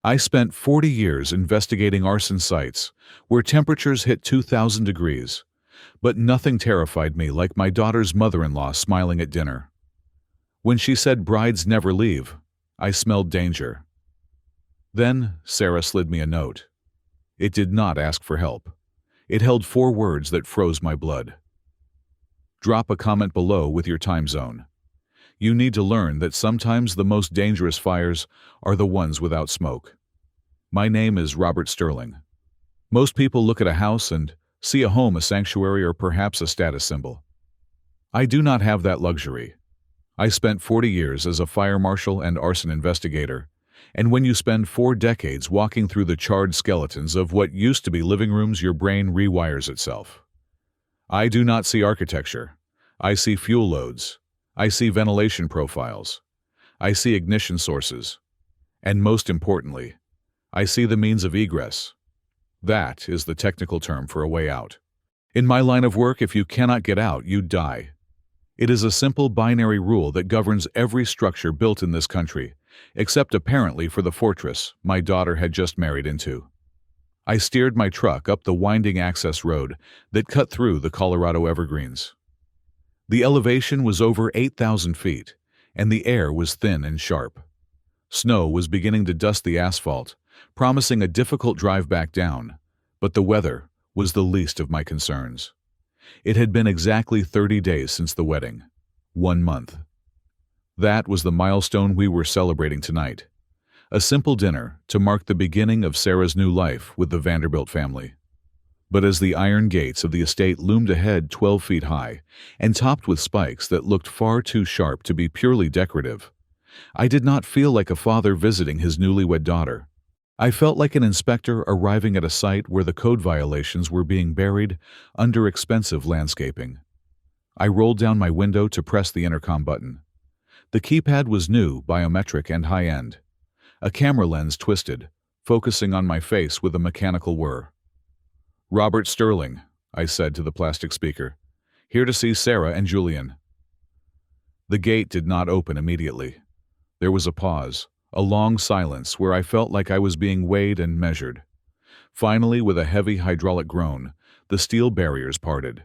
I spent 40 years investigating arson sites where temperatures hit 2,000 degrees, but nothing terrified me like my daughter's mother-in-law smiling at dinner. When she said brides never leave, I smelled danger. Then Sarah slid me a note. It did not ask for help. It held 4 words that froze my blood. Drop a comment below with your time zone. You need to learn that sometimes the most dangerous fires are the ones without smoke. My name is Robert Sterling. Most people look at a house and see a home, a sanctuary, or perhaps a status symbol. I do not have that luxury. I spent 40 years as a fire marshal and arson investigator, and when you spend 4 decades walking through the charred skeletons of what used to be living rooms, your brain rewires itself. I do not see architecture. I see fuel loads. I see ventilation profiles. I see ignition sources. And most importantly, I see the means of egress. That is the technical term for a way out. In my line of work, if you cannot get out, you die. It is a simple binary rule that governs every structure built in this country, except apparently for the fortress my daughter had just married into. I steered my truck up the winding access road that cut through the Colorado evergreens. The elevation was over 8,000 feet, and the air was thin and sharp. Snow was beginning to dust the asphalt, promising a difficult drive back down, but the weather was the least of my concerns. It had been exactly 30 days since the wedding. 1 month. That was the milestone we were celebrating tonight. A simple dinner to mark the beginning of Sarah's new life with the Vanderbilt family. But as the iron gates of the estate loomed ahead 12 feet high and topped with spikes that looked far too sharp to be purely decorative, I did not feel like a father visiting his newlywed daughter. I felt like an inspector arriving at a site where the code violations were being buried under expensive landscaping. I rolled down my window to press the intercom button. The keypad was new, biometric, and high-end. A camera lens twisted, focusing on my face with a mechanical whir. "Robert Sterling," I said to the plastic speaker. "Here to see Sarah and Julian." The gate did not open immediately. There was a pause, a long silence where I felt like I was being weighed and measured. Finally, with a heavy hydraulic groan, the steel barriers parted.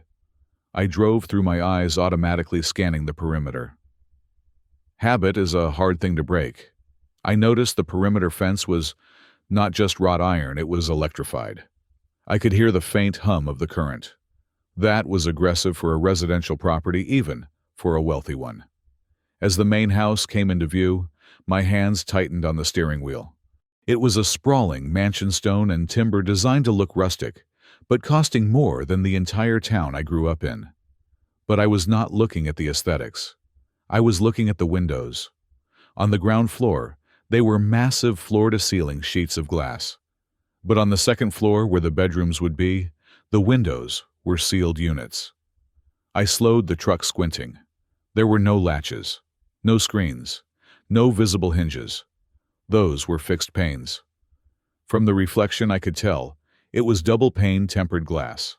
I drove through my eyes, automatically scanning the perimeter. Habit is a hard thing to break. I noticed the perimeter fence was not just wrought iron, it was electrified. I could hear the faint hum of the current. That was aggressive for a residential property, even for a wealthy one. As the main house came into view, my hands tightened on the steering wheel. It was a sprawling mansion, stone and timber, designed to look rustic, but costing more than the entire town I grew up in. But I was not looking at the aesthetics. I was looking at the windows. On the ground floor, they were massive floor-to-ceiling sheets of glass. But on the second floor, where the bedrooms would be, the windows were sealed units. I slowed the truck, squinting. There were no latches, no screens, no visible hinges. Those were fixed panes. From the reflection I could tell it was double-pane tempered glass,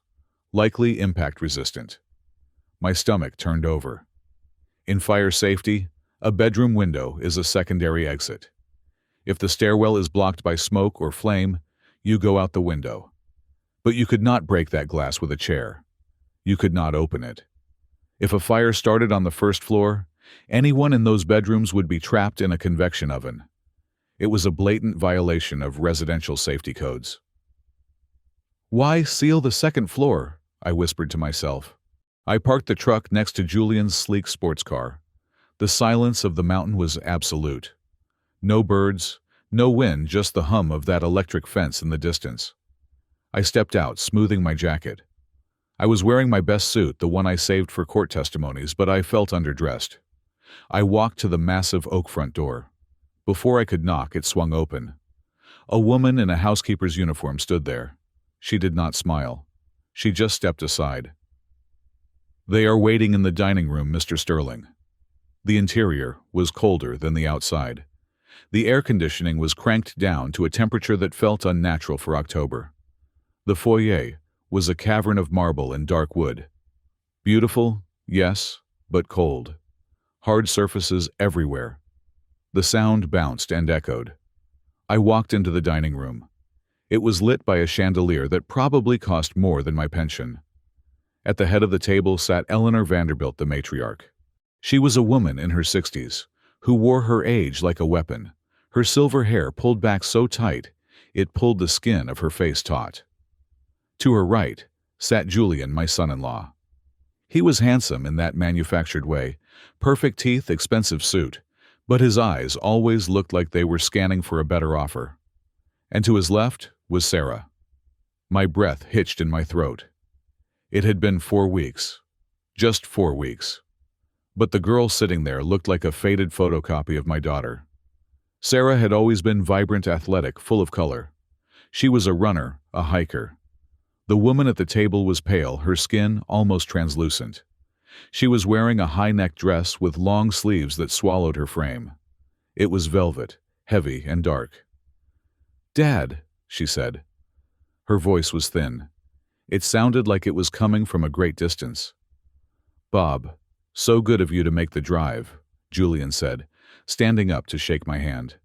likely impact-resistant. My stomach turned over. In fire safety, a bedroom window is a secondary exit. If the stairwell is blocked by smoke or flame, you go out the window. But you could not break that glass with a chair. You could not open it. If a fire started on the first floor, anyone in those bedrooms would be trapped in a convection oven. It was a blatant violation of residential safety codes. "Why seal the second floor?" I whispered to myself. I parked the truck next to Julian's sleek sports car. The silence of the mountain was absolute. No birds, no wind, just the hum of that electric fence in the distance. I stepped out, smoothing my jacket. I was wearing my best suit, the one I saved for court testimonies, but I felt underdressed. I walked to the massive oak front door. Before I could knock, it swung open. A woman in a housekeeper's uniform stood there. She did not smile. She just stepped aside. "They are waiting in the dining room, Mr. Sterling." The interior was colder than the outside. The air conditioning was cranked down to a temperature that felt unnatural for October. The foyer was a cavern of marble and dark wood. Beautiful, yes, but cold. Hard surfaces everywhere. The sound bounced and echoed. I walked into the dining room. It was lit by a chandelier that probably cost more than my pension. At the head of the table sat Eleanor Vanderbilt, the matriarch. She was a woman in her 60s, who wore her age like a weapon, her silver hair pulled back so tight it pulled the skin of her face taut. To her right sat Julian, my son-in-law. He was handsome in that manufactured way, perfect teeth, expensive suit, but his eyes always looked like they were scanning for a better offer. And to his left was Sarah. My breath hitched in my throat. It had been 4 weeks. Just 4 weeks. But the girl sitting there looked like a faded photocopy of my daughter. Sarah had always been vibrant, athletic, full of color. She was a runner, a hiker. The woman at the table was pale, her skin almost translucent. She was wearing a high-necked dress with long sleeves that swallowed her frame. It was velvet, heavy and dark. "Dad," she said. Her voice was thin. It sounded like it was coming from a great distance. "Bob, so good of you to make the drive," Julian said, standing up to shake my hand.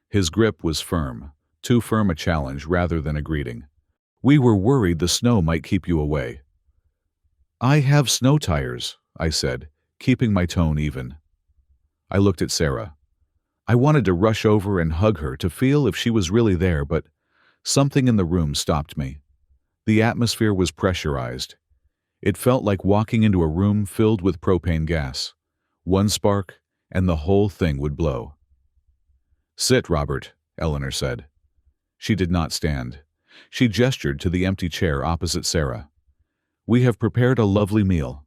His grip was firm, too firm a challenge rather than a greeting. "We were worried the snow might keep you away." "I have snow tires," I said, keeping my tone even. I looked at Sarah. I wanted to rush over and hug her to feel if she was really there, but something in the room stopped me. The atmosphere was pressurized. It felt like walking into a room filled with propane gas. One spark, and the whole thing would blow. "Sit, Robert," Eleanor said. She did not stand. She gestured to the empty chair opposite Sarah. "We have prepared a lovely meal."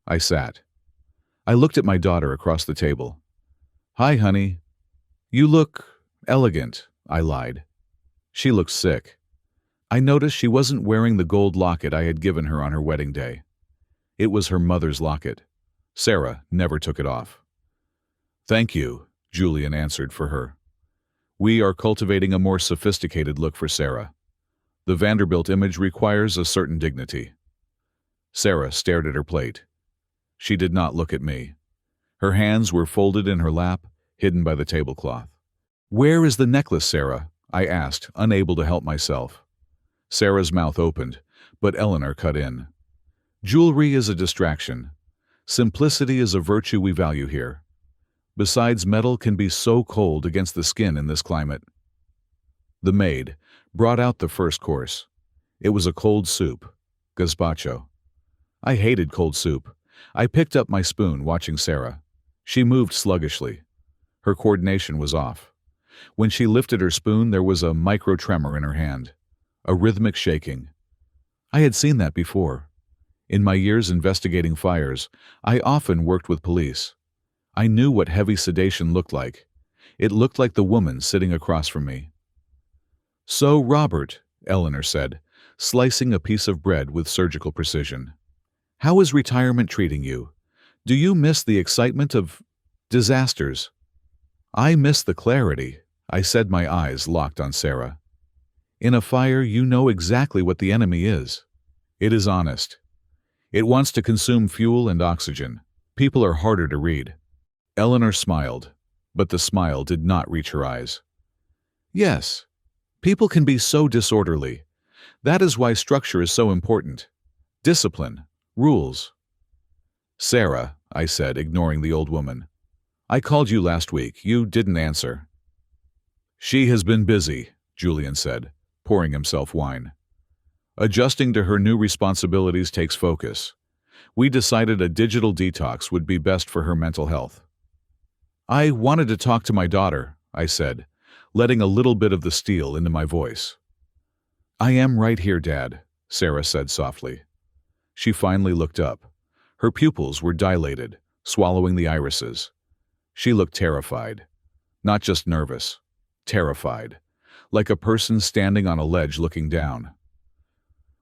I sat. I looked at my daughter across the table. "Hi, honey." "You look elegant," I lied. She looked sick. I noticed she wasn't wearing the gold locket I had given her on her wedding day. It was her mother's locket. Sarah never took it off. "Thank you," Julian answered for her. "We are cultivating a more sophisticated look for Sarah. The Vanderbilt image requires a certain dignity." Sarah stared at her plate. She did not look at me. Her hands were folded in her lap, hidden by the tablecloth. "Where is the necklace, Sarah?" I asked, unable to help myself. Sarah's mouth opened, but Eleanor cut in. "Jewelry is a distraction. Simplicity is a virtue we value here. Besides, metal can be so cold against the skin in this climate." The maid brought out the first course. It was a cold soup, gazpacho. I hated cold soup. I picked up my spoon, watching Sarah. She moved sluggishly. Her coordination was off. When she lifted her spoon, there was a micro-tremor in her hand, a rhythmic shaking. I had seen that before. In my years investigating fires, I often worked with police. I knew what heavy sedation looked like. It looked like the woman sitting across from me. "So, Robert," Eleanor said, slicing a piece of bread with surgical precision, "how is retirement treating you? Do you miss the excitement of disasters?" "I miss the clarity," I said, my eyes locked on Sarah. "In a fire, you know exactly what the enemy is. It is honest. It wants to consume fuel and oxygen. People are harder to read." Eleanor smiled, but the smile did not reach her eyes. "Yes, people can be so disorderly. That is why structure is so important. Discipline, rules." "Sarah," I said, ignoring the old woman, "I called you last week. You didn't answer." "She has been busy," Julian said, pouring himself wine. "Adjusting to her new responsibilities takes focus. We decided a digital detox would be best for her mental health." "I wanted to talk to my daughter," I said, letting a little bit of the steel into my voice. "I am right here, Dad," Sarah said softly. She finally looked up. Her pupils were dilated, swallowing the irises. She looked terrified. Not just nervous. Terrified. Like a person standing on a ledge looking down.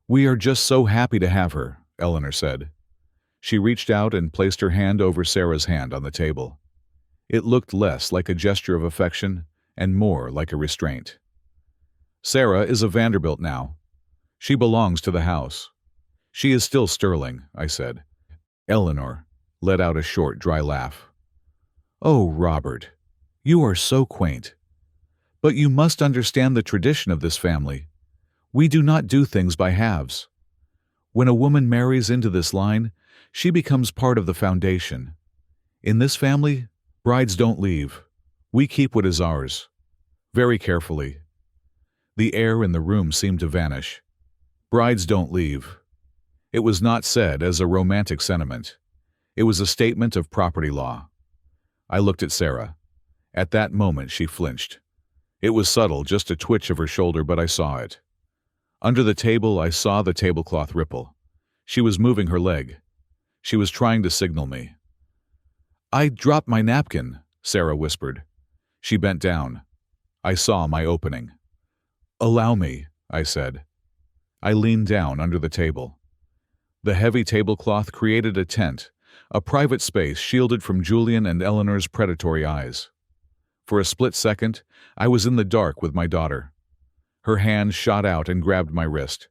"We are just so happy to have her," Eleanor said. She reached out and placed her hand over Sarah's hand on the table. It looked less like a gesture of affection and more like a restraint. "Sarah is a Vanderbilt now. She belongs to the house." "She is still Sterling," I said. Eleanor let out a short, dry laugh. "Oh, Robert, you are so quaint. But you must understand the tradition of this family. We do not do things by halves. When a woman marries into this line, she becomes part of the foundation. In this family, brides don't leave. We keep what is ours. Very carefully. The air in the room seemed to vanish. Brides don't leave. It was not said as a romantic sentiment. It was a statement of property law. I looked at Sarah. At that moment she flinched. It was subtle, just a twitch of her shoulder, but I saw it. Under the table I saw the tablecloth ripple. She was moving her leg. She was trying to signal me. "I dropped my napkin," Sarah whispered. She bent down. I saw my opening. "Allow me," I said. I leaned down under the table. The heavy tablecloth created a tent, a private space shielded from Julian and Eleanor's predatory eyes. For a split second, I was in the dark with my daughter. Her hand shot out and grabbed my wrist.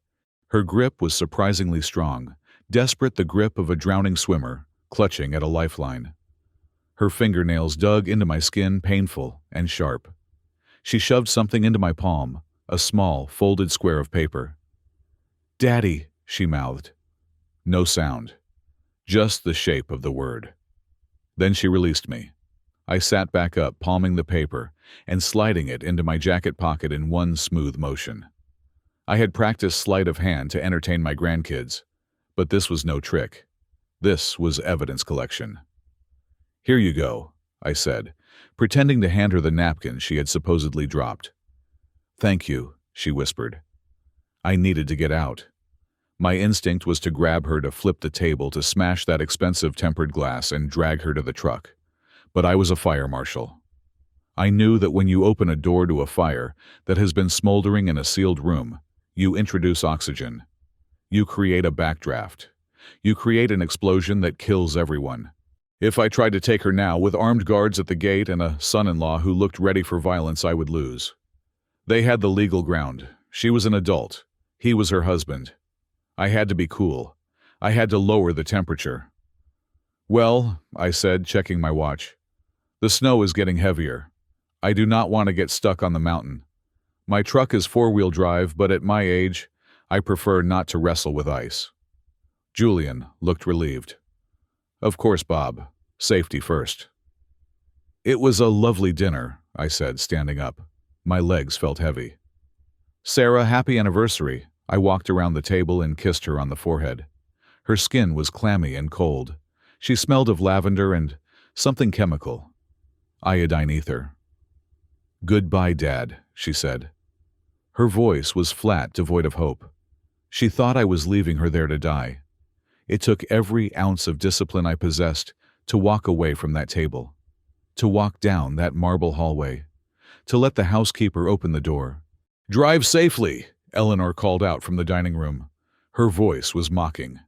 Her grip was surprisingly strong, desperate, the grip of a drowning swimmer, clutching at a lifeline. Her fingernails dug into my skin, painful and sharp. She shoved something into my palm, a small, folded square of paper. "Daddy," she mouthed. No sound. Just the shape of the word. Then she released me. I sat back up, palming the paper and sliding it into my jacket pocket in one smooth motion. I had practiced sleight of hand to entertain my grandkids, but this was no trick. This was evidence collection. "Here you go," I said, pretending to hand her the napkin she had supposedly dropped. "Thank you," she whispered. I needed to get out. My instinct was to grab her, to flip the table, to smash that expensive tempered glass and drag her to the truck. But I was a fire marshal. I knew that when you open a door to a fire that has been smoldering in a sealed room, you introduce oxygen. You create a backdraft. You create an explosion that kills everyone. If I tried to take her now with armed guards at the gate and a son-in-law who looked ready for violence, I would lose. They had the legal ground. She was an adult. He was her husband. I had to be cool. I had to lower the temperature. "Well," I said, checking my watch, "the snow is getting heavier. I do not want to get stuck on the mountain. My truck is four-wheel drive, but at my age, I prefer not to wrestle with ice." Julian looked relieved. "Of course, Bob. Safety first." "It was a lovely dinner," I said, standing up. My legs felt heavy. "Sarah, happy anniversary." I walked around the table and kissed her on the forehead. Her skin was clammy and cold. She smelled of lavender and something chemical. Iodine ether. "Goodbye, Dad," she said. Her voice was flat, devoid of hope. She thought I was leaving her there to die. It took every ounce of discipline I possessed to walk away from that table, to walk down that marble hallway, to let the housekeeper open the door. "Drive safely," Eleanor called out from the dining room. Her voice was mocking.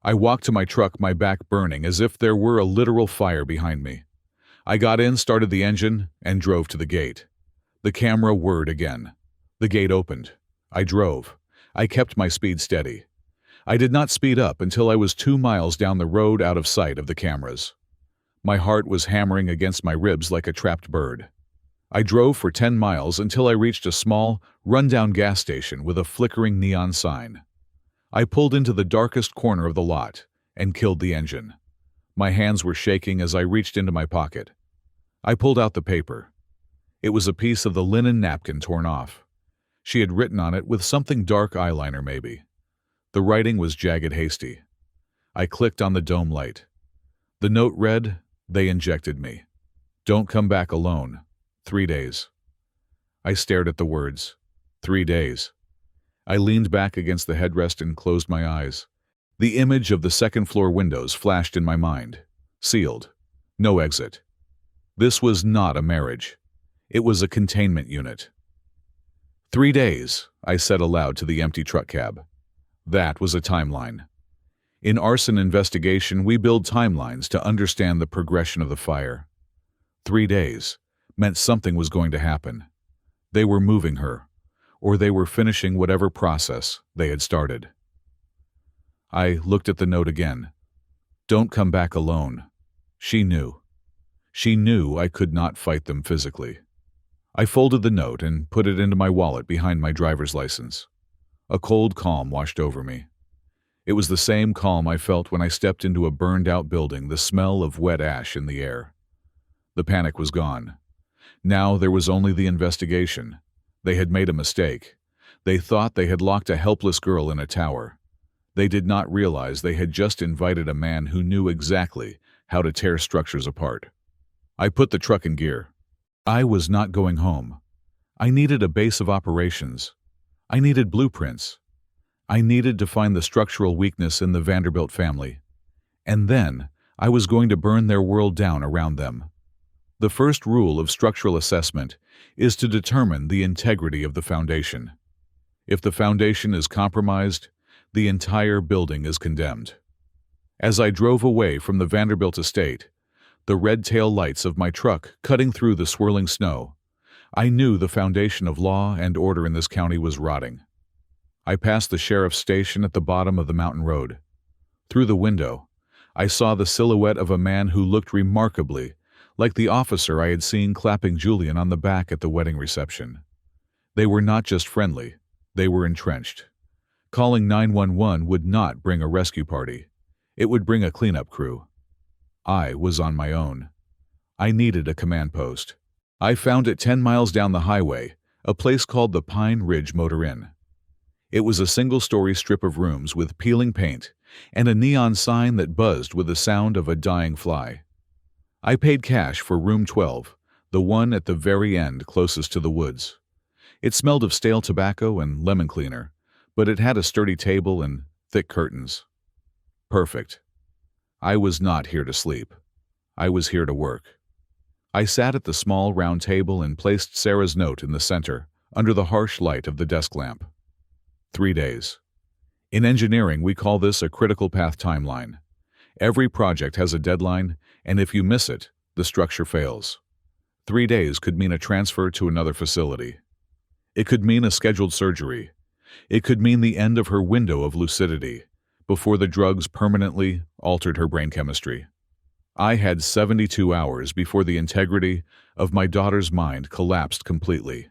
I walked to my truck, my back burning as if there were a literal fire behind me. I got in, started the engine, and drove to the gate. The camera whirred again. The gate opened. I drove. I kept my speed steady. I did not speed up until I was 2 miles down the road, out of sight of the cameras. My heart was hammering against my ribs like a trapped bird. I drove for 10 miles until I reached a small, run-down gas station with a flickering neon sign. I pulled into the darkest corner of the lot and killed the engine. My hands were shaking as I reached into my pocket. I pulled out the paper. It was a piece of the linen napkin torn off. She had written on it with something dark, eyeliner maybe. The writing was jagged, hasty. I clicked on the dome light. The note read, "They injected me. Don't come back alone. 3 days." I stared at the words. 3 days. I leaned back against the headrest and closed my eyes. The image of the second-floor windows flashed in my mind. Sealed. No exit. This was not a marriage. It was a containment unit. 3 days, I said aloud to the empty truck cab. That was a timeline. In arson investigation, we build timelines to understand the progression of the fire. 3 days meant something was going to happen. They were moving her, or they were finishing whatever process they had started. I looked at the note again. Don't come back alone. She knew. She knew I could not fight them physically. I folded the note and put it into my wallet behind my driver's license. A cold calm washed over me. It was the same calm I felt when I stepped into a burned-out building, the smell of wet ash in the air. The panic was gone. Now there was only the investigation. They had made a mistake. They thought they had locked a helpless girl in a tower. They did not realize they had just invited a man who knew exactly how to tear structures apart. I put the truck in gear. I was not going home. I needed a base of operations. I needed blueprints. I needed to find the structural weakness in the Vanderbilt family. And then I was going to burn their world down around them. The first rule of structural assessment is to determine the integrity of the foundation. If the foundation is compromised, the entire building is condemned. As I drove away from the Vanderbilt estate, the red tail lights of my truck cutting through the swirling snow, I knew the foundation of law and order in this county was rotting. I passed the sheriff's station at the bottom of the mountain road. Through the window, I saw the silhouette of a man who looked remarkably like the officer I had seen clapping Julian on the back at the wedding reception. They were not just friendly, they were entrenched. Calling 911 would not bring a rescue party. It would bring a cleanup crew. I was on my own. I needed a command post. I found it 10 miles down the highway, a place called the Pine Ridge Motor Inn. It was a single-story strip of rooms with peeling paint and a neon sign that buzzed with the sound of a dying fly. I paid cash for room 12, the one at the very end closest to the woods. It smelled of stale tobacco and lemon cleaner, but it had a sturdy table and thick curtains. Perfect. I was not here to sleep. I was here to work. I sat at the small round table and placed Sarah's note in the center, under the harsh light of the desk lamp. 3 days. In engineering, we call this a critical path timeline. Every project has a deadline, and if you miss it, the structure fails. 3 days could mean a transfer to another facility. It could mean a scheduled surgery. It could mean the end of her window of lucidity, before the drugs permanently altered her brain chemistry. I had 72 hours before the integrity of my daughter's mind collapsed completely.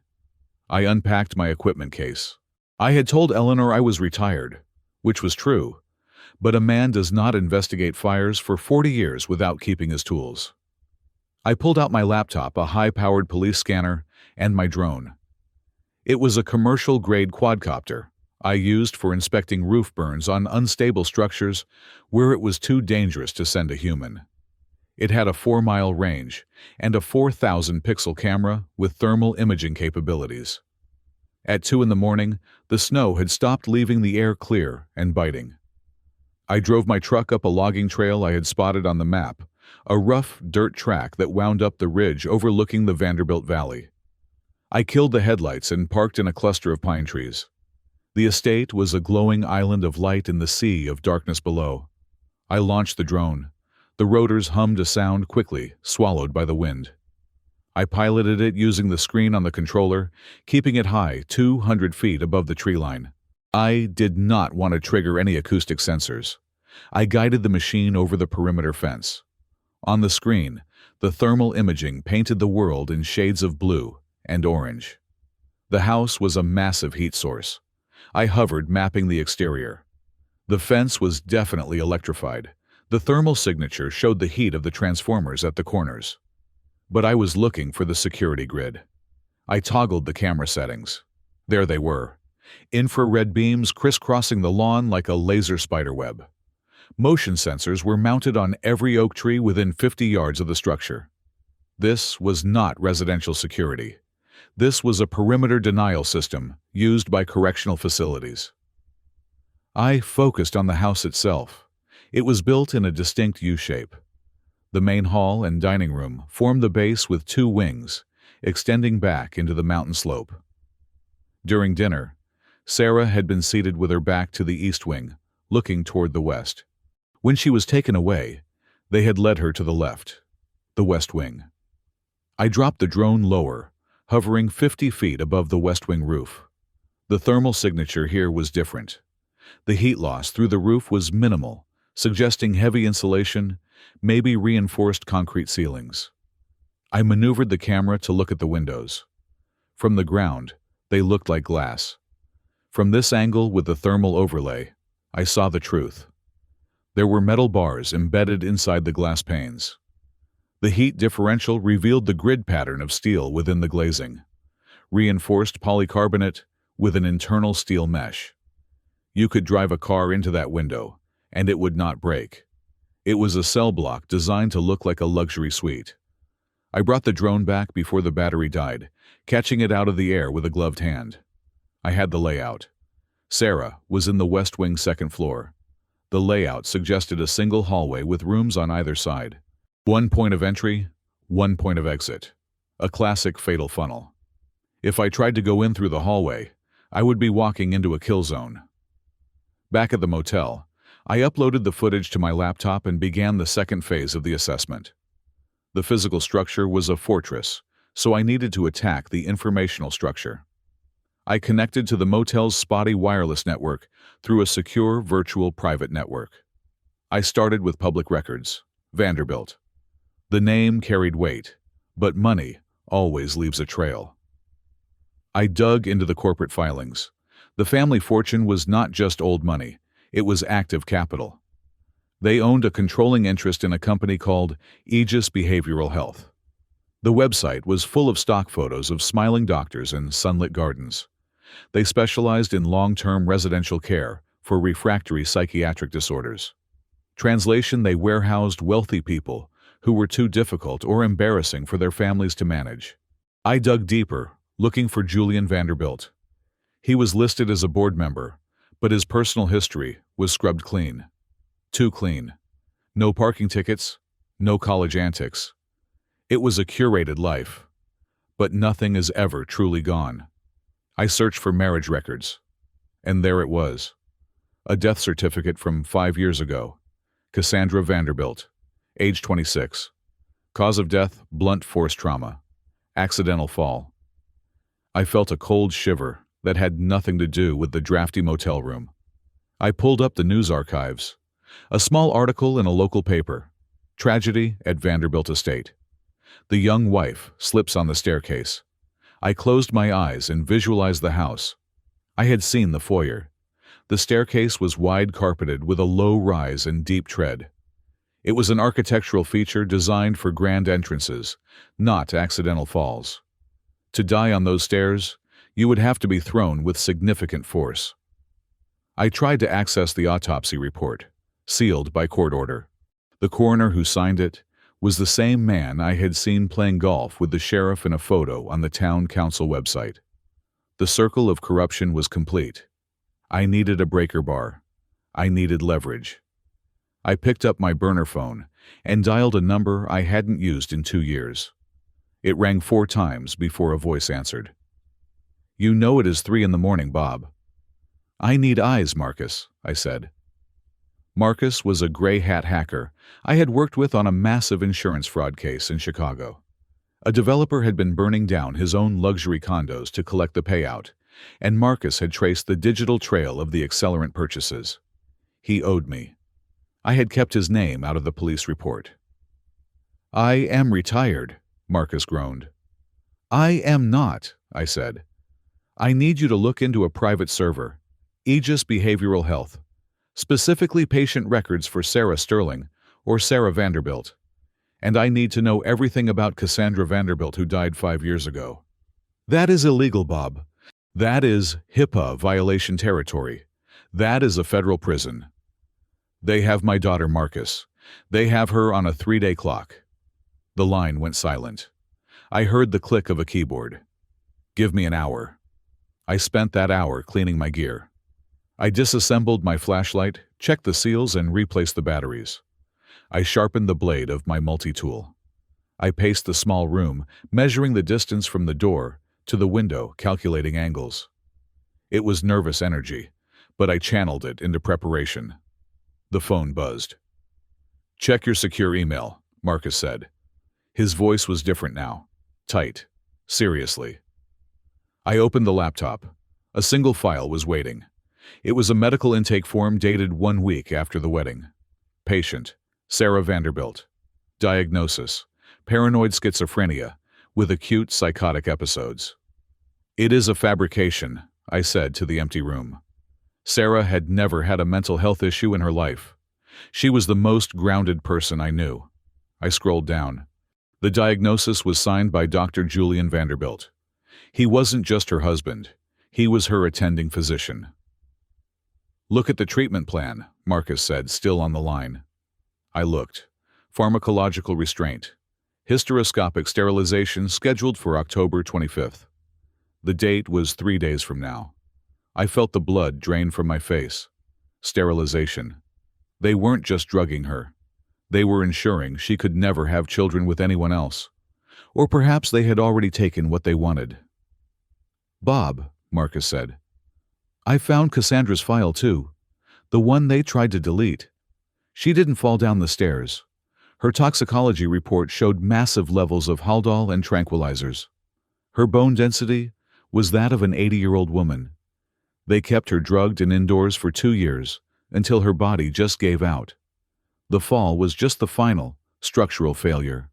I unpacked my equipment case. I had told Eleanor I was retired, which was true, but a man does not investigate fires for 40 years without keeping his tools. I pulled out my laptop, a high-powered police scanner, and my drone. It was a commercial-grade quadcopter I used for inspecting roof burns on unstable structures where it was too dangerous to send a human. It had a 4-mile range and a 4,000-pixel camera with thermal imaging capabilities. At 2 in the morning, the snow had stopped, leaving the air clear and biting. I drove my truck up a logging trail I had spotted on the map, a rough dirt track that wound up the ridge overlooking the Vanderbilt Valley. I killed the headlights and parked in a cluster of pine trees. The estate was a glowing island of light in the sea of darkness below. I launched the drone. The rotors hummed a sound quickly, swallowed by the wind. I piloted it using the screen on the controller, keeping it high, 200 feet above the tree line. I did not want to trigger any acoustic sensors. I guided the machine over the perimeter fence. On the screen, the thermal imaging painted the world in shades of blue and orange. The house was a massive heat source. I hovered, mapping the exterior. The fence was definitely electrified. The thermal signature showed the heat of the transformers at the corners. But I was looking for the security grid. I toggled the camera settings. There they were. Infrared beams crisscrossing the lawn like a laser spiderweb. Motion sensors were mounted on every oak tree within 50 yards of the structure. This was not residential security. This was a perimeter denial system used by correctional facilities. I focused on the house itself. It was built in a distinct U-shape. The main hall and dining room formed the base with 2 wings, extending back into the mountain slope. During dinner, Sarah had been seated with her back to the east wing, looking toward the west. When she was taken away, they had led her to the left, the west wing. I dropped the drone lower, hovering 50 feet above the west wing roof. The thermal signature here was different. The heat loss through the roof was minimal, suggesting heavy insulation, maybe reinforced concrete ceilings. I maneuvered the camera to look at the windows. From the ground, they looked like glass. From this angle with the thermal overlay, I saw the truth. There were metal bars embedded inside the glass panes. The heat differential revealed the grid pattern of steel within the glazing. Reinforced polycarbonate with an internal steel mesh. You could drive a car into that window, and it would not break. It was a cell block designed to look like a luxury suite. I brought the drone back before the battery died, catching it out of the air with a gloved hand. I had the layout. Sarah was in the West Wing second floor. The layout suggested a single hallway with rooms on either side. One point of entry, one point of exit. A classic fatal funnel. If I tried to go in through the hallway, I would be walking into a kill zone. Back at the motel, I uploaded the footage to my laptop and began the second phase of the assessment. The physical structure was a fortress, so I needed to attack the informational structure. I connected to the motel's spotty wireless network through a secure virtual private network. I started with public records, Vanderbilt. The name carried weight, but money always leaves a trail. I dug into the corporate filings. The family fortune was not just old money, it was active capital. They owned a controlling interest in a company called Aegis Behavioral Health. The website was full of stock photos of smiling doctors and sunlit gardens. They specialized in long-term residential care for refractory psychiatric disorders. Translation: they warehoused wealthy people who were too difficult or embarrassing for their families to manage. I dug deeper, looking for Julian Vanderbilt. He was listed as a board member, but his personal history was scrubbed clean. Too clean. No parking tickets, no college antics. It was a curated life. But nothing is ever truly gone. I searched for marriage records, and there it was. A death certificate from 5 years ago. Cassandra Vanderbilt, age 26. Cause of death: blunt force trauma. Accidental fall. I felt a cold shiver that had nothing to do with the drafty motel room. I pulled up the news archives. A small article in a local paper. Tragedy at Vanderbilt Estate. The young wife slips on the staircase. I closed my eyes and visualized the house. I had seen the foyer. The staircase was wide carpeted with a low rise and deep tread. It was an architectural feature designed for grand entrances, not accidental falls. To die on those stairs, you would have to be thrown with significant force. I tried to access the autopsy report, sealed by court order. The coroner who signed it was the same man I had seen playing golf with the sheriff in a photo on the town council website. The circle of corruption was complete. I needed a breaker bar. I needed leverage. I picked up my burner phone and dialed a number I hadn't used in 2 years. It rang 4 times before a voice answered. "You know it is 3 in the morning, Bob." "I need eyes, Marcus," I said. Marcus was a gray hat hacker I had worked with on a massive insurance fraud case in Chicago. A developer had been burning down his own luxury condos to collect the payout, and Marcus had traced the digital trail of the accelerant purchases. He owed me. I had kept his name out of the police report. "I am retired," Marcus groaned. "I am not," I said. "I need you to look into a private server, Aegis Behavioral Health. Specifically patient records for Sarah Sterling or Sarah Vanderbilt. And I need to know everything about Cassandra Vanderbilt, who died 5 years ago." "That is illegal, Bob. That is HIPAA violation territory. That is a federal prison." "They have my daughter, Marcus. They have her on a 3-day clock." The line went silent. I heard the click of a keyboard. "Give me an hour." I spent that hour cleaning my gear. I disassembled my flashlight, checked the seals, and replaced the batteries. I sharpened the blade of my multi-tool. I paced the small room, measuring the distance from the door to the window, calculating angles. It was nervous energy, but I channeled it into preparation. The phone buzzed. "Check your secure email," Marcus said. His voice was different now. Tight. Seriously. I opened the laptop. A single file was waiting. It was a medical intake form dated 1 week after the wedding. Patient: Sarah Vanderbilt. Diagnosis: paranoid schizophrenia with acute psychotic episodes. "It is a fabrication," I said to the empty room. Sarah had never had a mental health issue in her life. She was the most grounded person I knew. I scrolled down. The diagnosis was signed by Dr. Julian Vanderbilt. He wasn't just her husband. He was her attending physician. "Look at the treatment plan," Marcus said, still on the line. I looked. Pharmacological restraint. Hysteroscopic sterilization scheduled for October 25th. The date was 3 days from now. I felt the blood drain from my face. Sterilization. They weren't just drugging her. They were ensuring she could never have children with anyone else. Or perhaps they had already taken what they wanted. "Bob," Marcus said, "I found Cassandra's file too. The one they tried to delete. She didn't fall down the stairs. Her toxicology report showed massive levels of Haldol and tranquilizers. Her bone density was that of an 80-year-old woman. They kept her drugged and indoors for 2 years, until her body just gave out. The fall was just the final, structural failure."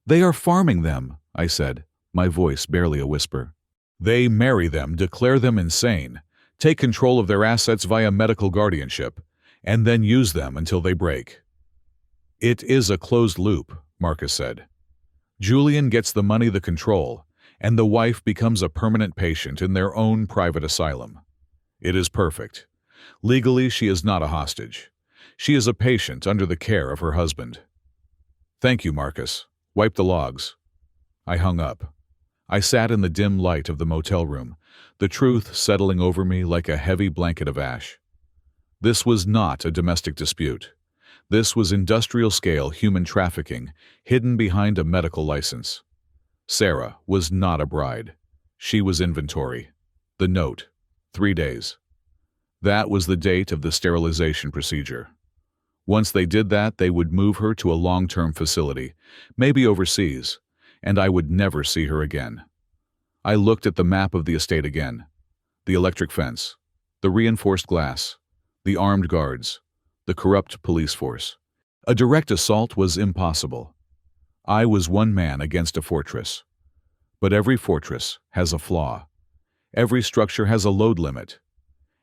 "They are farming them," I said, my voice barely a whisper. "They marry them, declare them insane, take control of their assets via medical guardianship, and then use them until they break." "It is a closed loop," Marcus said. "Julian gets the money, the control, and the wife becomes a permanent patient in their own private asylum. It is perfect. Legally, she is not a hostage. She is a patient under the care of her husband." "Thank you, Marcus. Wipe the logs." I hung up. I sat in the dim light of the motel room, the truth settling over me like a heavy blanket of ash. This was not a domestic dispute. This was industrial-scale human trafficking, hidden behind a medical license. Sarah was not a bride. She was inventory. The note, 3 days. That was the date of the sterilization procedure. Once they did that, they would move her to a long-term facility, maybe overseas, and I would never see her again. I looked at the map of the estate again. The electric fence, the reinforced glass, the armed guards, the corrupt police force. A direct assault was impossible. I was one man against a fortress. But every fortress has a flaw. Every structure has a load limit.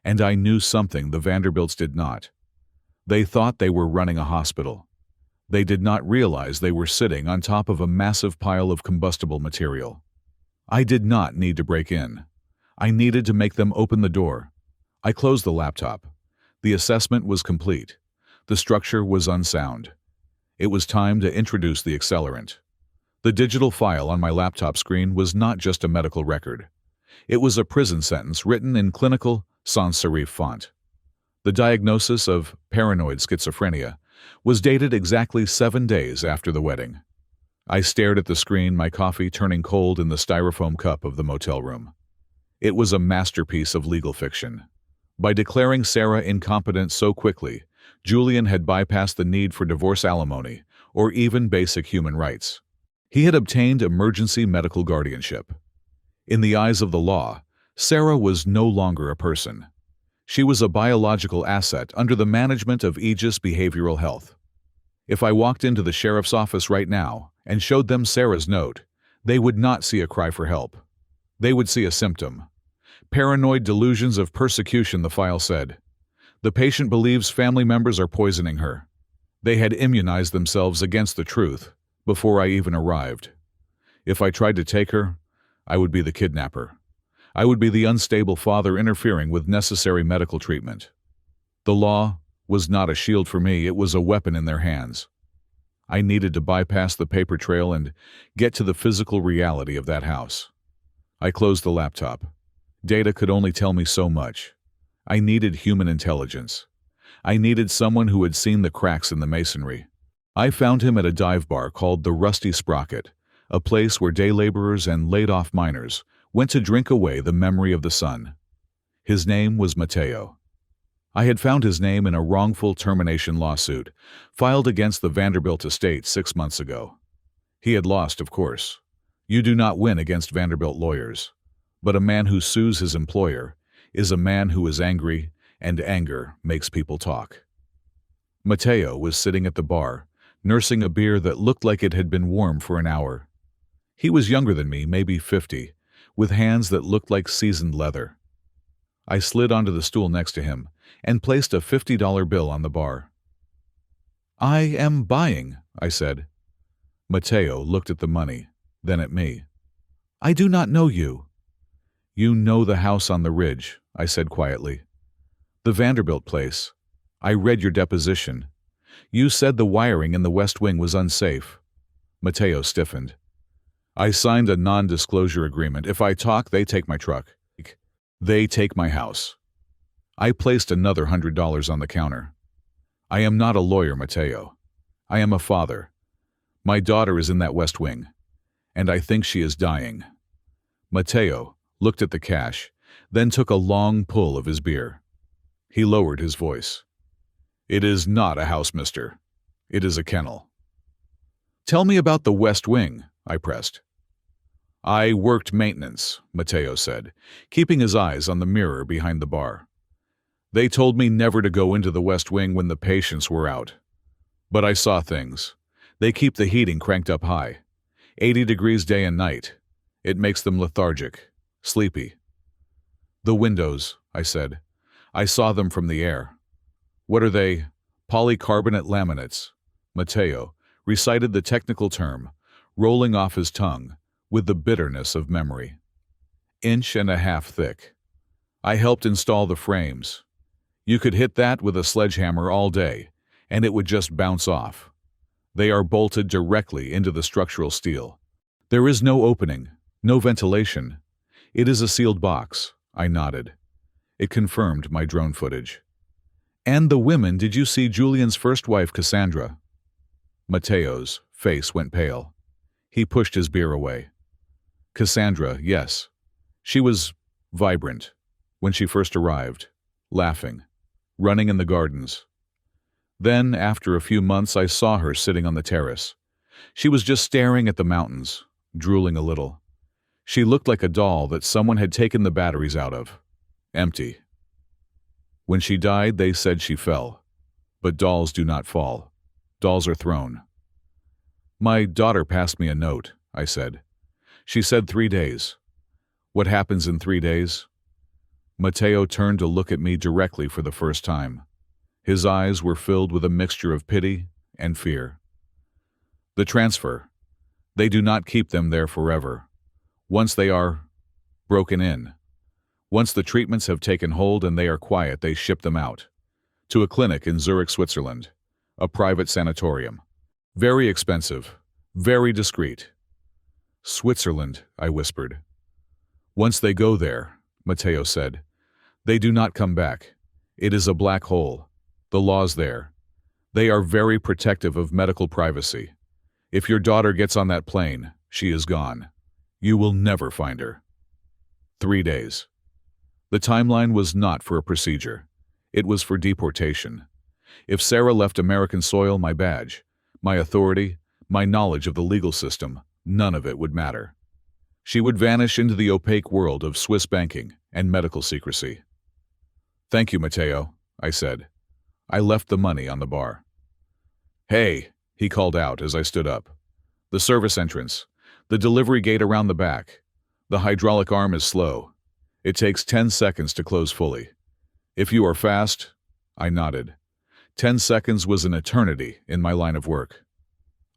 And I knew something the Vanderbilts did not. They thought they were running a hospital. They did not realize they were sitting on top of a massive pile of combustible material. I did not need to break in. I needed to make them open the door. I closed the laptop. The assessment was complete. The structure was unsound. It was time to introduce the accelerant. The digital file on my laptop screen was not just a medical record. It was a prison sentence written in clinical sans serif font. The diagnosis of paranoid schizophrenia was dated exactly 7 days after the wedding. I stared at the screen, my coffee turning cold in the styrofoam cup of the motel room. It was a masterpiece of legal fiction. By declaring Sarah incompetent so quickly, Julian had bypassed the need for divorce alimony or even basic human rights. He had obtained emergency medical guardianship. In the eyes of the law, Sarah was no longer a person. She was a biological asset under the management of Aegis Behavioral Health. If I walked into the sheriff's office right now and showed them Sarah's note, they would not see a cry for help. They would see a symptom. Paranoid delusions of persecution, the file said. The patient believes family members are poisoning her. They had immunized themselves against the truth before I even arrived. If I tried to take her, I would be the kidnapper. I would be the unstable father interfering with necessary medical treatment. The law was not a shield for me, it was a weapon in their hands. I needed to bypass the paper trail and get to the physical reality of that house. I closed the laptop. Data could only tell me so much. I needed human intelligence. I needed someone who had seen the cracks in the masonry. I found him at a dive bar called the Rusty Sprocket, a place where day laborers and laid-off miners went to drink away the memory of the sun. His name was Mateo. I had found his name in a wrongful termination lawsuit filed against the Vanderbilt estate 6 months ago. He had lost, of course. You do not win against Vanderbilt lawyers. But a man who sues his employer is a man who is angry, and anger makes people talk. Mateo was sitting at the bar, nursing a beer that looked like it had been warm for an hour. He was younger than me, maybe 50, with hands that looked like seasoned leather. I slid onto the stool next to him and placed a $50 bill on the bar. "I am buying," I said. Mateo looked at the money, then at me. "I do not know you." "You know the house on the ridge," I said quietly. "The Vanderbilt place. I read your deposition. You said the wiring in the West Wing was unsafe." Mateo stiffened. "I signed a non-disclosure agreement. If I talk, they take my truck. They take my house." I placed another $100 on the counter. "I am not a lawyer, Mateo. I am a father. My daughter is in that West Wing, and I think she is dying." Mateo looked at the cash, then took a long pull of his beer. He lowered his voice. "It is not a house, mister. It is a kennel." "Tell me about the West Wing," I pressed. "I worked maintenance," Mateo said, keeping his eyes on the mirror behind the bar. "They told me never to go into the West Wing when the patients were out. But I saw things. They keep the heating cranked up high. 80 degrees day and night. It makes them lethargic, sleepy." "The windows," I said. "I saw them from the air." "What are they?" "Polycarbonate laminates." Mateo recited the technical term, rolling off his tongue with the bitterness of memory. "1.5 inches thick. I helped install the frames. You could hit that with a sledgehammer all day, and it would just bounce off. They are bolted directly into the structural steel. There is no opening, no ventilation. It is a sealed box." I nodded. It confirmed my drone footage. "And the women, did you see Julian's first wife, Cassandra?" Mateo's face went pale. He pushed his beer away. "Cassandra, yes. She was vibrant when she first arrived, laughing, running in the gardens. Then, after a few months, I saw her sitting on the terrace. She was just staring at the mountains, drooling a little. She looked like a doll that someone had taken the batteries out of. Empty. When she died, they said she fell. But dolls do not fall. Dolls are thrown." "My daughter passed me a note," I said. "She said 3 days. What happens in 3 days?" Mateo turned to look at me directly for the first time. His eyes were filled with a mixture of pity and fear. "The transfer. They do not keep them there forever. Once they are broken in. Once the treatments have taken hold and they are quiet, they ship them out. To a clinic in Zurich, Switzerland. A private sanatorium. Very expensive. Very discreet." "Switzerland," I whispered. "Once they go there," Mateo said, "they do not come back. It is a black hole. The laws there. They are very protective of medical privacy. If your daughter gets on that plane, she is gone. You will never find her." 3 days. The timeline was not for a procedure. It was for deportation. If Sarah left American soil, my badge, my authority, my knowledge of the legal system, none of it would matter. She would vanish into the opaque world of Swiss banking and medical secrecy. "Thank you, Mateo," I said. I left the money on the bar. "Hey," he called out as I stood up. "The service entrance. The delivery gate around the back. The hydraulic arm is slow. It takes 10 seconds to close fully. If you are fast," I nodded. 10 seconds was an eternity in my line of work.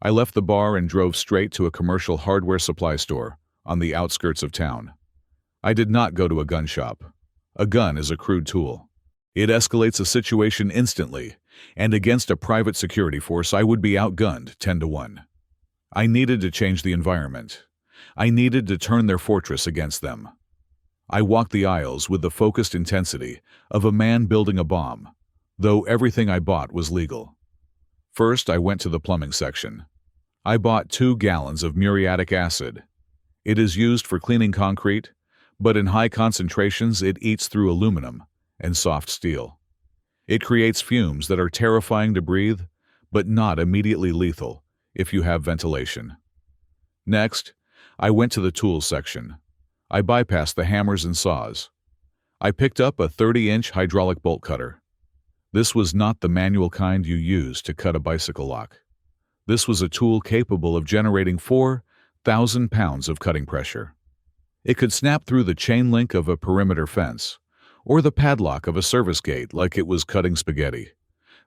I left the bar and drove straight to a commercial hardware supply store on the outskirts of town. I did not go to a gun shop. A gun is a crude tool. It escalates a situation instantly, and against a private security force I would be outgunned 10-1. I needed to change the environment. I needed to turn their fortress against them. I walked the aisles with the focused intensity of a man building a bomb, though everything I bought was legal. First, I went to the plumbing section. I bought 2 gallons of muriatic acid. It is used for cleaning concrete, but in high concentrations it eats through aluminum and soft steel. It creates fumes that are terrifying to breathe, but not immediately lethal if you have ventilation. Next, I went to the tools section. I bypassed the hammers and saws. I picked up a 30-inch hydraulic bolt cutter. This was not the manual kind you use to cut a bicycle lock. This was a tool capable of generating 4,000 pounds of cutting pressure. It could snap through the chain link of a perimeter fence, or the padlock of a service gate like it was cutting spaghetti.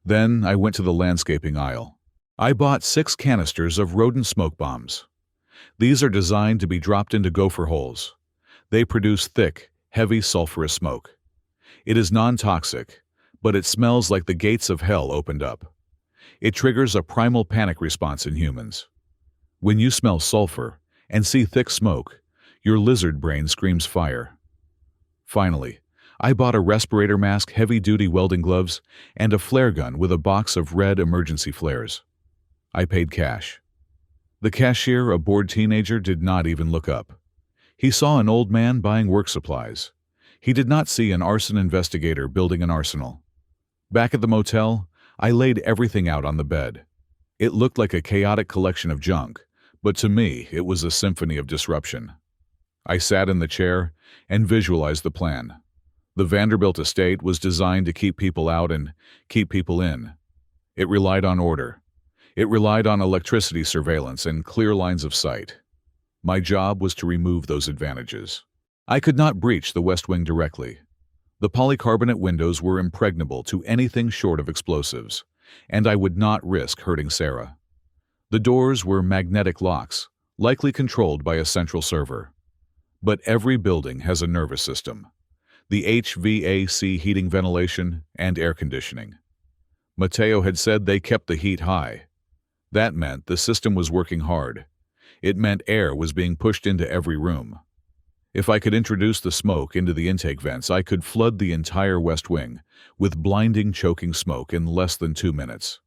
Then I went to the landscaping aisle. I bought 6 canisters of rodent smoke bombs. These are designed to be dropped into gopher holes. They produce thick, heavy sulfurous smoke. It is non-toxic, but it smells like the gates of hell opened up. It triggers a primal panic response in humans. When you smell sulfur and see thick smoke, your lizard brain screams fire. Finally, I bought a respirator mask, heavy-duty welding gloves, and a flare gun with a box of red emergency flares. I paid cash. The cashier, a bored teenager, did not even look up. He saw an old man buying work supplies. He did not see an arson investigator building an arsenal. Back at the motel, I laid everything out on the bed. It looked like a chaotic collection of junk, but to me, it was a symphony of disruption. I sat in the chair and visualized the plan. The Vanderbilt estate was designed to keep people out and keep people in. It relied on order. It relied on electricity surveillance and clear lines of sight. My job was to remove those advantages. I could not breach the West Wing directly. The polycarbonate windows were impregnable to anything short of explosives, and I would not risk hurting Sarah. The doors were magnetic locks, likely controlled by a central server. But every building has a nervous system. The HVAC, heating, ventilation, and air conditioning. Mateo had said they kept the heat high. That meant the system was working hard. It meant air was being pushed into every room. If I could introduce the smoke into the intake vents, I could flood the entire West Wing with blinding, choking smoke in less than 2 minutes.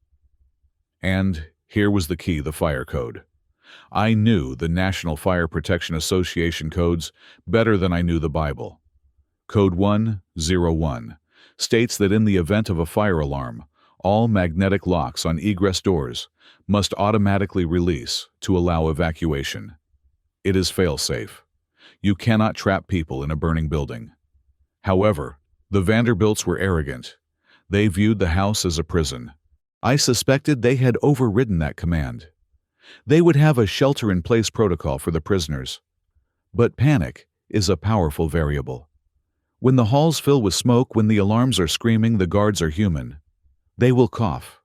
And here was the key: the fire code. I knew the National Fire Protection Association codes better than I knew the Bible. Code 101 states that in the event of a fire alarm, all magnetic locks on egress doors must automatically release to allow evacuation. It is fail-safe. You cannot trap people in a burning building. However, the Vanderbilts were arrogant. They viewed the house as a prison. I suspected they had overridden that command. They would have a shelter-in-place protocol for the prisoners. But panic is a powerful variable. When the halls fill with smoke, when the alarms are screaming, the guards are human. They will cough.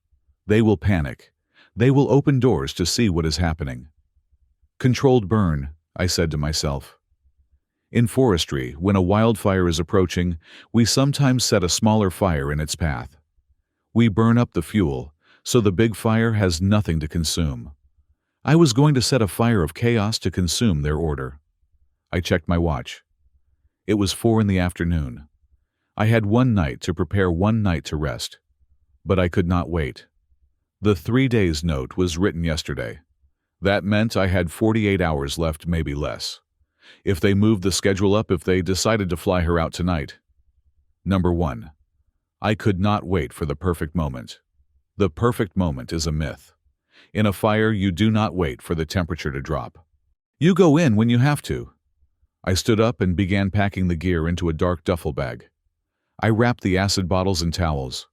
They will panic. They will open doors to see what is happening. Controlled burn, I said to myself. In forestry, when a wildfire is approaching, we sometimes set a smaller fire in its path. We burn up the fuel, so the big fire has nothing to consume. I was going to set a fire of chaos to consume their order. I checked my watch. It was 4 in the afternoon. I had 1 night to prepare, 1 night to rest. But I could not wait. The 3 days note was written yesterday. That meant I had 48 hours left, maybe less. If they moved the schedule up, if they decided to fly her out tonight. Number 1. I could not wait for the perfect moment. The perfect moment is a myth. In a fire, you do not wait for the temperature to drop. You go in when you have to. I stood up and began packing the gear into a dark duffel bag. I wrapped the acid bottles in towels.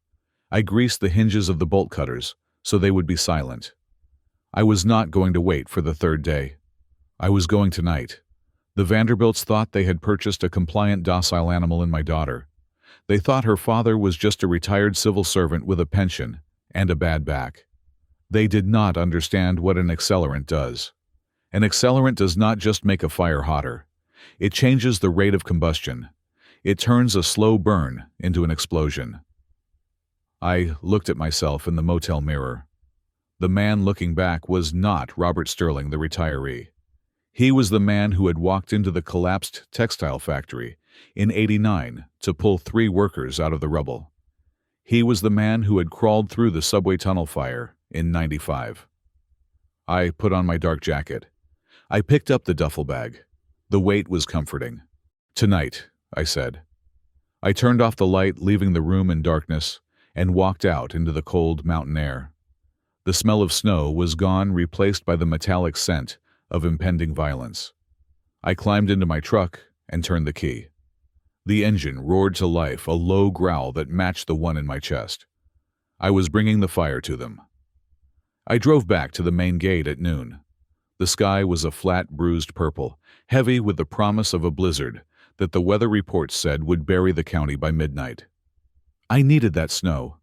I greased the hinges of the bolt cutters so they would be silent. I was not going to wait for the 3rd day. I was going tonight. The Vanderbilts thought they had purchased a compliant, docile animal in my daughter. They thought her father was just a retired civil servant with a pension and a bad back. They did not understand what an accelerant does. An accelerant does not just make a fire hotter. It changes the rate of combustion. It turns a slow burn into an explosion. I looked at myself in the motel mirror. The man looking back was not Robert Sterling, the retiree. He was the man who had walked into the collapsed textile factory in '89 to pull 3 workers out of the rubble. He was the man who had crawled through the subway tunnel fire in '95. I put on my dark jacket. I picked up the duffel bag. The weight was comforting. "Tonight," I said. I turned off the light, leaving the room in darkness, and walked out into the cold mountain air. The smell of snow was gone, replaced by the metallic scent of impending violence. I climbed into my truck and turned the key. The engine roared to life, a low growl that matched the one in my chest. I was bringing the fire to them. I drove back to the main gate at noon. The sky was a flat, bruised purple, heavy with the promise of a blizzard that the weather reports said would bury the county by midnight. I needed that snow.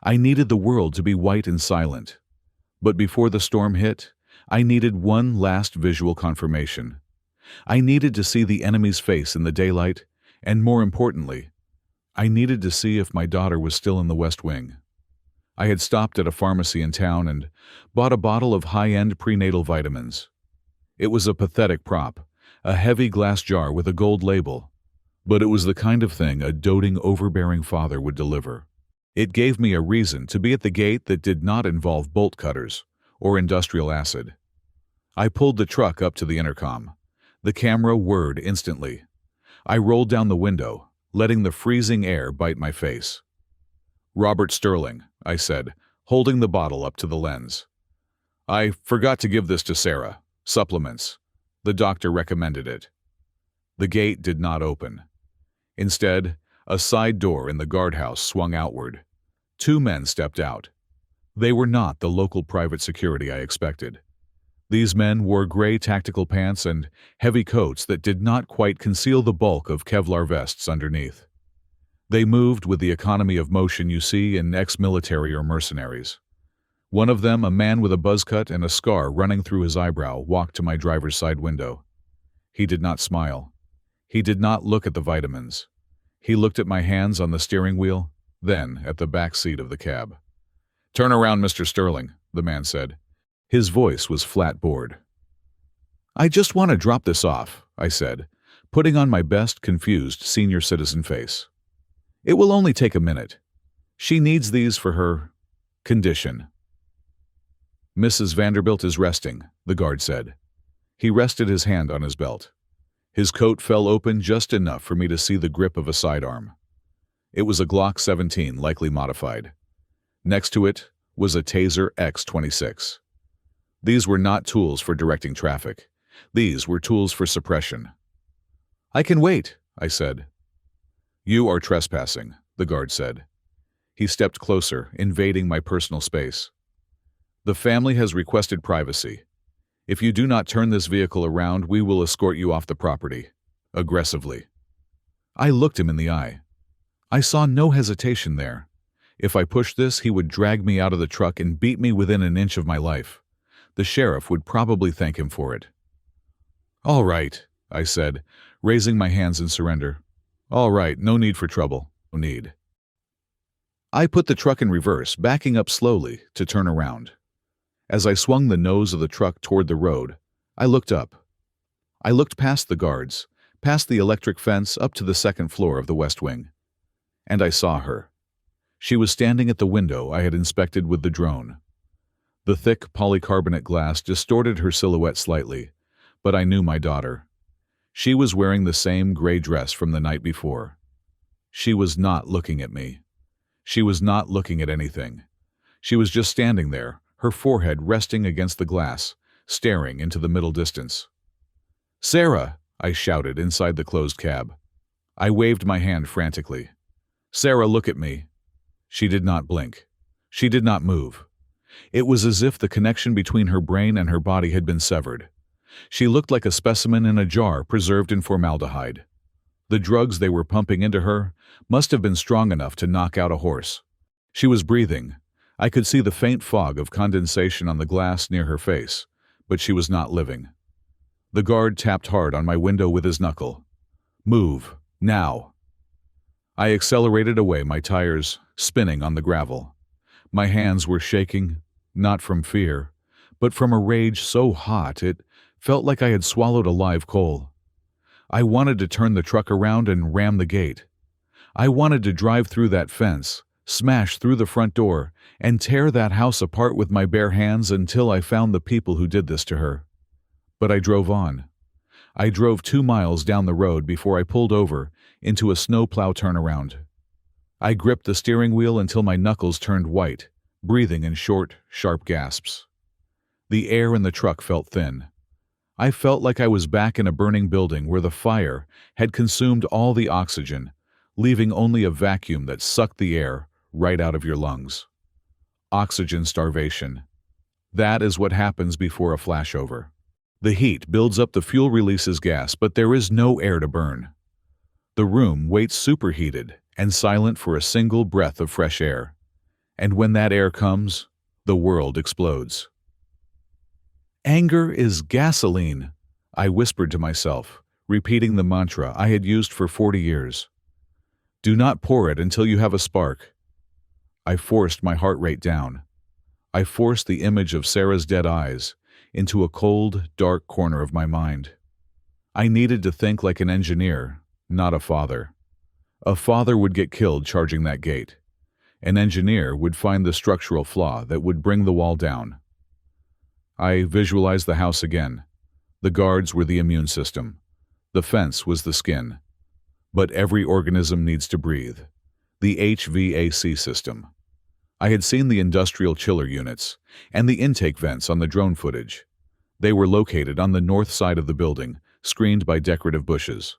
I needed the world to be white and silent. But before the storm hit, I needed one last visual confirmation. I needed to see the enemy's face in the daylight, and more importantly, I needed to see if my daughter was still in the West Wing. I had stopped at a pharmacy in town and bought a bottle of high-end prenatal vitamins. It was a pathetic prop, a heavy glass jar with a gold label, but it was the kind of thing a doting, overbearing father would deliver. It gave me a reason to be at the gate that did not involve bolt cutters or industrial acid. I pulled the truck up to the intercom. The camera whirred instantly. I rolled down the window, letting the freezing air bite my face. "Robert Sterling," I said, holding the bottle up to the lens. "I forgot to give this to Sarah. Supplements. The doctor recommended it." The gate did not open. Instead, a side door in the guardhouse swung outward. 2 men stepped out. They were not the local private security I expected. These men wore gray tactical pants and heavy coats that did not quite conceal the bulk of Kevlar vests underneath. They moved with the economy of motion you see in ex-military or mercenaries. One of them, a man with a buzz cut and a scar running through his eyebrow, walked to my driver's side window. He did not smile. He did not look at the vitamins. He looked at my hands on the steering wheel, then at the back seat of the cab. "Turn around, Mr. Sterling," the man said. His voice was flat bored. "I just want to drop this off," I said, putting on my best confused senior citizen face. "It will only take a minute. She needs these for her condition." "Mrs. Vanderbilt is resting," the guard said. He rested his hand on his belt. His coat fell open just enough for me to see the grip of a sidearm. It was a Glock 17, likely modified. Next to it was a Taser X26. These were not tools for directing traffic. These were tools for suppression. "I can wait," I said. "You are trespassing," the guard said. He stepped closer, invading my personal space. "The family has requested privacy. If you do not turn this vehicle around, we will escort you off the property." Aggressively. I looked him in the eye. I saw no hesitation there. If I pushed this, he would drag me out of the truck and beat me within an inch of my life. The sheriff would probably thank him for it. "All right," I said, raising my hands in surrender. "All right, no need for trouble. No need." I put the truck in reverse, backing up slowly to turn around. As I swung the nose of the truck toward the road, I looked up. I looked past the guards, past the electric fence up to the second floor of the West Wing. And I saw her. She was standing at the window I had inspected with the drone. The thick polycarbonate glass distorted her silhouette slightly, but I knew my daughter. She was wearing the same gray dress from the night before. She was not looking at me. She was not looking at anything. She was just standing there, her forehead resting against the glass, staring into the middle distance. "Sarah!" I shouted inside the closed cab. I waved my hand frantically. "Sarah, look at me." She did not blink. She did not move. It was as if the connection between her brain and her body had been severed. She looked like a specimen in a jar preserved in formaldehyde. The drugs they were pumping into her must have been strong enough to knock out a horse. She was breathing. I could see the faint fog of condensation on the glass near her face, but she was not living. The guard tapped hard on my window with his knuckle. "Move, now." I accelerated away, my tires spinning on the gravel. My hands were shaking, not from fear, but from a rage so hot it felt like I had swallowed a live coal. I wanted to turn the truck around and ram the gate. I wanted to drive through that fence, smash through the front door, and tear that house apart with my bare hands until I found the people who did this to her. But I drove on. I drove 2 miles down the road before I pulled over into a snowplow turnaround. I gripped the steering wheel until my knuckles turned white, breathing in short, sharp gasps. The air in the truck felt thin. I felt like I was back in a burning building where the fire had consumed all the oxygen, leaving only a vacuum that sucked the air right out of your lungs. Oxygen starvation. That is what happens before a flashover. The heat builds up, the fuel releases gas, but there is no air to burn. The room waits superheated and silent for a single breath of fresh air. And when that air comes, the world explodes. Anger is gasoline, I whispered to myself, repeating the mantra I had used for 40 years. Do not pour it until you have a spark. I forced my heart rate down. I forced the image of Sarah's dead eyes into a cold, dark corner of my mind. I needed to think like an engineer, not a father. A father would get killed charging that gate. An engineer would find the structural flaw that would bring the wall down. I visualized the house again. The guards were the immune system. The fence was the skin. But every organism needs to breathe. The HVAC system. I had seen the industrial chiller units and the intake vents on the drone footage. They were located on the north side of the building, screened by decorative bushes.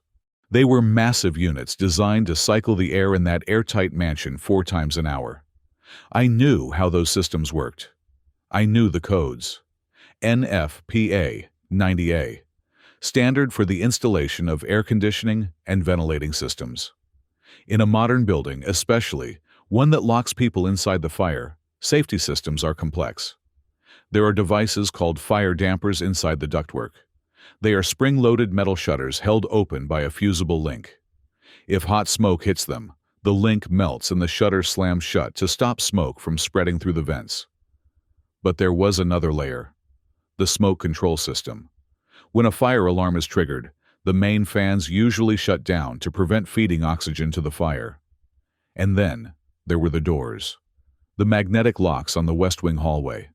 They were massive units designed to cycle the air in that airtight mansion 4 times an hour. I knew how those systems worked. I knew the codes. NFPA 90A, standard for the installation of air conditioning and ventilating systems. In a modern building, especially one that locks people inside the fire, safety systems are complex. There are devices called fire dampers inside the ductwork. They are spring-loaded metal shutters held open by a fusible link. If hot smoke hits them, the link melts and the shutter slams shut to stop smoke from spreading through the vents. But there was another layer. The smoke control system. When a fire alarm is triggered, the main fans usually shut down to prevent feeding oxygen to the fire. And then, there were the doors. The magnetic locks on the West Wing hallway.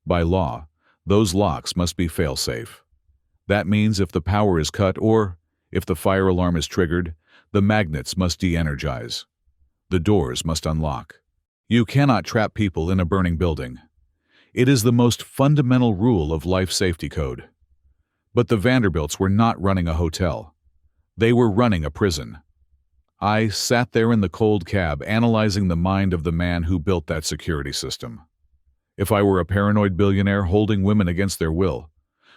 By law, those locks must be fail-safe. That means if the power is cut or, if the fire alarm is triggered, the magnets must de-energize. The doors must unlock. You cannot trap people in a burning building. It is the most fundamental rule of life safety code. But the Vanderbilts were not running a hotel. They were running a prison. I sat there in the cold cab analyzing the mind of the man who built that security system. If I were a paranoid billionaire holding women against their will,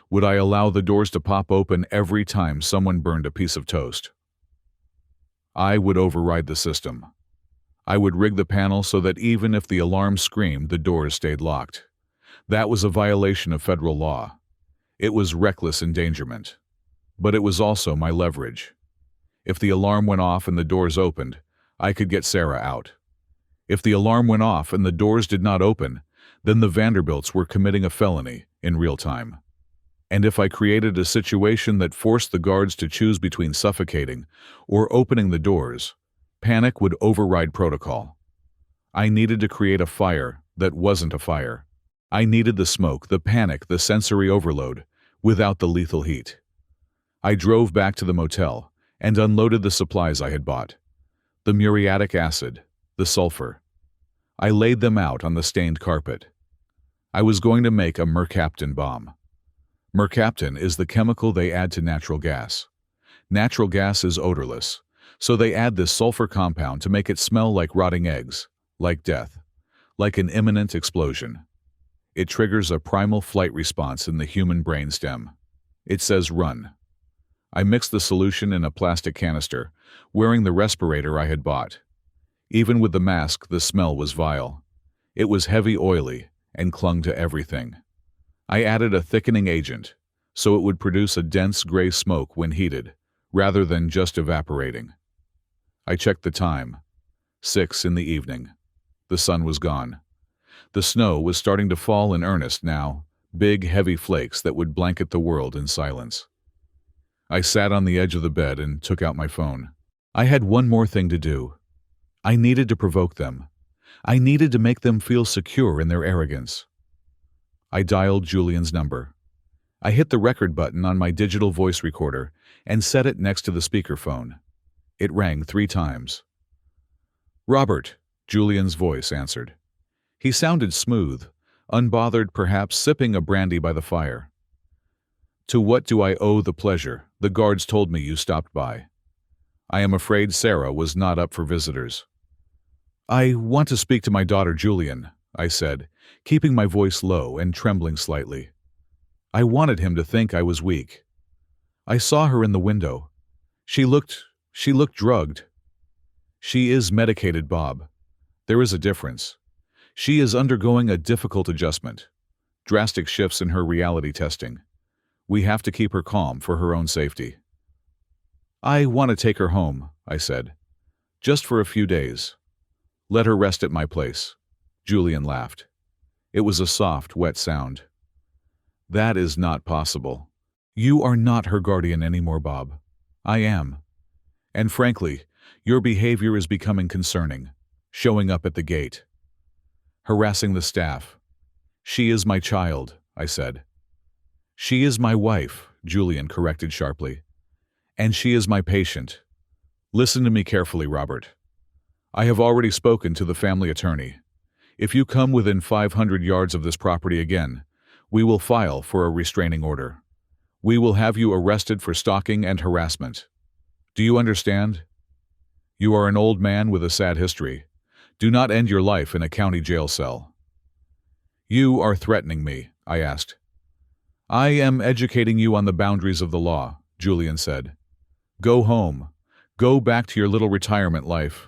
would I allow the doors to pop open every time someone burned a piece of toast? I would override the system. I would rig the panel so that even if the alarm screamed, the doors stayed locked. That was a violation of federal law. It was reckless endangerment. But it was also my leverage. If the alarm went off and the doors opened, I could get Sarah out. If the alarm went off and the doors did not open, then the Vanderbilts were committing a felony in real time. And if I created a situation that forced the guards to choose between suffocating or opening the doors, panic would override protocol. I needed to create a fire that wasn't a fire. I needed the smoke, the panic, the sensory overload, without the lethal heat. I drove back to the motel and unloaded the supplies I had bought. The muriatic acid, the sulfur. I laid them out on the stained carpet. I was going to make a mercaptan bomb. Mercaptan is the chemical they add to natural gas. Natural gas is odorless, so they add this sulfur compound to make it smell like rotting eggs, like death, like an imminent explosion. It triggers a primal flight response in the human brainstem. It says run. I mixed the solution in a plastic canister, wearing the respirator I had bought. Even with the mask, the smell was vile. It was heavy, oily, and clung to everything. I added a thickening agent, so it would produce a dense gray smoke when heated, rather than just evaporating. I checked the time. 6 in the evening. The sun was gone. The snow was starting to fall in earnest now, big, heavy flakes that would blanket the world in silence. I sat on the edge of the bed and took out my phone. I had one more thing to do. I needed to provoke them. I needed to make them feel secure in their arrogance. I dialed Julian's number. I hit the record button on my digital voice recorder and set it next to the speakerphone. It rang 3 times. "Robert," Julian's voice answered. He sounded smooth, unbothered, perhaps sipping a brandy by the fire. "To what do I owe the pleasure? The guards told me you stopped by. I am afraid Sarah was not up for visitors." "I want to speak to my daughter Julian," I said, keeping my voice low and trembling slightly. I wanted him to think I was weak. I saw her in the window. She looked drugged. She is medicated, Bob. There is a difference. She is undergoing a difficult adjustment. Drastic shifts in her reality testing. We have to keep her calm for her own safety. I want to take her home, I said. Just for a few days. Let her rest at my place. Julian laughed. It was a soft, wet sound. That is not possible. You are not her guardian anymore, Bob. I am. And frankly, your behavior is becoming concerning. Showing up at the gate. Harassing the staff. She is my child, I said. She is my wife, Julian corrected sharply. And she is my patient. Listen to me carefully, Robert. I have already spoken to the family attorney. If you come within 500 yards of this property again, we will file for a restraining order. We will have you arrested for stalking and harassment. Do you understand? You are an old man with a sad history. Do not end your life in a county jail cell. You are threatening me, I asked. I am educating you on the boundaries of the law, Julian said. Go home. Go back to your little retirement life.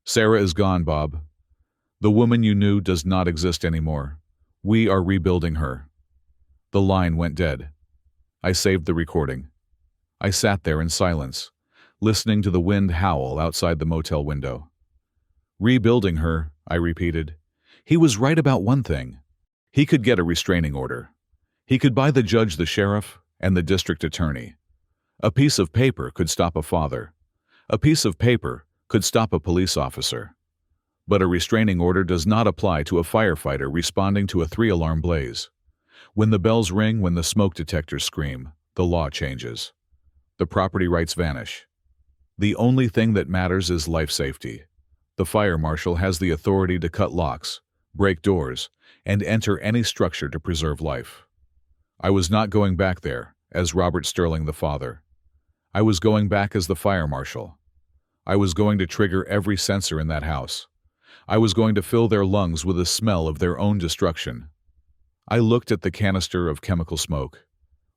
Sarah is gone, Bob. The woman you knew does not exist anymore. We are rebuilding her. The line went dead. I saved the recording. I sat there in silence, listening to the wind howl outside the motel window. Rebuilding her, I repeated. He was right about one thing. He could get a restraining order. He could buy the judge, the sheriff, and the district attorney. A piece of paper could stop a father. A piece of paper could stop a police officer. But a restraining order does not apply to a firefighter responding to a 3-alarm blaze. When the bells ring, when the smoke detectors scream, the law changes. The property rights vanish. The only thing that matters is life safety. The fire marshal has the authority to cut locks, break doors, and enter any structure to preserve life. I was not going back there as Robert Sterling the father. I was going back as the fire marshal. I was going to trigger every sensor in that house. I was going to fill their lungs with the smell of their own destruction. I looked at the canister of chemical smoke.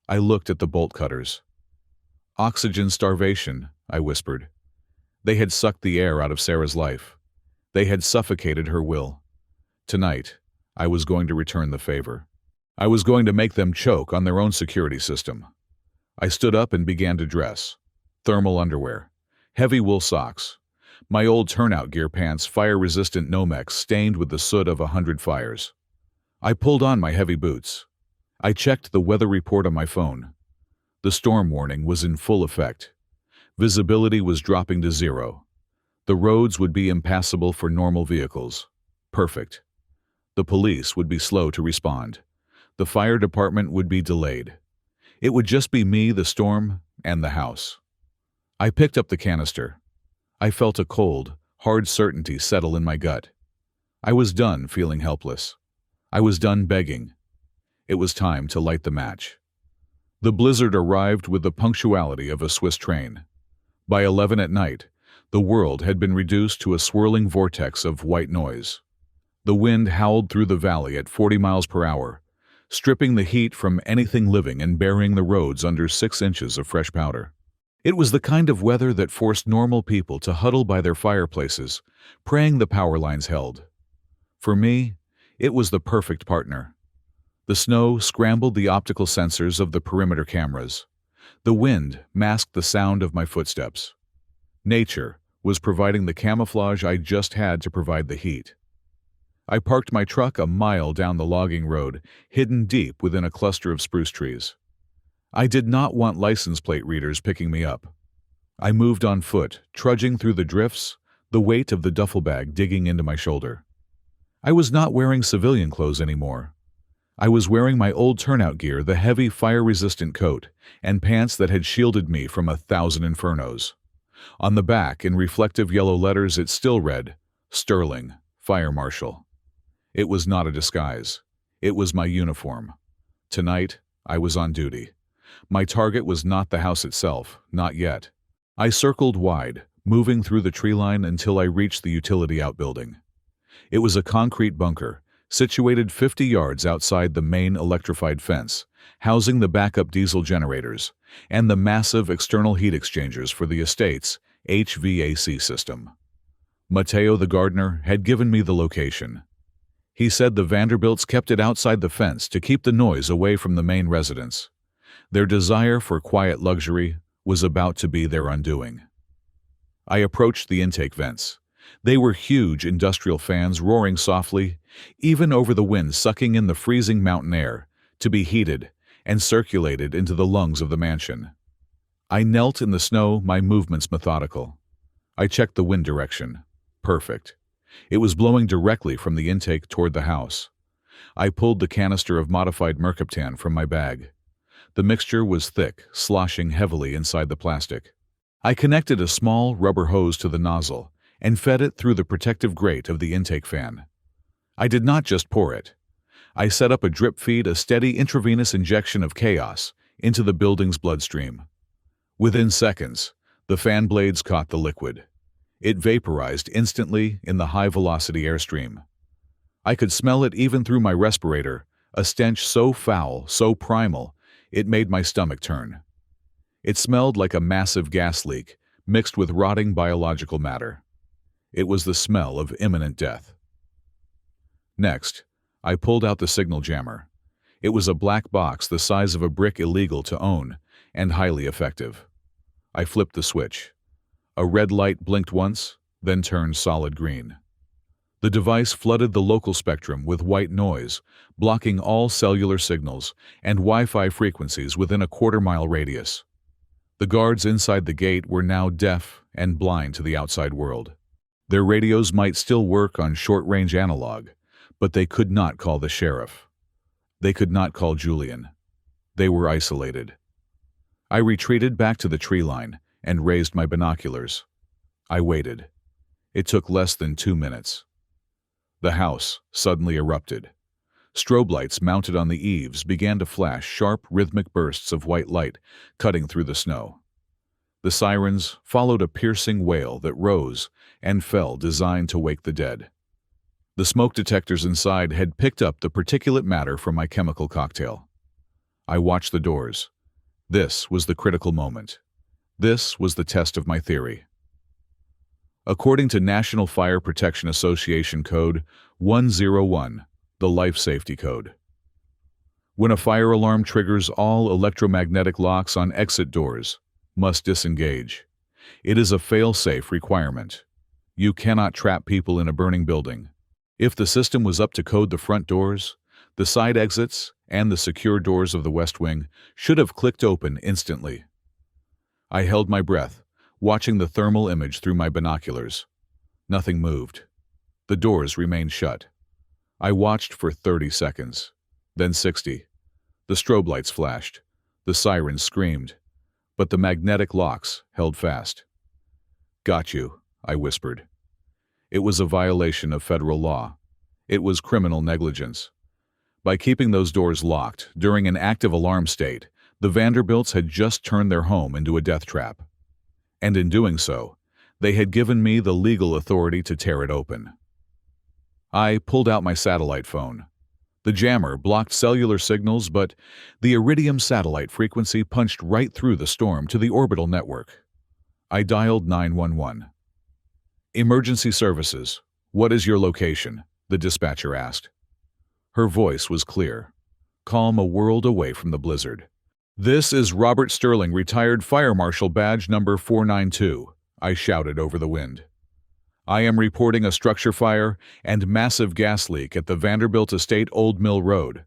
I looked at the bolt cutters. Oxygen starvation, I whispered. They had sucked the air out of Sarah's life. They had suffocated her will. Tonight, I was going to return the favor. I was going to make them choke on their own security system. I stood up and began to dress. Thermal underwear, heavy wool socks, my old turnout gear pants, fire-resistant Nomex stained with the soot of 100 fires. I pulled on my heavy boots. I checked the weather report on my phone. The storm warning was in full effect. Visibility was dropping to 0. The roads would be impassable for normal vehicles. Perfect. The police would be slow to respond. The fire department would be delayed. It would just be me, the storm, and the house. I picked up the canister. I felt a cold, hard certainty settle in my gut. I was done feeling helpless. I was done begging. It was time to light the match. The blizzard arrived with the punctuality of a Swiss train. By 11 at night, the world had been reduced to a swirling vortex of white noise. The wind howled through the valley at 40 miles per hour, stripping the heat from anything living and burying the roads under 6 inches of fresh powder. It was the kind of weather that forced normal people to huddle by their fireplaces, praying the power lines held. For me, it was the perfect partner. The snow scrambled the optical sensors of the perimeter cameras. The wind masked the sound of my footsteps. Nature was providing the camouflage I just had to provide the heat. I parked my truck a mile down the logging road, hidden deep within a cluster of spruce trees. I did not want license plate readers picking me up. I moved on foot, trudging through the drifts, the weight of the duffel bag digging into my shoulder. I was not wearing civilian clothes anymore. I was wearing my old turnout gear, the heavy fire-resistant coat, and pants that had shielded me from 1,000 infernos. On the back, in reflective yellow letters, it still read, Sterling, Fire Marshal. It was not a disguise. It was my uniform. Tonight, I was on duty. My target was not the house itself, not yet. I circled wide, moving through the tree line until I reached the utility outbuilding. It was a concrete bunker, situated 50 yards outside the main electrified fence, housing the backup diesel generators, and the massive external heat exchangers for the estate's HVAC system. Mateo the gardener had given me the location. He said the Vanderbilts kept it outside the fence to keep the noise away from the main residence. Their desire for quiet luxury was about to be their undoing. I approached the intake vents. They were huge industrial fans roaring softly, even over the wind sucking in the freezing mountain air, to be heated and circulated into the lungs of the mansion. I knelt in the snow, my movements methodical. I checked the wind direction. Perfect. It was blowing directly from the intake toward the house. I pulled the canister of modified mercaptan from my bag. The mixture was thick, sloshing heavily inside the plastic. I connected a small rubber hose to the nozzle and fed it through the protective grate of the intake fan. I did not just pour it. I set up a drip feed, a steady intravenous injection of chaos into the building's bloodstream. Within seconds, the fan blades caught the liquid. It vaporized instantly in the high-velocity airstream. I could smell it even through my respirator, a stench so foul, so primal, it made my stomach turn. It smelled like a massive gas leak mixed with rotting biological matter. It was the smell of imminent death. Next, I pulled out the signal jammer. It was a black box the size of a brick, illegal to own and highly effective. I flipped the switch. A red light blinked once, then turned solid green. The device flooded the local spectrum with white noise, blocking all cellular signals and Wi-Fi frequencies within a quarter-mile radius. The guards inside the gate were now deaf and blind to the outside world. Their radios might still work on short-range analog, but they could not call the sheriff. They could not call Julian. They were isolated. I retreated back to the tree line and raised my binoculars. I waited. It took less than 2 minutes. The house suddenly erupted. Strobe lights mounted on the eaves began to flash sharp, rhythmic bursts of white light cutting through the snow. The sirens followed a piercing wail that rose and fell, designed to wake the dead. The smoke detectors inside had picked up the particulate matter from my chemical cocktail. I watched the doors. This was the critical moment. This was the test of my theory. According to National Fire Protection Association Code 101, the Life Safety Code, when a fire alarm triggers, all electromagnetic locks on exit doors must disengage. It is a fail-safe requirement. You cannot trap people in a burning building. If the system was up to code, the front doors, the side exits, and the secure doors of the West Wing should have clicked open instantly. I held my breath, watching the thermal image through my binoculars. Nothing moved. The doors remained shut. I watched for 30 seconds, then 60. The strobe lights flashed. The sirens screamed. But the magnetic locks held fast. "Got you," I whispered. It was a violation of federal law. It was criminal negligence. By keeping those doors locked during an active alarm state, the Vanderbilts had just turned their home into a death trap. And in doing so, they had given me the legal authority to tear it open. I pulled out my satellite phone. The jammer blocked cellular signals, but the Iridium satellite frequency punched right through the storm to the orbital network. I dialed 911. "Emergency services, what is your location?" the dispatcher asked. Her voice was clear, calm, a world away from the blizzard. "This is Robert Sterling, retired fire marshal, badge number 492, I shouted over the wind. "I am reporting a structure fire and massive gas leak at the Vanderbilt Estate, Old Mill Road.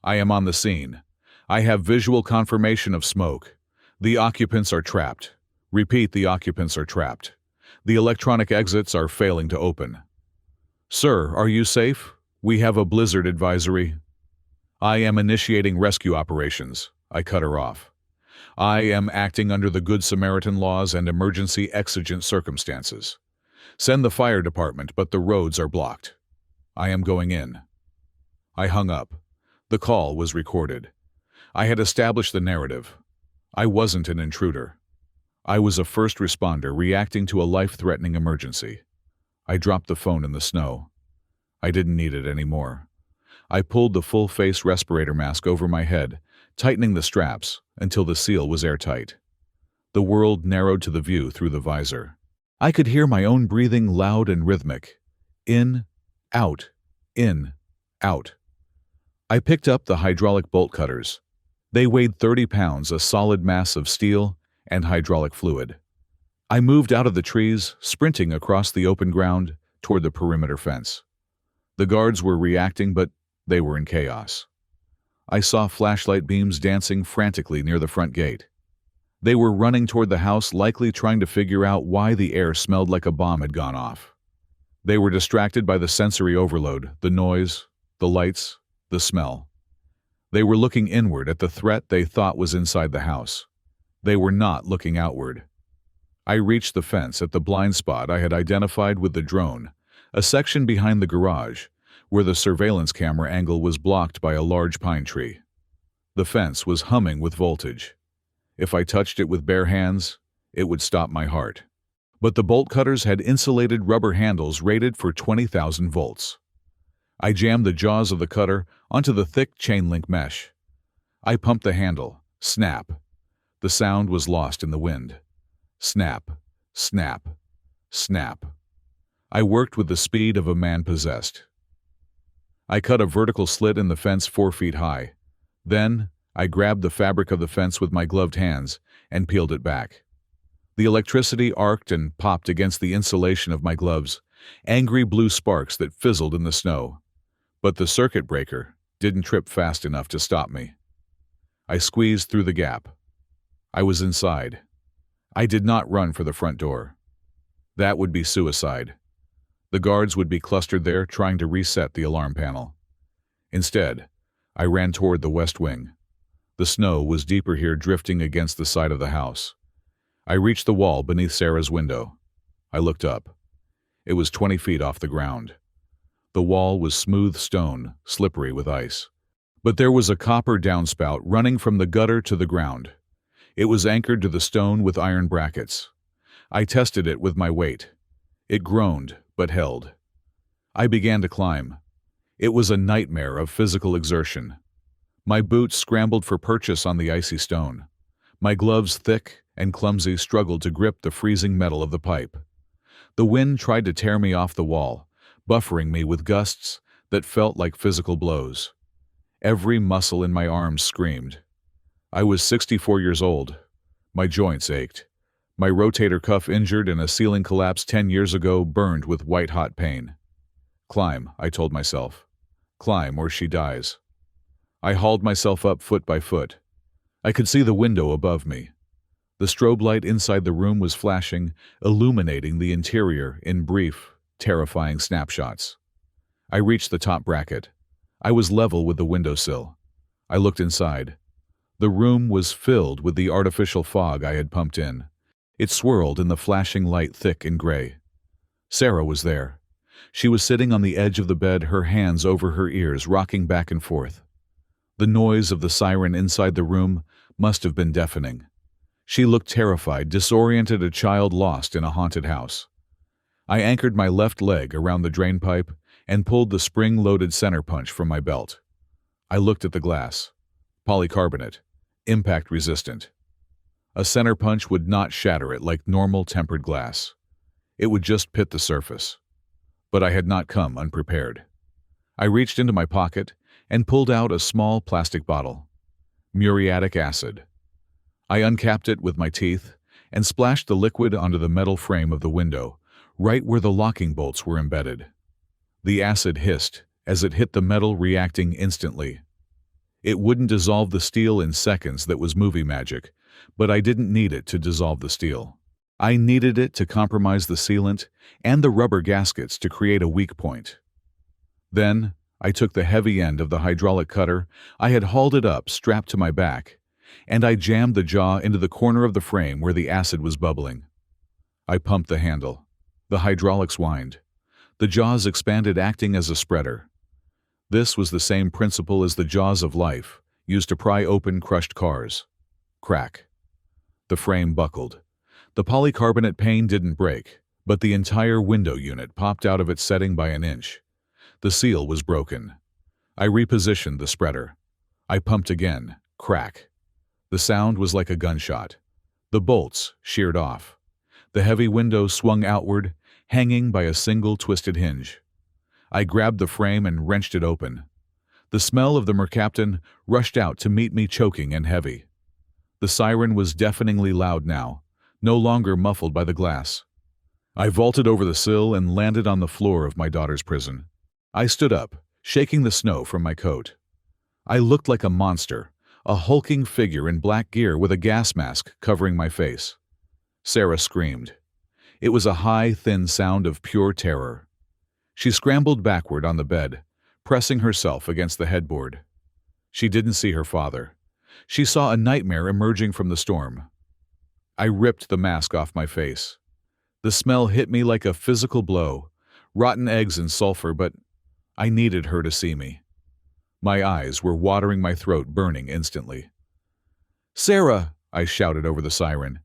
I am on the scene. I have visual confirmation of smoke. The occupants are trapped. Repeat, the occupants are trapped. The electronic exits are failing to open." "Sir, are you safe? We have a blizzard advisory." "I am initiating rescue operations," I cut her off. "I am acting under the Good Samaritan laws and emergency exigent circumstances. Send the fire department, but the roads are blocked. I am going in." I hung up. The call was recorded. I had established the narrative. I wasn't an intruder. I was a first responder reacting to a life-threatening emergency. I dropped the phone in the snow. I didn't need it anymore. I pulled the full-face respirator mask over my head, tightening the straps until the seal was airtight. The world narrowed to the view through the visor. I could hear my own breathing loud and rhythmic. In, out, in, out. I picked up the hydraulic bolt cutters. They weighed 30 pounds, a solid mass of steel and hydraulic fluid. I moved out of the trees, sprinting across the open ground toward the perimeter fence. The guards were reacting, but they were in chaos. I saw flashlight beams dancing frantically near the front gate. They were running toward the house, likely trying to figure out why the air smelled like a bomb had gone off. They were distracted by the sensory overload, the noise, the lights, the smell. They were looking inward at the threat they thought was inside the house. They were not looking outward. I reached the fence at the blind spot I had identified with the drone, a section behind the garage, where the surveillance camera angle was blocked by a large pine tree. The fence was humming with voltage. If I touched it with bare hands, it would stop my heart. But the bolt cutters had insulated rubber handles rated for 20,000 volts. I jammed the jaws of the cutter onto the thick chain link mesh. I pumped the handle. Snap. The sound was lost in the wind. Snap, snap, snap. I worked with the speed of a man possessed. I cut a vertical slit in the fence 4 feet high. Then, I grabbed the fabric of the fence with my gloved hands and peeled it back. The electricity arced and popped against the insulation of my gloves, angry blue sparks that fizzled in the snow. But the circuit breaker didn't trip fast enough to stop me. I squeezed through the gap. I was inside. I did not run for the front door. That would be suicide. The guards would be clustered there trying to reset the alarm panel. Instead, I ran toward the west wing. The snow was deeper here, drifting against the side of the house. I reached the wall beneath Sarah's window. I looked up. It was 20 feet off the ground. The wall was smooth stone, slippery with ice. But there was a copper downspout running from the gutter to the ground. It was anchored to the stone with iron brackets. I tested it with my weight. It groaned, but held. I began to climb. It was a nightmare of physical exertion. My boots scrambled for purchase on the icy stone. My gloves, thick and clumsy, struggled to grip the freezing metal of the pipe. The wind tried to tear me off the wall, buffering me with gusts that felt like physical blows. Every muscle in my arms screamed. I was 64 years old. My joints ached. My rotator cuff, injured in a ceiling collapse 10 years ago, burned with white-hot pain. Climb, I told myself. Climb or she dies. I hauled myself up foot by foot. I could see the window above me. The strobe light inside the room was flashing, illuminating the interior in brief, terrifying snapshots. I reached the top bracket. I was level with the windowsill. I looked inside. The room was filled with the artificial fog I had pumped in. It swirled in the flashing light, thick and gray. Sarah was there. She was sitting on the edge of the bed, her hands over her ears, rocking back and forth. The noise of the siren inside the room must have been deafening. She looked terrified, disoriented, a child lost in a haunted house. I anchored my left leg around the drain pipe and pulled the spring-loaded center punch from my belt. I looked at the glass. Polycarbonate. Impact-resistant. A center punch would not shatter it like normal tempered glass. It would just pit the surface. But I had not come unprepared. I reached into my pocket and pulled out a small plastic bottle. Muriatic acid. I uncapped it with my teeth and splashed the liquid onto the metal frame of the window, right where the locking bolts were embedded. The acid hissed as it hit the metal, reacting instantly. It wouldn't dissolve the steel in seconds, that was movie magic, but I didn't need it to dissolve the steel. I needed it to compromise the sealant and the rubber gaskets to create a weak point. Then, I took the heavy end of the hydraulic cutter. I had hauled it up, strapped to my back, and I jammed the jaw into the corner of the frame where the acid was bubbling. I pumped the handle. The hydraulics whined. The jaws expanded, acting as a spreader. This was the same principle as the jaws of life, used to pry open crushed cars. Crack. The frame buckled. The polycarbonate pane didn't break, but the entire window unit popped out of its setting by an inch. The seal was broken. I repositioned the spreader. I pumped again. Crack. The sound was like a gunshot. The bolts sheared off. The heavy window swung outward, hanging by a single twisted hinge. I grabbed the frame and wrenched it open. The smell of the mercaptan rushed out to meet me, choking and heavy. The siren was deafeningly loud now, no longer muffled by the glass. I vaulted over the sill and landed on the floor of my daughter's prison. I stood up, shaking the snow from my coat. I looked like a monster, a hulking figure in black gear with a gas mask covering my face. Sarah screamed. It was a high, thin sound of pure terror. She scrambled backward on the bed, pressing herself against the headboard. She didn't see her father. She saw a nightmare emerging from the storm. I ripped the mask off my face. The smell hit me like a physical blow, rotten eggs and sulfur, but I needed her to see me. My eyes were watering, my throat burning instantly. "Sarah!" I shouted over the siren.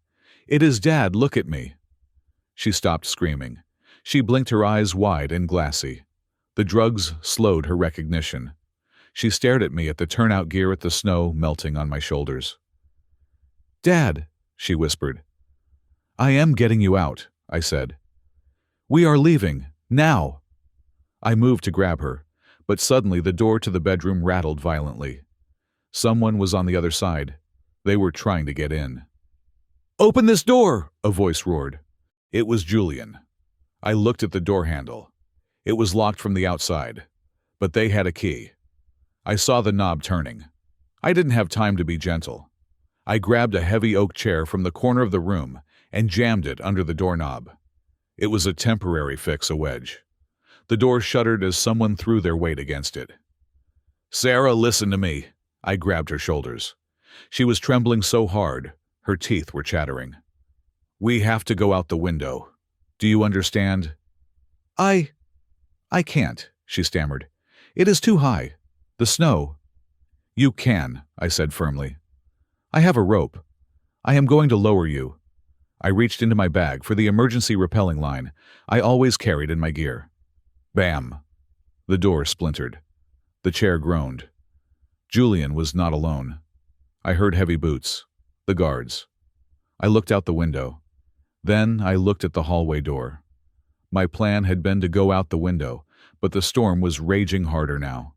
"It is Dad, look at me." She stopped screaming. She blinked, her eyes wide and glassy. The drugs slowed her recognition. She stared at me, at the turnout gear, at the snow melting on my shoulders. "Dad," she whispered. "I am getting you out," I said. "We are leaving, now." I moved to grab her, but suddenly the door to the bedroom rattled violently. Someone was on the other side. They were trying to get in. "Open this door!" a voice roared. It was Julian. I looked at the door handle. It was locked from the outside, but they had a key. I saw the knob turning. I didn't have time to be gentle. I grabbed a heavy oak chair from the corner of the room and jammed it under the doorknob. It was a temporary fix, a wedge. The door shuddered as someone threw their weight against it. "Sarah, listen to me." I grabbed her shoulders. She was trembling so hard, her teeth were chattering. "We have to go out the window. Do you understand?" I can't," she stammered. "It is too high. The snow." "You can," I said firmly. "I have a rope. I am going to lower you." I reached into my bag for the emergency rappelling line I always carried in my gear. Bam! The door splintered. The chair groaned. Julian was not alone. I heard heavy boots. The guards. I looked out the window. Then I looked at the hallway door. My plan had been to go out the window, but the storm was raging harder now.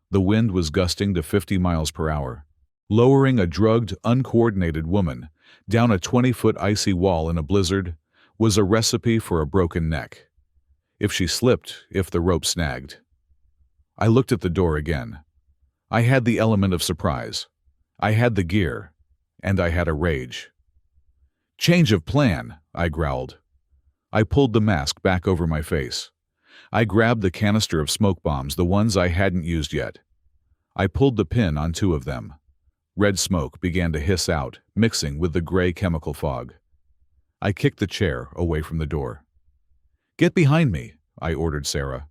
The wind was gusting to 50 miles per hour. Lowering a drugged, uncoordinated woman down a 20-foot icy wall in a blizzard was a recipe for a broken neck. If she slipped, if the rope snagged. I looked at the door again. I had the element of surprise. I had the gear, and I had a rage. "Change of plan," I growled. I pulled the mask back over my face. I grabbed the canister of smoke bombs, the ones I hadn't used yet. I pulled the pin on 2 of them. Red smoke began to hiss out, mixing with the gray chemical fog. I kicked the chair away from the door. "Get behind me," I ordered Sarah.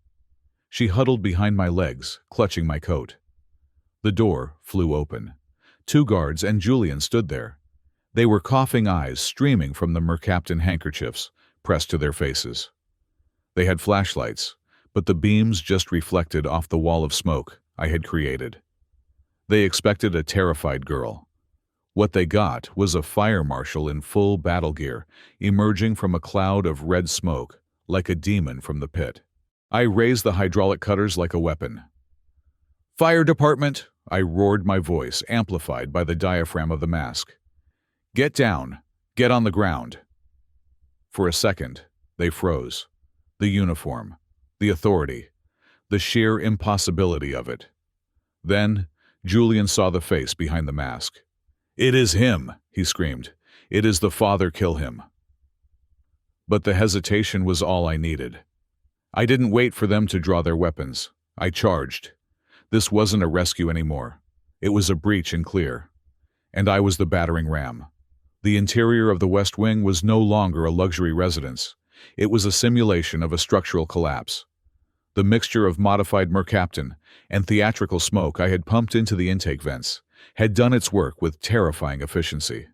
She huddled behind my legs, clutching my coat. The door flew open. 2 guards and Julian stood there. They were coughing, eyes streaming from the mercaptan handkerchiefs pressed to their faces. They had flashlights, but the beams just reflected off the wall of smoke I had created. They expected a terrified girl. What they got was a fire marshal in full battle gear, emerging from a cloud of red smoke like a demon from the pit. I raised the hydraulic cutters like a weapon. "Fire department!" I roared, my voice amplified by the diaphragm of the mask. "Get down! Get on the ground!" For a second, they froze. The uniform, the authority, the sheer impossibility of it. Then, Julian saw the face behind the mask. "It is him!" he screamed. "It is the father, kill him!" But the hesitation was all I needed. I didn't wait for them to draw their weapons. I charged. This wasn't a rescue anymore. It was a breach and clear. And I was the battering ram. The interior of the West Wing was no longer a luxury residence. It was a simulation of a structural collapse. The mixture of modified mercaptan and theatrical smoke I had pumped into the intake vents had done its work with terrifying efficiency.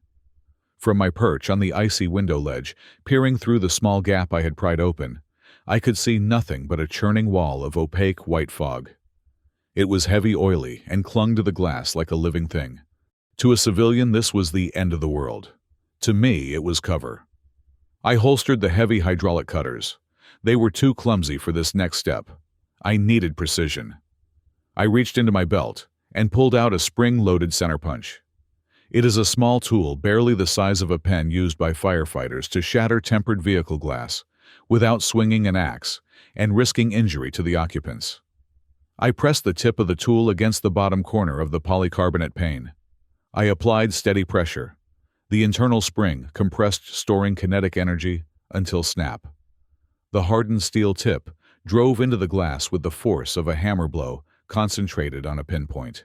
From my perch on the icy window ledge, peering through the small gap I had pried open, I could see nothing but a churning wall of opaque white fog. It was heavy, oily, and clung to the glass like a living thing. To a civilian, this was the end of the world. To me, it was cover. I holstered the heavy hydraulic cutters. They were too clumsy for this next step. I needed precision. I reached into my belt and pulled out a spring-loaded center punch. It is a small tool barely the size of a pen used by firefighters to shatter tempered vehicle glass without swinging an axe and risking injury to the occupants. I pressed the tip of the tool against the bottom corner of the polycarbonate pane. I applied steady pressure. The internal spring compressed, storing kinetic energy until snap. The hardened steel tip drove into the glass with the force of a hammer blow concentrated on a pinpoint.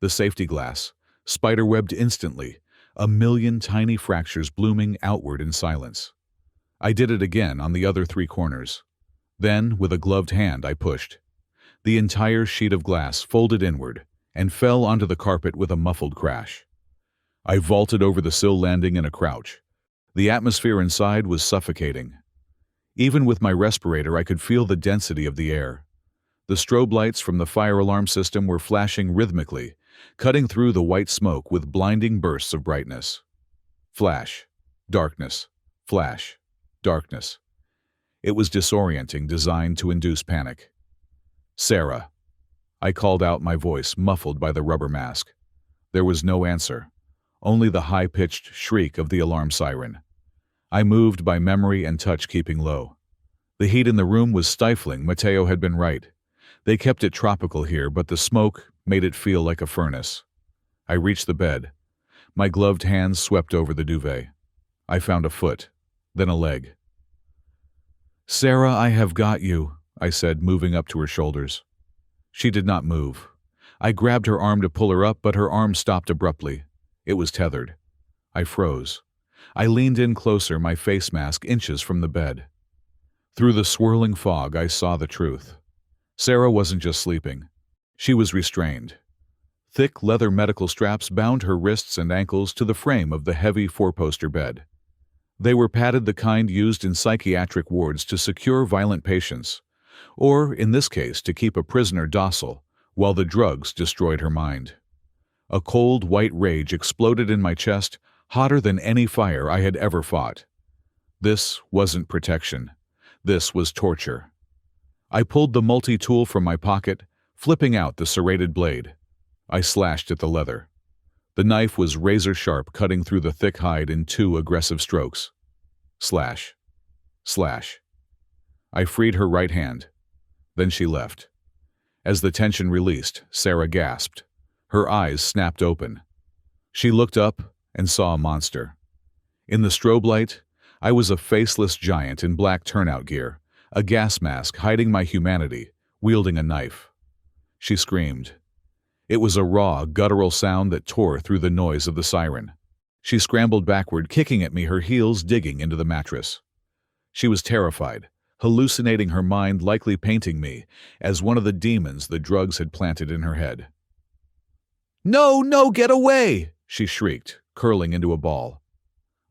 The safety glass spiderwebbed instantly, a million tiny fractures blooming outward in silence. I did it again on the other 3 corners. Then, with a gloved hand, I pushed. The entire sheet of glass folded inward and fell onto the carpet with a muffled crash. I vaulted over the sill landing in a crouch. The atmosphere inside was suffocating. Even with my respirator, I could feel the density of the air. The strobe lights from the fire alarm system were flashing rhythmically, cutting through the white smoke with blinding bursts of brightness. Flash, darkness, flash, darkness. It was disorienting, designed to induce panic. "Sarah." I called out, my voice muffled by the rubber mask. There was no answer, only the high-pitched shriek of the alarm siren. I moved by memory and touch, keeping low. The heat in the room was stifling. Mateo had been right. They kept it tropical here, but the smoke made it feel like a furnace. I reached the bed. My gloved hands swept over the duvet. I found a foot, then a leg. "Sarah, I have got you," I said, moving up to her shoulders. She did not move. I grabbed her arm to pull her up, but her arm stopped abruptly. It was tethered. I froze. I leaned in closer, my face mask inches from the bed. Through the swirling fog, I saw the truth. Sarah wasn't just sleeping. She was restrained. Thick leather medical straps bound her wrists and ankles to the frame of the heavy 4-poster bed. They were padded, the kind used in psychiatric wards to secure violent patients, or, in this case, to keep a prisoner docile while the drugs destroyed her mind. A cold, white rage exploded in my chest, hotter than any fire I had ever fought. This wasn't protection. This was torture. I pulled the multi-tool from my pocket, flipping out the serrated blade. I slashed at the leather. The knife was razor-sharp, cutting through the thick hide in 2 aggressive strokes. Slash. Slash. I freed her right hand. Then she left. As the tension released, Sarah gasped. Her eyes snapped open. She looked up and saw a monster. In the strobe light, I was a faceless giant in black turnout gear, a gas mask hiding my humanity, wielding a knife. She screamed. It was a raw, guttural sound that tore through the noise of the siren. She scrambled backward, kicking at me, her heels digging into the mattress. She was terrified, hallucinating, her mind likely painting me as one of the demons the drugs had planted in her head. "No, no, get away!" she shrieked, curling into a ball.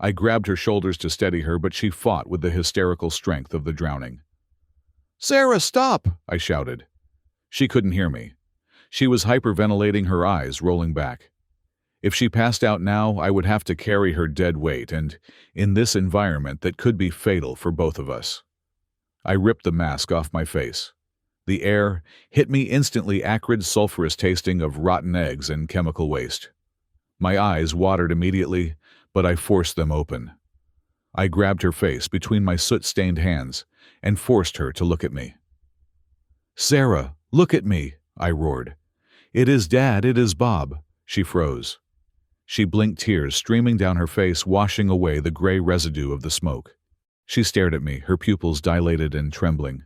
I grabbed her shoulders to steady her, but she fought with the hysterical strength of the drowning. "Sarah, stop!" I shouted. She couldn't hear me. She was hyperventilating, her eyes rolling back. If she passed out now, I would have to carry her dead weight, and in this environment that could be fatal for both of us. I ripped the mask off my face. The air hit me instantly, acrid, sulfurous tasting of rotten eggs and chemical waste. My eyes watered immediately, but I forced them open. I grabbed her face between my soot-stained hands and forced her to look at me. "Sarah, look at me," I roared. "It is Dad, it is Bob." She froze. She blinked, tears streaming down her face, washing away the gray residue of the smoke. She stared at me, her pupils dilated and trembling.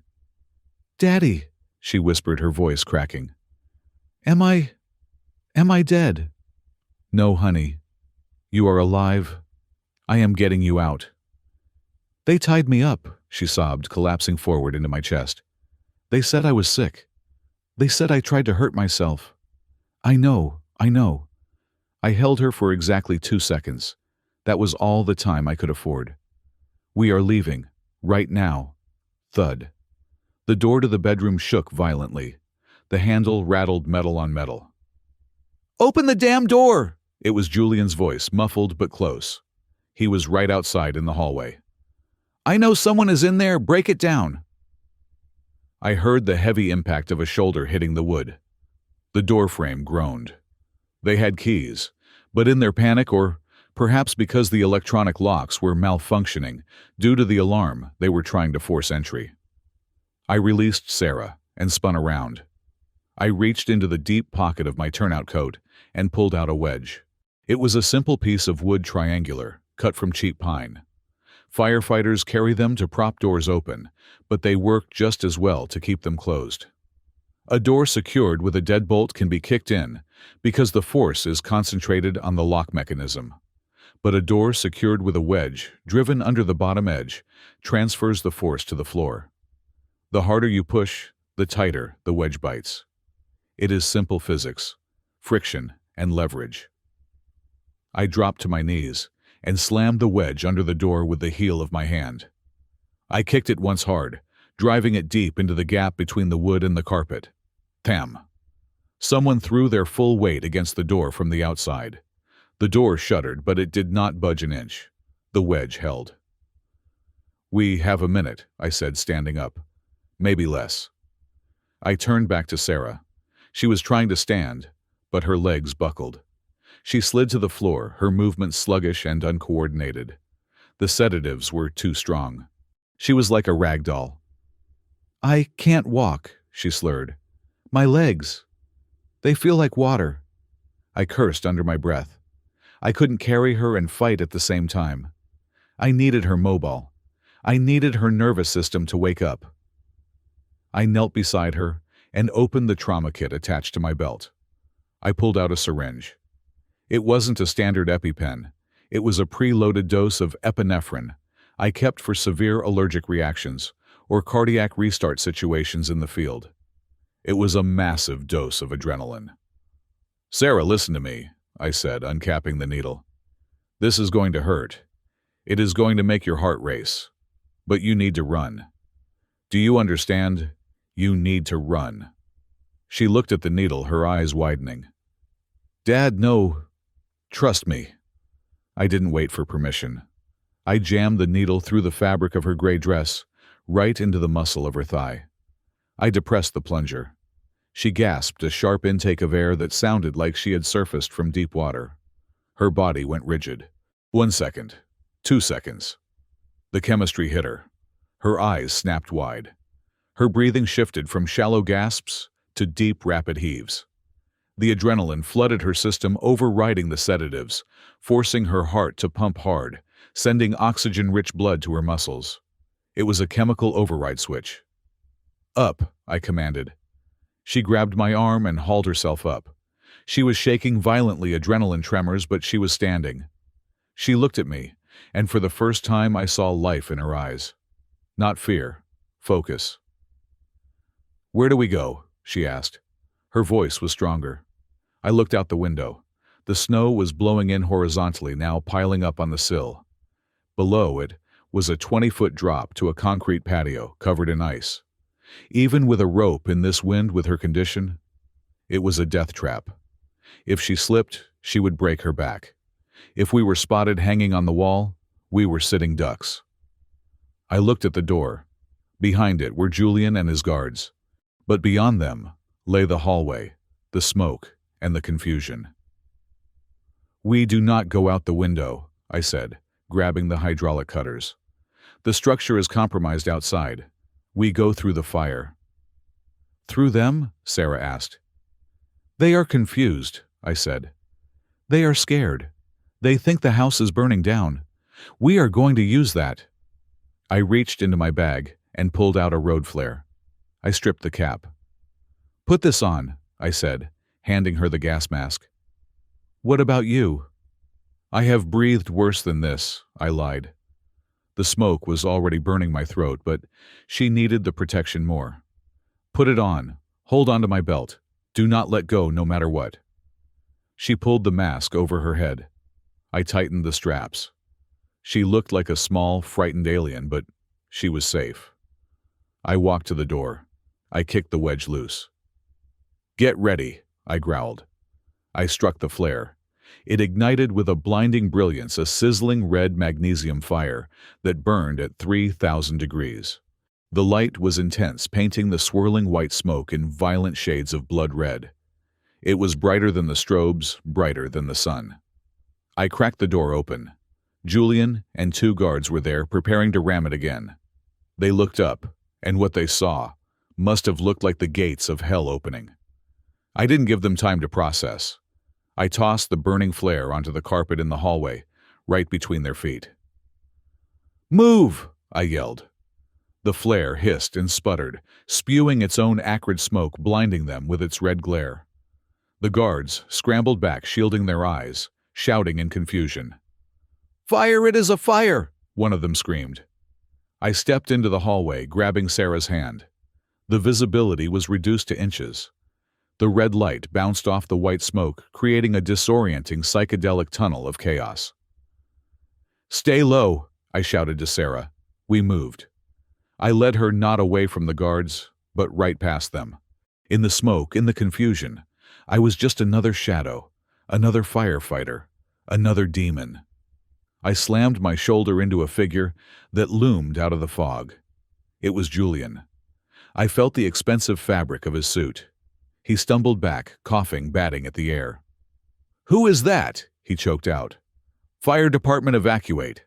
"Daddy," she whispered, her voice cracking. Am I dead?" "No, honey. You are alive. I am getting you out." "They tied me up," she sobbed, collapsing forward into my chest. "They said I was sick. They said I tried to hurt myself. I know. I held her for exactly 2 seconds. That was all the time I could afford. "We are leaving. Right now." Thud. The door to the bedroom shook violently. The handle rattled metal on metal. "Open the damn door!" It was Julian's voice, muffled but close. He was right outside in the hallway. "I know someone is in there, break it down." I heard the heavy impact of a shoulder hitting the wood. The door frame groaned. They had keys, but in their panic, or perhaps because the electronic locks were malfunctioning due to the alarm, they were trying to force entry. I released Sarah and spun around. I reached into the deep pocket of my turnout coat and pulled out a wedge. It was a simple piece of wood triangular, cut from cheap pine. Firefighters carry them to prop doors open, but they work just as well to keep them closed. A door secured with a deadbolt can be kicked in because the force is concentrated on the lock mechanism. But a door secured with a wedge, driven under the bottom edge, transfers the force to the floor. The harder you push, the tighter the wedge bites. It is simple physics, friction, and leverage. I dropped to my knees and slammed the wedge under the door with the heel of my hand. I kicked it once hard, driving it deep into the gap between the wood and the carpet. Tam! Someone threw their full weight against the door from the outside. The door shuddered, but it did not budge an inch. The wedge held. "We have a minute," I said, standing up. "Maybe less." I turned back to Sarah. She was trying to stand, but her legs buckled. She slid to the floor, her movements sluggish and uncoordinated. The sedatives were too strong. She was like a rag doll. "I can't walk," she slurred. "My legs. They feel like water." I cursed under my breath. I couldn't carry her and fight at the same time. I needed her mobile. I needed her nervous system to wake up. I knelt beside her and opened the trauma kit attached to my belt. I pulled out a syringe. It wasn't a standard EpiPen. It was a preloaded dose of epinephrine I kept for severe allergic reactions or cardiac restart situations in the field. It was a massive dose of adrenaline. "Sarah, listen to me," I said, uncapping the needle. "This is going to hurt. It is going to make your heart race. But you need to run. Do you understand? You need to run." She looked at the needle, her eyes widening. "Dad, no. Trust me." I didn't wait for permission. I jammed the needle through the fabric of her gray dress, right into the muscle of her thigh. I depressed the plunger. She gasped a sharp intake of air that sounded like she had surfaced from deep water. Her body went rigid. 1 second. 2 seconds. The chemistry hit her. Her eyes snapped wide. Her breathing shifted from shallow gasps to deep, rapid heaves. The adrenaline flooded her system, overriding the sedatives, forcing her heart to pump hard, sending oxygen-rich blood to her muscles. It was a chemical override switch. "Up," I commanded. She grabbed my arm and hauled herself up. She was shaking violently, adrenaline tremors, but she was standing. She looked at me, and for the first time I saw life in her eyes. Not fear, focus. "Where do we go?" she asked. Her voice was stronger. I looked out the window. The snow was blowing in horizontally, now piling up on the sill. Below it was a 20-foot drop to a concrete patio covered in ice. Even with a rope in this wind, with her condition, it was a death trap. If she slipped, she would break her back. If we were spotted hanging on the wall, we were sitting ducks. I looked at the door. Behind it were Julian and his guards. But beyond them lay the hallway, the smoke, and the confusion. "We do not go out the window," I said, grabbing the hydraulic cutters. "The structure is compromised outside. We go through the fire." "Through them?" Sarah asked. "They are confused," I said. "They are scared. They think the house is burning down. We are going to use that." I reached into my bag and pulled out a road flare. I stripped the cap. "Put this on," I said, handing her the gas mask. "What about you?" "I have breathed worse than this," I lied. The smoke was already burning my throat, but she needed the protection more. "Put it on. Hold on to my belt. Do not let go no matter what." She pulled the mask over her head. I tightened the straps. She looked like a small, frightened alien, but she was safe. I walked to the door. I kicked the wedge loose. "Get ready," I growled. I struck the flare. It ignited with a blinding brilliance, a sizzling red magnesium fire that burned at 3,000 degrees. The light was intense, painting the swirling white smoke in violent shades of blood red. It was brighter than the strobes, brighter than the sun. I cracked the door open. Julian and 2 guards were there, preparing to ram it again. They looked up, and what they saw must have looked like the gates of hell opening. I didn't give them time to process. I tossed the burning flare onto the carpet in the hallway, right between their feet. "Move!" I yelled. The flare hissed and sputtered, spewing its own acrid smoke, blinding them with its red glare. The guards scrambled back, shielding their eyes, shouting in confusion. "Fire! It is a fire!" one of them screamed. I stepped into the hallway, grabbing Sarah's hand. The visibility was reduced to inches. The red light bounced off the white smoke, creating a disorienting psychedelic tunnel of chaos. "Stay low," I shouted to Sarah. We moved. I led her not away from the guards, but right past them. In the smoke, in the confusion, I was just another shadow, another firefighter, another demon. I slammed my shoulder into a figure that loomed out of the fog. It was Julian. I felt the expensive fabric of his suit. He stumbled back, coughing, batting at the air. "Who is that?" he choked out. "Fire department, evacuate."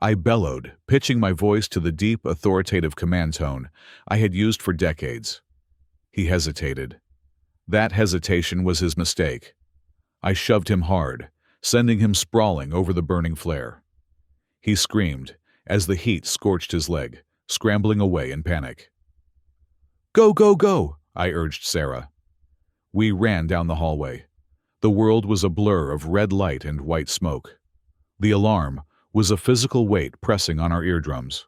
I bellowed, pitching my voice to the deep, authoritative command tone I had used for decades. He hesitated. That hesitation was his mistake. I shoved him hard, sending him sprawling over the burning flare. He screamed as the heat scorched his leg, scrambling away in panic. "Go, go, go!" I urged Sarah. We ran down the hallway. The world was a blur of red light and white smoke. The alarm was a physical weight pressing on our eardrums.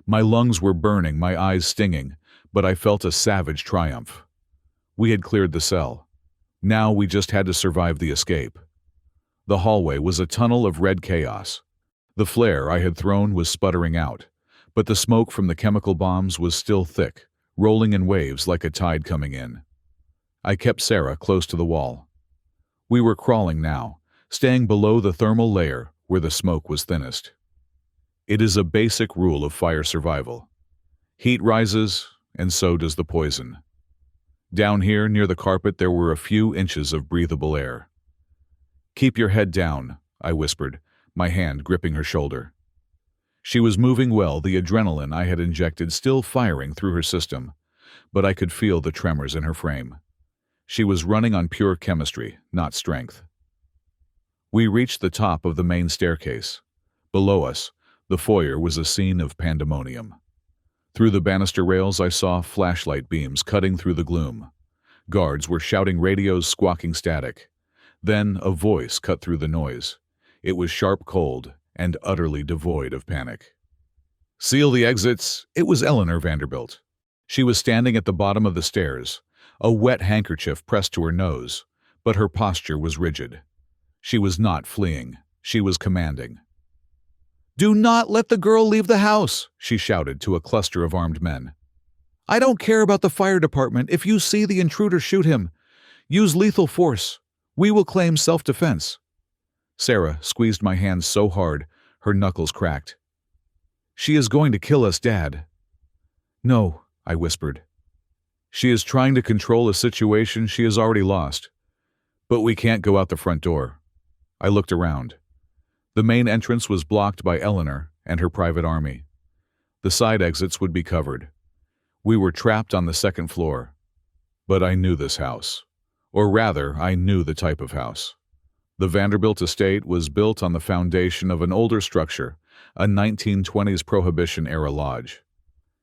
My lungs were burning, my eyes stinging, but I felt a savage triumph. We had cleared the cell. Now we just had to survive the escape. The hallway was a tunnel of red chaos. The flare I had thrown was sputtering out, but the smoke from the chemical bombs was still thick, rolling in waves like a tide coming in. I kept Sarah close to the wall. We were crawling now, staying below the thermal layer where the smoke was thinnest. It is a basic rule of fire survival. Heat rises, and so does the poison. Down here near the carpet there were a few inches of breathable air. "Keep your head down," I whispered, my hand gripping her shoulder. She was moving well, the adrenaline I had injected still firing through her system, but I could feel the tremors in her frame. She was running on pure chemistry, not strength. We reached the top of the main staircase. Below us, the foyer was a scene of pandemonium. Through the banister rails I saw flashlight beams cutting through the gloom. Guards were shouting, radios squawking static. Then a voice cut through the noise. It was sharp, cold, and utterly devoid of panic. "Seal the exits." It was Eleanor Vanderbilt. She was standing at the bottom of the stairs, a wet handkerchief pressed to her nose, but her posture was rigid. She was not fleeing. She was commanding. "Do not let the girl leave the house," she shouted to a cluster of armed men. "I don't care about the fire department. If you see the intruder, shoot him. Use lethal force. We will claim self-defense." Sarah squeezed my hand so hard, her knuckles cracked. "She is going to kill us, Dad." "No," I whispered. "She is trying to control a situation she has already lost. But we can't go out the front door." I looked around. The main entrance was blocked by Eleanor and her private army. The side exits would be covered. We were trapped on the second floor. But I knew this house. Or rather, I knew the type of house. The Vanderbilt estate was built on the foundation of an older structure, a 1920s Prohibition-era lodge.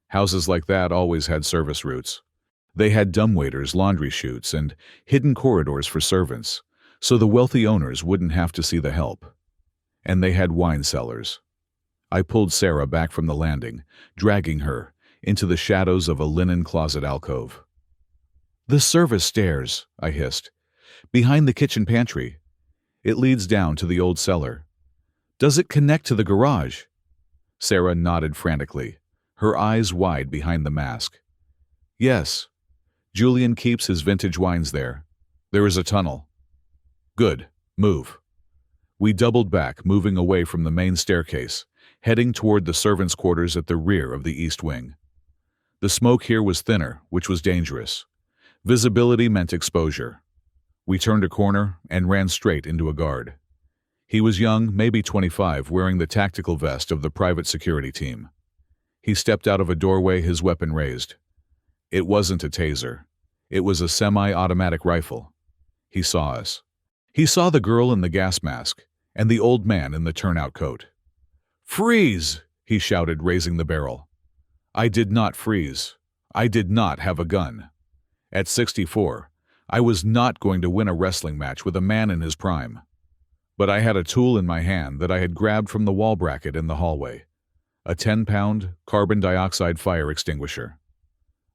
Houses like that always had service routes. They had dumbwaiters, laundry chutes, and hidden corridors for servants, so the wealthy owners wouldn't have to see the help. And they had wine cellars. I pulled Sarah back from the landing, dragging her into the shadows of a linen closet alcove. "The service stairs," I hissed, "behind the kitchen pantry. It leads down to the old cellar. Does it connect to the garage?" Sarah nodded frantically, her eyes wide behind the mask. "Yes. Julian keeps his vintage wines there. There is a tunnel." "Good. Move. We doubled back, moving away from the main staircase, heading toward the servants' quarters at the rear of the east wing. The smoke here was thinner, which was dangerous. Visibility meant exposure. We turned a corner and ran straight into a guard. He was young, maybe 25, wearing the tactical vest of the private security team. He stepped out of a doorway, his weapon raised. It wasn't a taser. It was a semi-automatic rifle. He saw us. He saw the girl in the gas mask and the old man in the turnout coat. "Freeze!" he shouted, raising the barrel. I did not freeze. I did not have a gun. At 64, I was not going to win a wrestling match with a man in his prime. But I had a tool in my hand that I had grabbed from the wall bracket in the hallway. A 10-pound carbon dioxide fire extinguisher.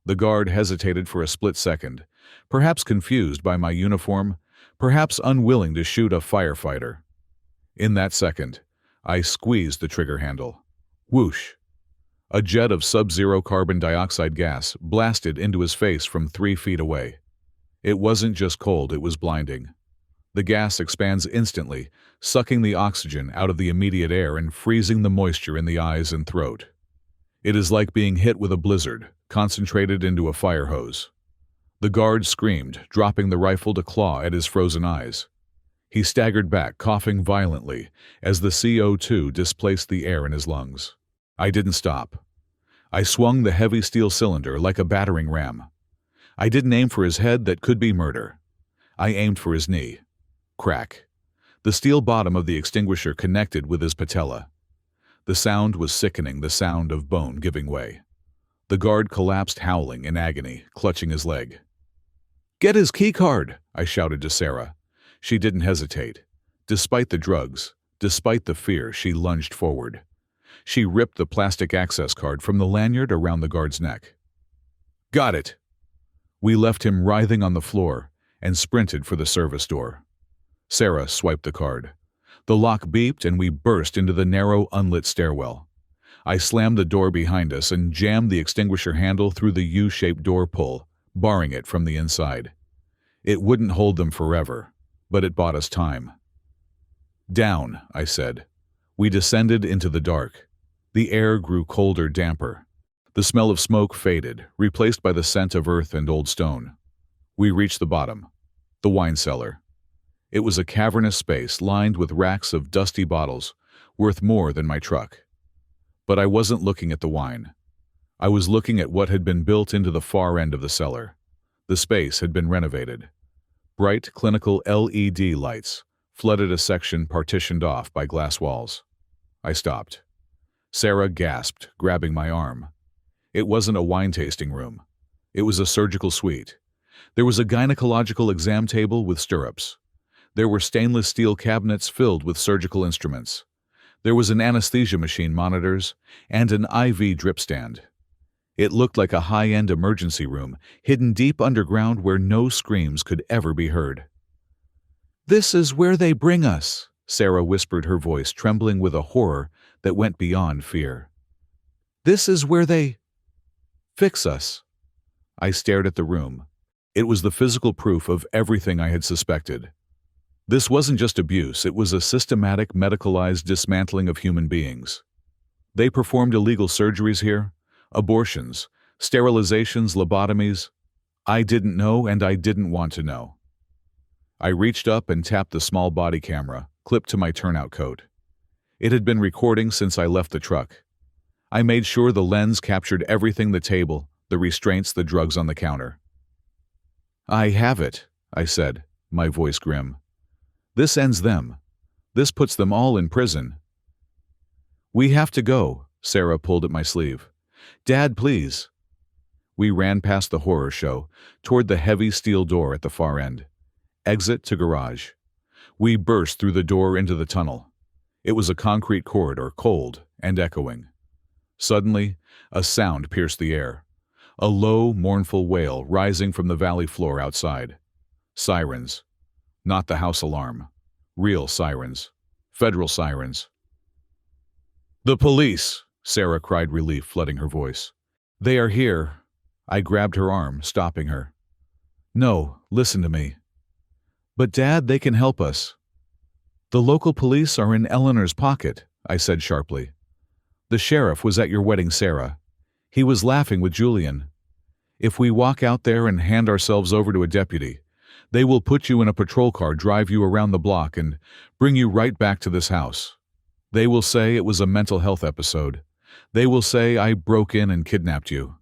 The guard hesitated for a split second, perhaps confused by my uniform, perhaps unwilling to shoot a firefighter. In that second, I squeezed the trigger handle. Whoosh! A jet of sub-zero carbon dioxide gas blasted into his face from 3 feet away. It wasn't just cold, it was blinding. The gas expands instantly, sucking the oxygen out of the immediate air and freezing the moisture in the eyes and throat. It is like being hit with a blizzard, concentrated into a fire hose. The guard screamed, dropping the rifle to claw at his frozen eyes. He staggered back, coughing violently, as the CO2 displaced the air in his lungs. I didn't stop. I swung the heavy steel cylinder like a battering ram. I didn't aim for his head, that could be murder. I aimed for his knee. Crack. The steel bottom of the extinguisher connected with his patella. The sound was sickening, the sound of bone giving way. The guard collapsed, howling in agony, clutching his leg. "Get his keycard!" I shouted to Sarah. She didn't hesitate. Despite the drugs, despite the fear, she lunged forward. She ripped the plastic access card from the lanyard around the guard's neck. "Got it!" We left him writhing on the floor and sprinted for the service door. Sarah swiped the card. The lock beeped and we burst into the narrow, unlit stairwell. I slammed the door behind us and jammed the extinguisher handle through the U-shaped door pull, barring it from the inside. It wouldn't hold them forever, but it bought us time. "Down," I said. We descended into the dark. The air grew colder, damper. The smell of smoke faded, replaced by the scent of earth and old stone. We reached the bottom, the wine cellar. It was a cavernous space lined with racks of dusty bottles, worth more than my truck. But I wasn't looking at the wine. I was looking at what had been built into the far end of the cellar. The space had been renovated. Bright, clinical LED lights flooded a section partitioned off by glass walls. I stopped. Sarah gasped, grabbing my arm. It wasn't a wine-tasting room. It was a surgical suite. There was a gynecological exam table with stirrups. There were stainless steel cabinets filled with surgical instruments. There was an anesthesia machine, monitors, and an IV drip stand. It looked like a high-end emergency room, hidden deep underground where no screams could ever be heard. "This is where they bring us," Sarah whispered, her voice trembling with a horror that went beyond fear. "This is where they fix us." I stared at the room. It was the physical proof of everything I had suspected. This wasn't just abuse, it was a systematic, medicalized dismantling of human beings. They performed illegal surgeries here, abortions, sterilizations, lobotomies. I didn't know and I didn't want to know. I reached up and tapped the small body camera, clipped to my turnout coat. It had been recording since I left the truck. I made sure the lens captured everything: the table, the restraints, the drugs on the counter. "I have it," I said, my voice grim. "This ends them. This puts them all in prison." "We have to go," Sarah pulled at my sleeve. "Dad, please." We ran past the horror show, toward the heavy steel door at the far end. Exit to garage. We burst through the door into the tunnel. It was a concrete corridor, cold and echoing. Suddenly, a sound pierced the air. A low, mournful wail rising from the valley floor outside. Sirens. Not the house alarm. Real sirens. Federal sirens. "The police!" Sarah cried, relief flooding her voice. "They are here." I grabbed her arm, stopping her. "No, listen to me." "But Dad, they can help us." The local police are in Eleanor's pocket, I said sharply. The sheriff was at your wedding, Sarah. He was laughing with Julian. If we walk out there and hand ourselves over to a deputy, they will put you in a patrol car, drive you around the block, and bring you right back to this house. They will say it was a mental health episode. They will say I broke in and kidnapped you.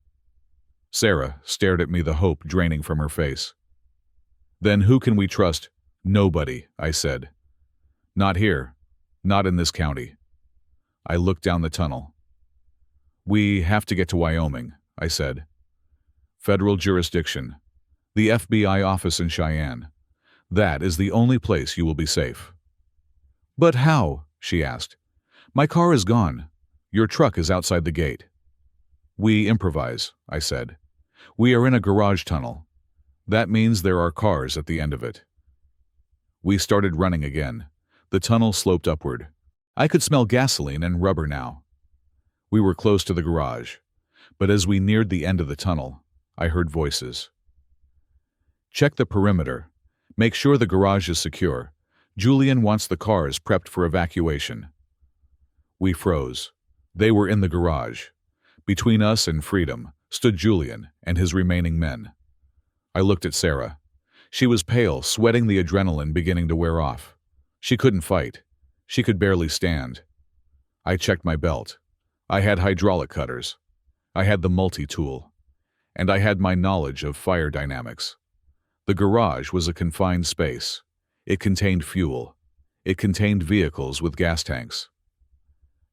Sarah stared at me, the hope draining from her face. Then who can we trust? Nobody, I said. Not here. Not in this county. I looked down the tunnel. We have to get to Wyoming, I said. Federal jurisdiction. The FBI office in Cheyenne. That is the only place you will be safe. But how? She asked. My car is gone. Your truck is outside the gate. We improvise, I said. We are in a garage tunnel. That means there are cars at the end of it. We started running again. The tunnel sloped upward. I could smell gasoline and rubber now. We were close to the garage, but as we neared the end of the tunnel, I heard voices. Check the perimeter. Make sure the garage is secure. Julian wants the cars prepped for evacuation. We froze. They were in the garage. Between us and freedom stood Julian and his remaining men. I looked at Sarah. She was pale, sweating, the adrenaline beginning to wear off. She couldn't fight. She could barely stand. I checked my belt. I had hydraulic cutters. I had the multi-tool. And I had my knowledge of fire dynamics. The garage was a confined space. It contained fuel. It contained vehicles with gas tanks.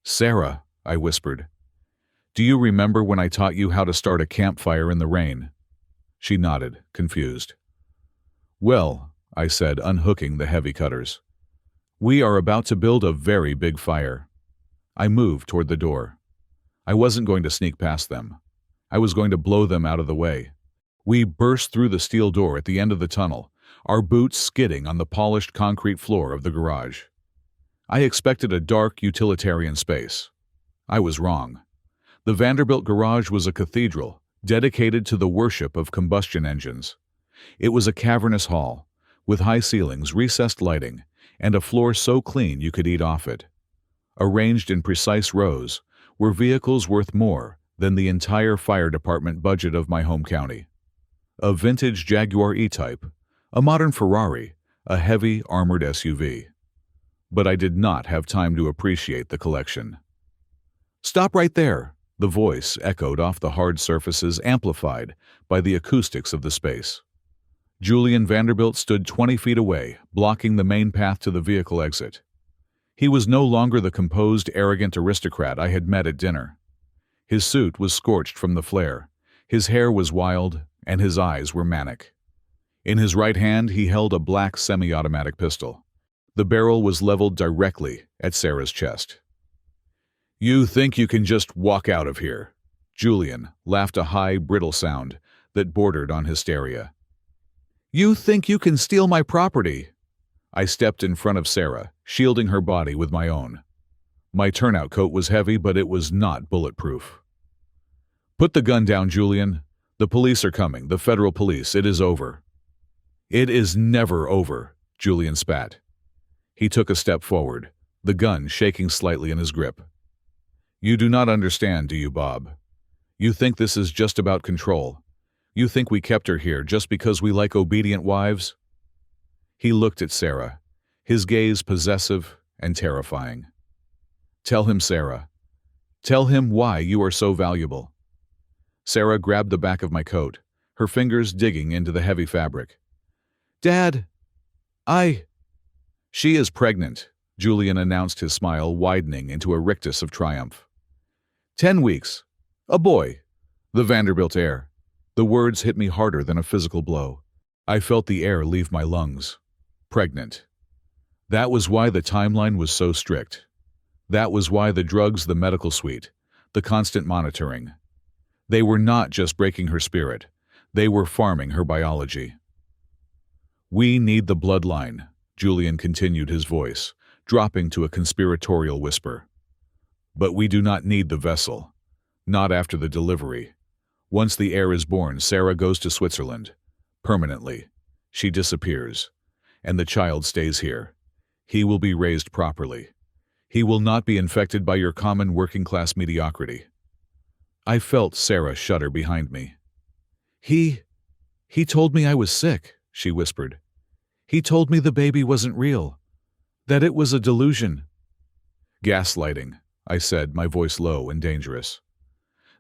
Sarah, I whispered, do you remember when I taught you how to start a campfire in the rain? She nodded, confused. Well, I said, unhooking the heavy cutters. We are about to build a very big fire. I moved toward the door. I wasn't going to sneak past them. I was going to blow them out of the way. We burst through the steel door at the end of the tunnel, our boots skidding on the polished concrete floor of the garage. I expected a dark, utilitarian space. I was wrong. The Vanderbilt garage was a cathedral dedicated to the worship of combustion engines. It was a cavernous hall, with high ceilings, recessed lighting, and a floor so clean you could eat off it. Arranged in precise rows were vehicles worth more than the entire fire department budget of my home county. A vintage Jaguar E-Type, a modern Ferrari, a heavy armored SUV. But I did not have time to appreciate the collection. Stop right there, the voice echoed off the hard surfaces, amplified by the acoustics of the space. Julian Vanderbilt stood 20 feet away, blocking the main path to the vehicle exit. He was no longer the composed, arrogant aristocrat I had met at dinner. His suit was scorched from the flare, his hair was wild, and his eyes were manic. In his right hand he held a black semi-automatic pistol. The barrel was leveled directly at Sarah's chest. You think you can just walk out of here? Julian laughed, a high, brittle sound that bordered on hysteria. You think you can steal my property? I stepped in front of Sarah, shielding her body with my own. My turnout coat was heavy, but it was not bulletproof. Put the gun down, Julian. The police are coming, the federal police. It is over. It is never over, Julian spat. He took a step forward, the gun shaking slightly in his grip. You do not understand, do you, Bob? You think this is just about control. You think we kept her here just because we like obedient wives? He looked at Sarah, his gaze possessive and terrifying. Tell him, Sarah. Tell him why you are so valuable. Sarah grabbed the back of my coat, her fingers digging into the heavy fabric. Dad, She is pregnant, Julian announced, his smile widening into a rictus of triumph. 10 weeks. A boy. The Vanderbilt heir. The words hit me harder than a physical blow. I felt the air leave my lungs. Pregnant. That was why the timeline was so strict. That was why the drugs, the medical suite, the constant monitoring. They were not just breaking her spirit. They were farming her biology. We need the bloodline, Julian continued, his voice dropping to a conspiratorial whisper. But we do not need the vessel. Not after the delivery. Once the heir is born, Sarah goes to Switzerland. Permanently. She disappears. And the child stays here. He will be raised properly. He will not be infected by your common working-class mediocrity. I felt Sarah shudder behind me. He told me I was sick, she whispered. He told me the baby wasn't real, that it was a delusion. Gaslighting, I said, my voice low and dangerous.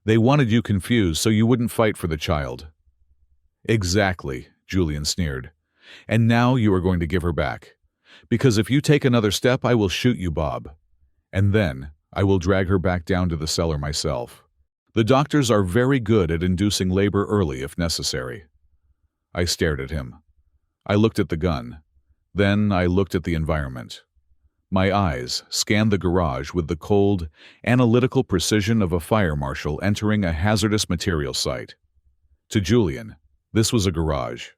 They wanted you confused so you wouldn't fight for the child. Exactly, Julian sneered. And now you are going to give her back. Because if you take another step, I will shoot you, Bob. And then I will drag her back down to the cellar myself. The doctors are very good at inducing labor early if necessary. I stared at him. I looked at the gun. Then I looked at the environment. My eyes scanned the garage with the cold, analytical precision of a fire marshal entering a hazardous material site. To Julian, this was a garage.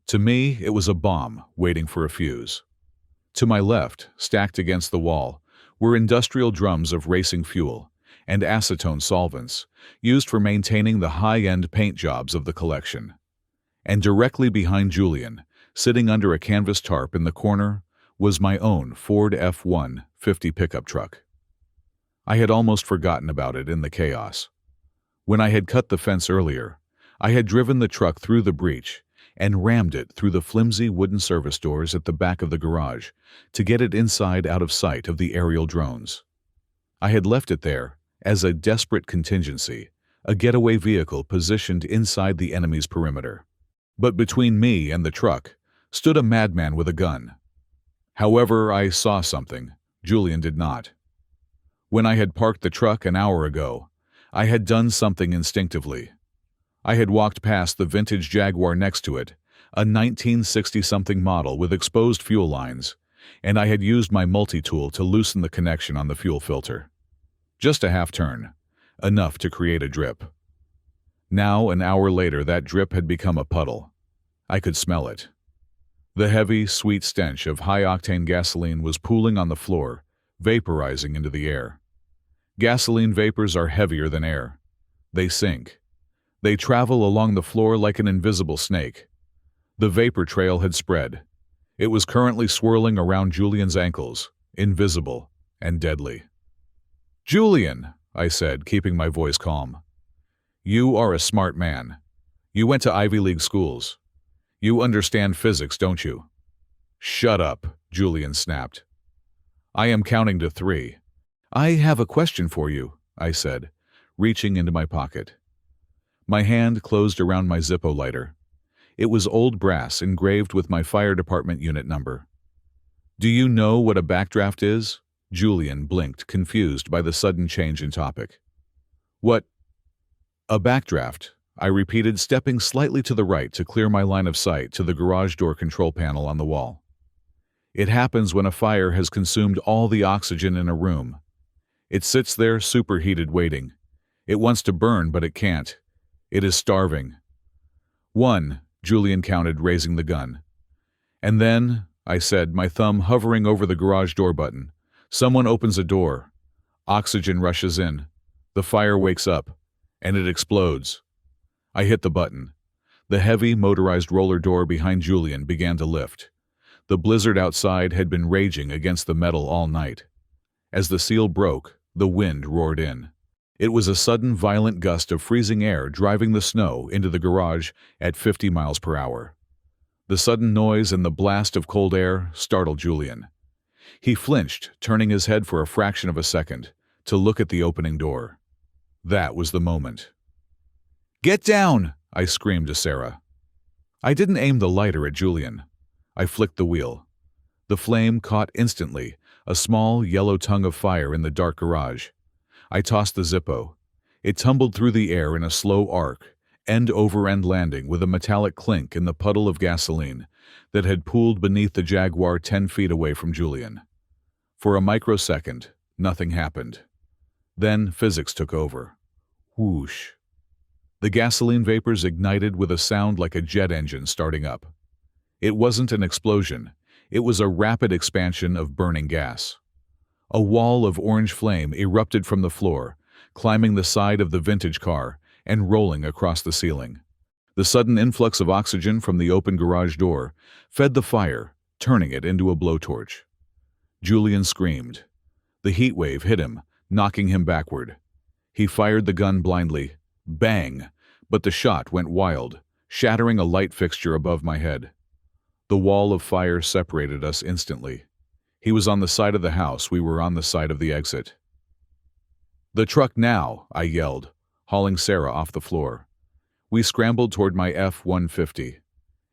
To me, it was a bomb waiting for a fuse. To my left, stacked against the wall, were industrial drums of racing fuel and acetone solvents used for maintaining the high-end paint jobs of the collection. And directly behind Julian, sitting under a canvas tarp in the corner, was my own Ford F-150 pickup truck. I had almost forgotten about it in the chaos. When I had cut the fence earlier, I had driven the truck through the breach and rammed it through the flimsy wooden service doors at the back of the garage to get it inside out of sight of the aerial drones. I had left it there as a desperate contingency, a getaway vehicle positioned inside the enemy's perimeter. But between me and the truck stood a madman with a gun. However, I saw something Julian did not. When I had parked the truck an hour ago, I had done something instinctively. I had walked past the vintage Jaguar next to it, a 1960-something model with exposed fuel lines, and I had used my multi-tool to loosen the connection on the fuel filter. Just a half turn, enough to create a drip. Now, an hour later, that drip had become a puddle. I could smell it. The heavy, sweet stench of high-octane gasoline was pooling on the floor, vaporizing into the air. Gasoline vapors are heavier than air. They sink. They travel along the floor like an invisible snake. The vapor trail had spread. It was currently swirling around Julian's ankles, invisible and deadly. "Julian," I said, keeping my voice calm. "You are a smart man. You went to Ivy League schools. You understand physics, don't you?" "Shut up," Julian snapped. "I am counting to 3. I have a question for you," I said, reaching into my pocket. My hand closed around my Zippo lighter. It was old brass engraved with my fire department unit number. "Do you know what a backdraft is?" Julian blinked, confused by the sudden change in topic. "What?" "A backdraft," I repeated, stepping slightly to the right to clear my line of sight to the garage door control panel on the wall. "It happens when a fire has consumed all the oxygen in a room. It sits there superheated waiting. It wants to burn, but it can't. It is starving." 1, Julian counted, raising the gun. "And then," I said, my thumb hovering over the garage door button, "someone opens a door. Oxygen rushes in. The fire wakes up. And it explodes." I hit the button. The heavy, motorized roller door behind Julian began to lift. The blizzard outside had been raging against the metal all night. As the seal broke, the wind roared in. It was a sudden, violent gust of freezing air driving the snow into the garage at 50 miles per hour. The sudden noise and the blast of cold air startled Julian. He flinched, turning his head for a fraction of a second to look at the opening door. That was the moment. "Get down!" I screamed to Sarah. I didn't aim the lighter at Julian. I flicked the wheel. The flame caught instantly, a small yellow tongue of fire in the dark garage. I tossed the Zippo. It tumbled through the air in a slow arc, end-over-end landing with a metallic clink in the puddle of gasoline that had pooled beneath the Jaguar 10 feet away from Julian. For a microsecond, nothing happened. Then physics took over. Whoosh. The gasoline vapors ignited with a sound like a jet engine starting up. It wasn't an explosion. It was a rapid expansion of burning gas. A wall of orange flame erupted from the floor, climbing the side of the vintage car and rolling across the ceiling. The sudden influx of oxygen from the open garage door fed the fire, turning it into a blowtorch. Julian screamed. The heat wave hit him, knocking him backward. He fired the gun blindly. Bang! But the shot went wild, shattering a light fixture above my head. The wall of fire separated us instantly. He was on the side of the house, we were on the side of the exit. "The truck now!" I yelled, hauling Sarah off the floor. We scrambled toward my F-150.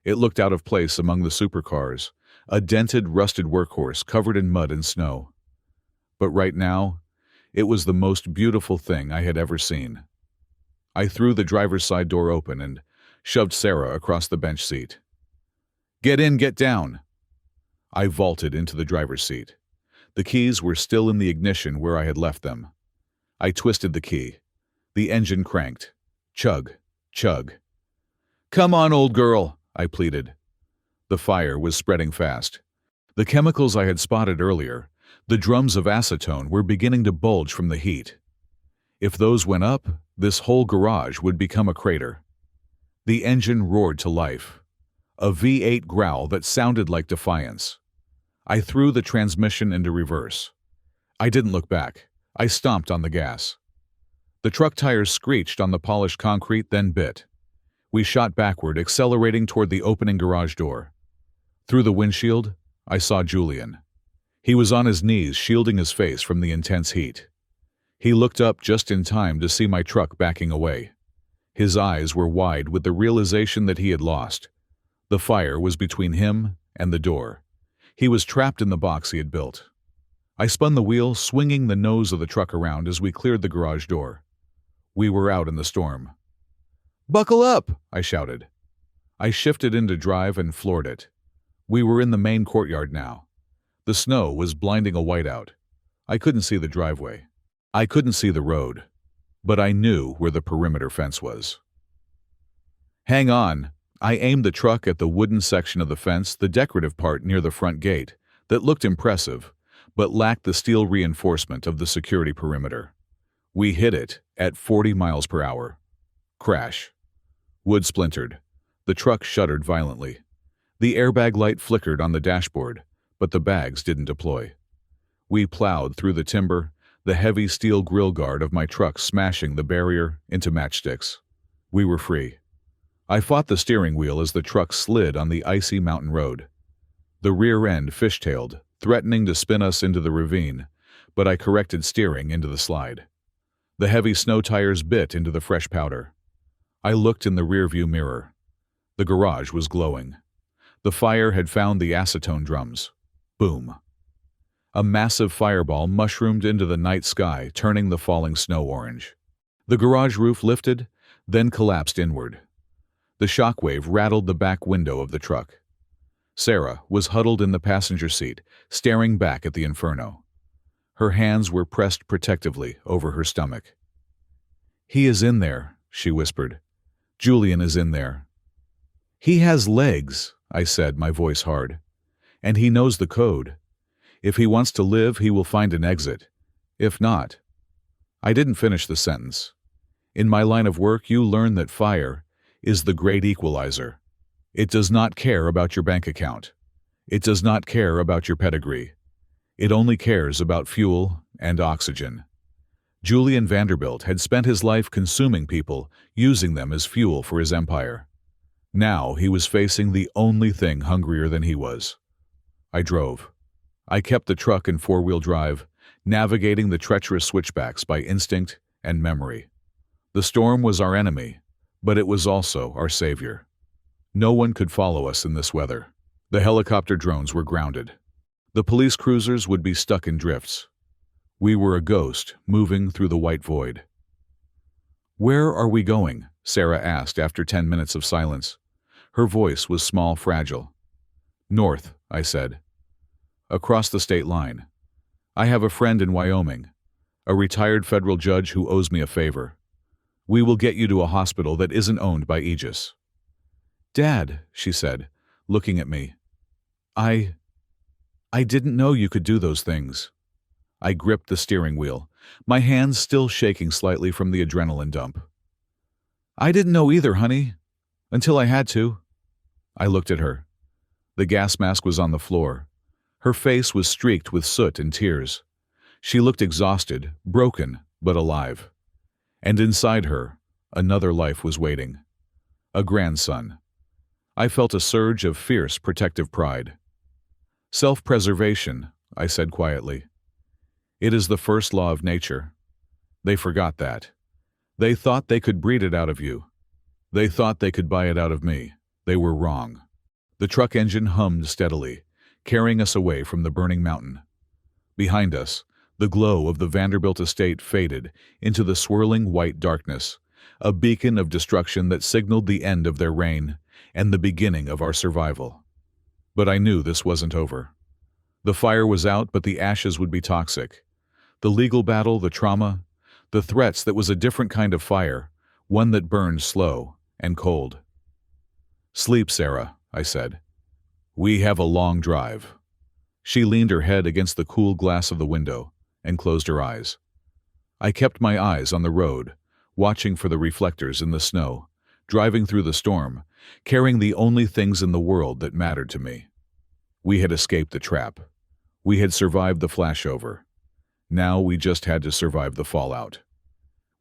It looked out of place among the supercars, a dented, rusted workhorse covered in mud and snow. But right now, it was the most beautiful thing I had ever seen. I threw the driver's side door open and shoved Sarah across the bench seat. "Get in, get down!" I vaulted into the driver's seat. The keys were still in the ignition where I had left them. I twisted the key. The engine cranked. Chug, chug. "Come on, old girl," I pleaded. The fire was spreading fast. The chemicals I had spotted earlier, the drums of acetone, were beginning to bulge from the heat. If those went up, this whole garage would become a crater. The engine roared to life. A V8 growl that sounded like defiance. I threw the transmission into reverse. I didn't look back. I stomped on the gas. The truck tires screeched on the polished concrete, then bit. We shot backward, accelerating toward the opening garage door. Through the windshield, I saw Julian. He was on his knees, shielding his face from the intense heat. He looked up just in time to see my truck backing away. His eyes were wide with the realization that he had lost. The fire was between him and the door. He was trapped in the box he had built. I spun the wheel, swinging the nose of the truck around as we cleared the garage door. We were out in the storm. "Buckle up!" I shouted. I shifted into drive and floored it. We were in the main courtyard now. The snow was blinding a whiteout. I couldn't see the driveway. I couldn't see the road. But I knew where the perimeter fence was. "Hang on!" I aimed the truck at the wooden section of the fence, the decorative part near the front gate, that looked impressive, but lacked the steel reinforcement of the security perimeter. We hit it at 40 miles per hour. Crash. Wood splintered. The truck shuddered violently. The airbag light flickered on the dashboard, but the bags didn't deploy. We plowed through the timber, the heavy steel grill guard of my truck smashing the barrier into matchsticks. We were free. I fought the steering wheel as the truck slid on the icy mountain road. The rear end fishtailed, threatening to spin us into the ravine, but I corrected steering into the slide. The heavy snow tires bit into the fresh powder. I looked in the rearview mirror. The garage was glowing. The fire had found the acetone drums. Boom. A massive fireball mushroomed into the night sky, turning the falling snow orange. The garage roof lifted, then collapsed inward. The shockwave rattled the back window of the truck. Sarah was huddled in the passenger seat, staring back at the inferno. Her hands were pressed protectively over her stomach. "He is in there," she whispered. "Julian is in there." "He has legs," I said, my voice hard. "And he knows the code. If he wants to live, he will find an exit. If not..." I didn't finish the sentence. In my line of work, you learn that fire is the great equalizer. It does not care about your bank account. It does not care about your pedigree. It only cares about fuel and oxygen. Julian Vanderbilt had spent his life consuming people, using them as fuel for his empire. Now he was facing the only thing hungrier than he was. I drove. I kept the truck in four-wheel drive, navigating the treacherous switchbacks by instinct and memory. The storm was our enemy, but it was also our savior. No one could follow us in this weather. The helicopter drones were grounded. The police cruisers would be stuck in drifts. We were a ghost moving through the white void. "Where are we going?" Sarah asked after 10 minutes of silence. Her voice was small, fragile. "North," I said. "Across the state line. I have a friend in Wyoming, a retired federal judge who owes me a favor. We will get you to a hospital that isn't owned by Aegis." "Dad," she said, looking at me. I didn't know you could do those things." I gripped the steering wheel, my hands still shaking slightly from the adrenaline dump. "I didn't know either, honey. Until I had to." I looked at her. The gas mask was on the floor. Her face was streaked with soot and tears. She looked exhausted, broken, but alive. And inside her, another life was waiting. A grandson. I felt a surge of fierce, protective pride. Self-preservation, I said quietly. It is the first law of nature. They forgot that. They thought they could breed it out of you. They thought they could buy it out of me. They were wrong. The truck engine hummed steadily, carrying us away from the burning mountain. Behind us, the glow of the Vanderbilt estate faded into the swirling white darkness, a beacon of destruction that signaled the end of their reign and the beginning of our survival. But I knew this wasn't over. The fire was out, but the ashes would be toxic. The legal battle, the trauma, the threats that was a different kind of fire, one that burned slow and cold. "Sleep, Sarah," I said. "We have a long drive." She leaned her head against the cool glass of the window and closed her eyes. I kept my eyes on the road, watching for the reflectors in the snow, driving through the storm, carrying the only things in the world that mattered to me. We had escaped the trap. We had survived the flashover. Now we just had to survive the fallout.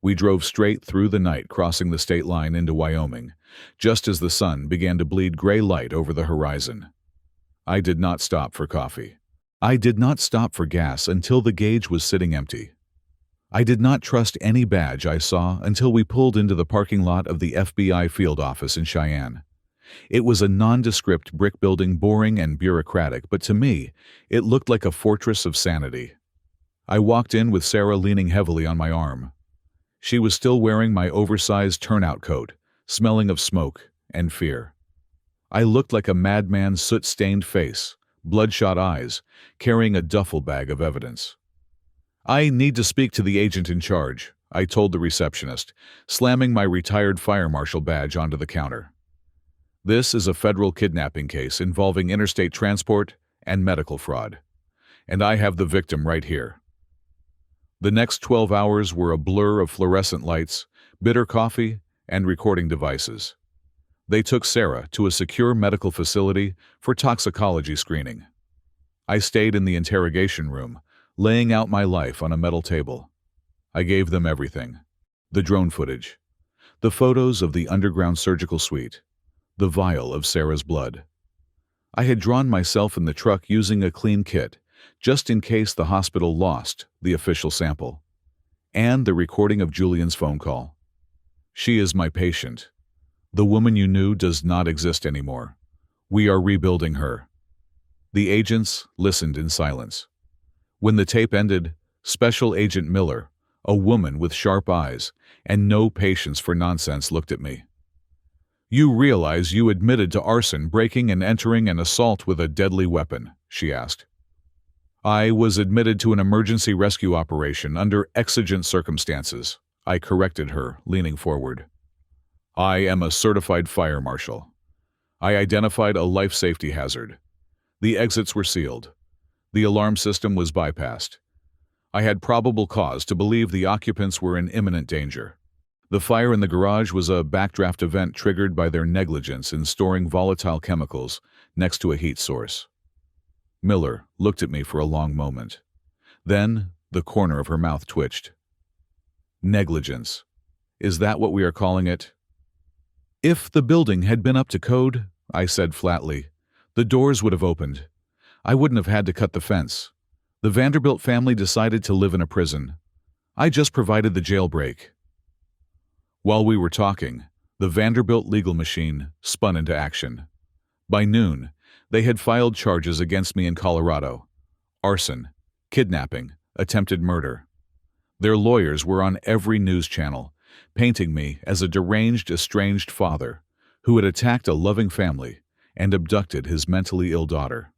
We drove straight through the night, crossing the state line into Wyoming, just as the sun began to bleed gray light over the horizon. I did not stop for coffee. I did not stop for gas until the gauge was sitting empty. I did not trust any badge I saw until we pulled into the parking lot of the FBI field office in Cheyenne. It was a nondescript brick building, boring and bureaucratic, but to me, it looked like a fortress of sanity. I walked in with Sarah leaning heavily on my arm. She was still wearing my oversized turnout coat, smelling of smoke and fear. I looked like a madman's soot-stained face, bloodshot eyes, carrying a duffel bag of evidence. "I need to speak to the agent in charge," I told the receptionist, slamming my retired fire marshal badge onto the counter. "This is a federal kidnapping case involving interstate transport and medical fraud, and I have the victim right here." The next 12 hours were a blur of fluorescent lights, bitter coffee, and recording devices. They took Sarah to a secure medical facility for toxicology screening. I stayed in the interrogation room, laying out my life on a metal table. I gave them everything. The drone footage, the photos of the underground surgical suite, the vial of Sarah's blood. I had drawn myself in the truck using a clean kit, just in case the hospital lost the official sample, and the recording of Julian's phone call. "She is my patient. The woman you knew does not exist anymore. We are rebuilding her." The agents listened in silence. When the tape ended, Special Agent Miller, a woman with sharp eyes and no patience for nonsense, looked at me. "You realize you admitted to arson, breaking and entering, and assault with a deadly weapon?" she asked. "I was admitted to an emergency rescue operation under exigent circumstances," I corrected her, leaning forward. "I am a certified fire marshal. I identified a life safety hazard. The exits were sealed. The alarm system was bypassed. I had probable cause to believe the occupants were in imminent danger. The fire in the garage was a backdraft event triggered by their negligence in storing volatile chemicals next to a heat source." Miller looked at me for a long moment. Then the corner of her mouth twitched. "Negligence. Is that what we are calling it?" "If the building had been up to code," I said flatly, "the doors would have opened. I wouldn't have had to cut the fence. The Vanderbilt family decided to live in a prison. I just provided the jailbreak." While we were talking, the Vanderbilt legal machine spun into action. By noon, they had filed charges against me in Colorado: arson, kidnapping, attempted murder. Their lawyers were on every news channel, painting me as a deranged, estranged father who had attacked a loving family and abducted his mentally ill daughter.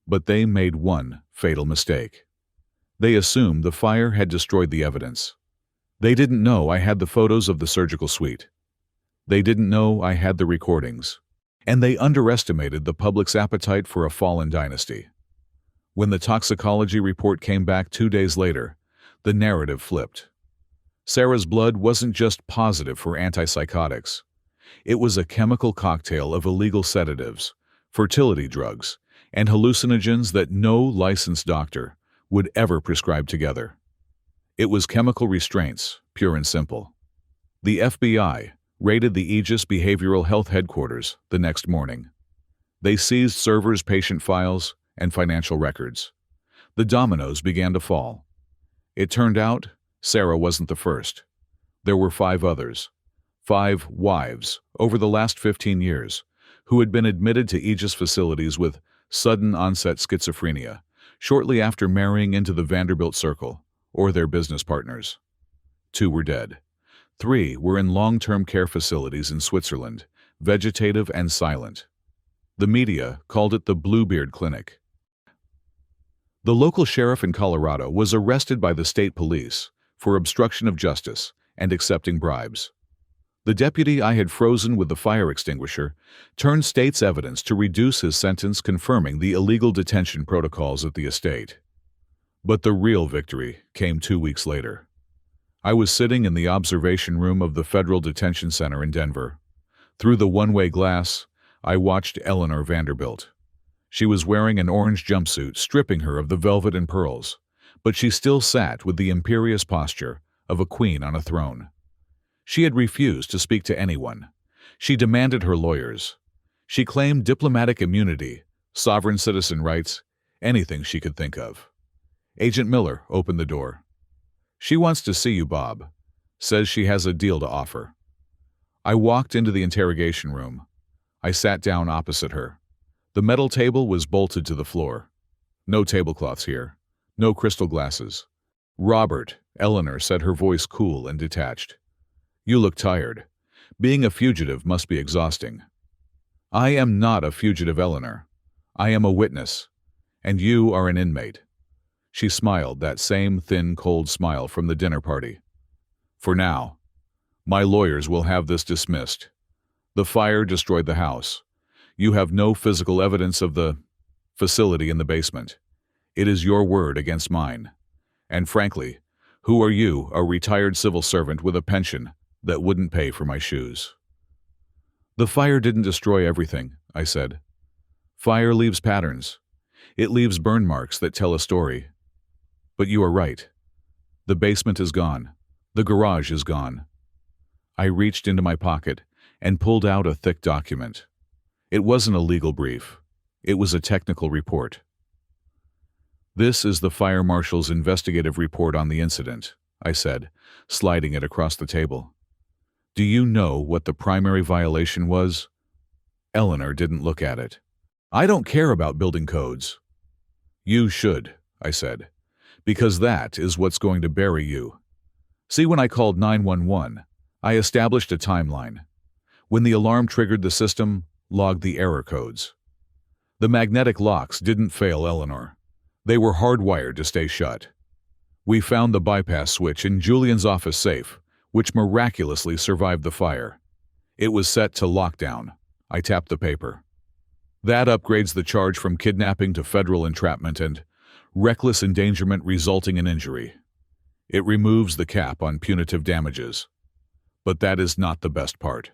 But they made one fatal mistake. They assumed the fire had destroyed the evidence. They didn't know I had the photos of the surgical suite. They didn't know I had the recordings. And they underestimated the public's appetite for a fallen dynasty. When the toxicology report came back 2 days later, the narrative flipped. Sarah's blood wasn't just positive for antipsychotics. It was a chemical cocktail of illegal sedatives, fertility drugs, and hallucinogens that no licensed doctor would ever prescribe together. It was chemical restraints, pure and simple. The FBI raided the Aegis Behavioral Health Headquarters the next morning. They seized servers, patient files, and financial records. The dominoes began to fall. It turned out Sarah wasn't the first. There were 5 others, 5 wives over the last 15 years, who had been admitted to Aegis facilities with sudden onset schizophrenia shortly after marrying into the Vanderbilt Circle or their business partners. 2 were dead. 3 were in long-term care facilities in Switzerland, vegetative and silent. The media called it the Bluebeard Clinic. The local sheriff in Colorado was arrested by the state police for obstruction of justice and accepting bribes. The deputy I had frozen with the fire extinguisher turned state's evidence to reduce his sentence, confirming the illegal detention protocols at the estate. But the real victory came 2 weeks later. I was sitting in the observation room of the Federal Detention Center in Denver. Through the one-way glass, I watched Eleanor Vanderbilt. She was wearing an orange jumpsuit, stripping her of the velvet and pearls, but she still sat with the imperious posture of a queen on a throne. She had refused to speak to anyone. She demanded her lawyers. She claimed diplomatic immunity, sovereign citizen rights, anything she could think of. Agent Miller opened the door. "She wants to see you, Bob. Says she has a deal to offer." I walked into the interrogation room. I sat down opposite her. The metal table was bolted to the floor. No tablecloths here. No crystal glasses. "Robert," Eleanor said, her voice cool and detached. "You look tired. Being a fugitive must be exhausting." "I am not a fugitive, Eleanor. I am a witness. And you are an inmate." She smiled, that same thin, cold smile from the dinner party. "For now. My lawyers will have this dismissed. The fire destroyed the house. You have no physical evidence of the facility in the basement. It is your word against mine. And frankly, who are you, a retired civil servant with a pension that wouldn't pay for my shoes?" "The fire didn't destroy everything," I said. "Fire leaves patterns. It leaves burn marks that tell a story. But you are right. The basement is gone. The garage is gone." I reached into my pocket and pulled out a thick document. It wasn't a legal brief. It was a technical report. "This is the fire marshal's investigative report on the incident," I said, sliding it across the table. "Do you know what the primary violation was?" Eleanor didn't look at it. "I don't care about building codes." "You should," I said, "because that is what's going to bury you. See, when I called 911, I established a timeline. When the alarm triggered, the system logged the error codes. The magnetic locks didn't fail, Eleanor. They were hardwired to stay shut. We found the bypass switch in Julian's office safe, which miraculously survived the fire. It was set to lockdown." I tapped the paper. "That upgrades the charge from kidnapping to federal entrapment and reckless endangerment resulting in injury. It removes the cap on punitive damages. But that is not the best part."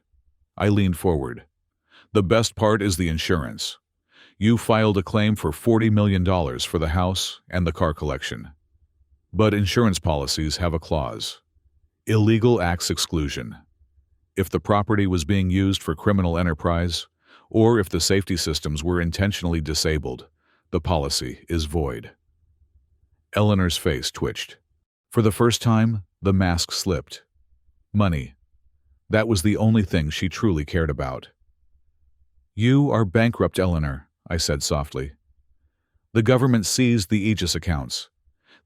I leaned forward. "The best part is the insurance. You filed a claim for $40 million for the house and the car collection. But insurance policies have a clause. Illegal acts exclusion. If the property was being used for criminal enterprise, or if the safety systems were intentionally disabled, the policy is void." Eleanor's face twitched. For the first time, the mask slipped. Money. That was the only thing she truly cared about. "You are bankrupt, Eleanor," I said softly. "The government seized the Aegis accounts.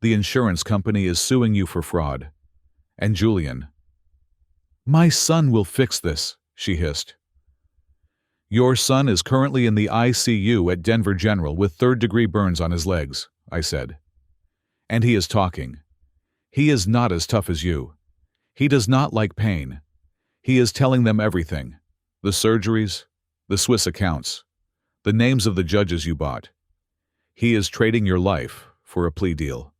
The insurance company is suing you for fraud. And Julian—" "My son will fix this," she hissed. "Your son is currently in the ICU at Denver General with third-degree burns on his legs," I said. "And he is talking. He is not as tough as you. He does not like pain. He is telling them everything. The surgeries, the Swiss accounts, the names of the judges you bought. He is trading your life for a plea deal."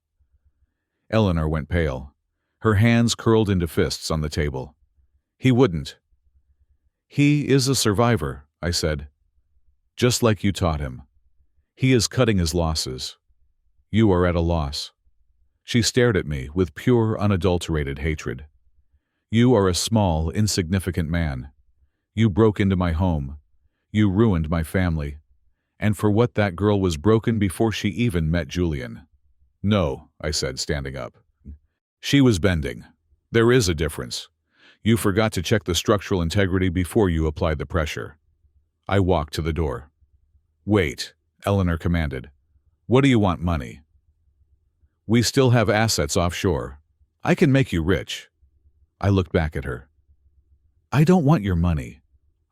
Eleanor went pale. Her hands curled into fists on the table. "He wouldn't." "He is a survivor," I said. "Just like you taught him. He is cutting his losses. You are at a loss." She stared at me with pure, unadulterated hatred. "You are a small, insignificant man. You broke into my home. You ruined my family. And for what, that girl was broken before she even met Julian." "No," I said, standing up. "She was bending. There is a difference. You forgot to check the structural integrity before you applied the pressure." I walked to the door. "Wait," Eleanor commanded. "What do you want money?" "We still have assets offshore. I can make you rich." I looked back at her. "I don't want your money.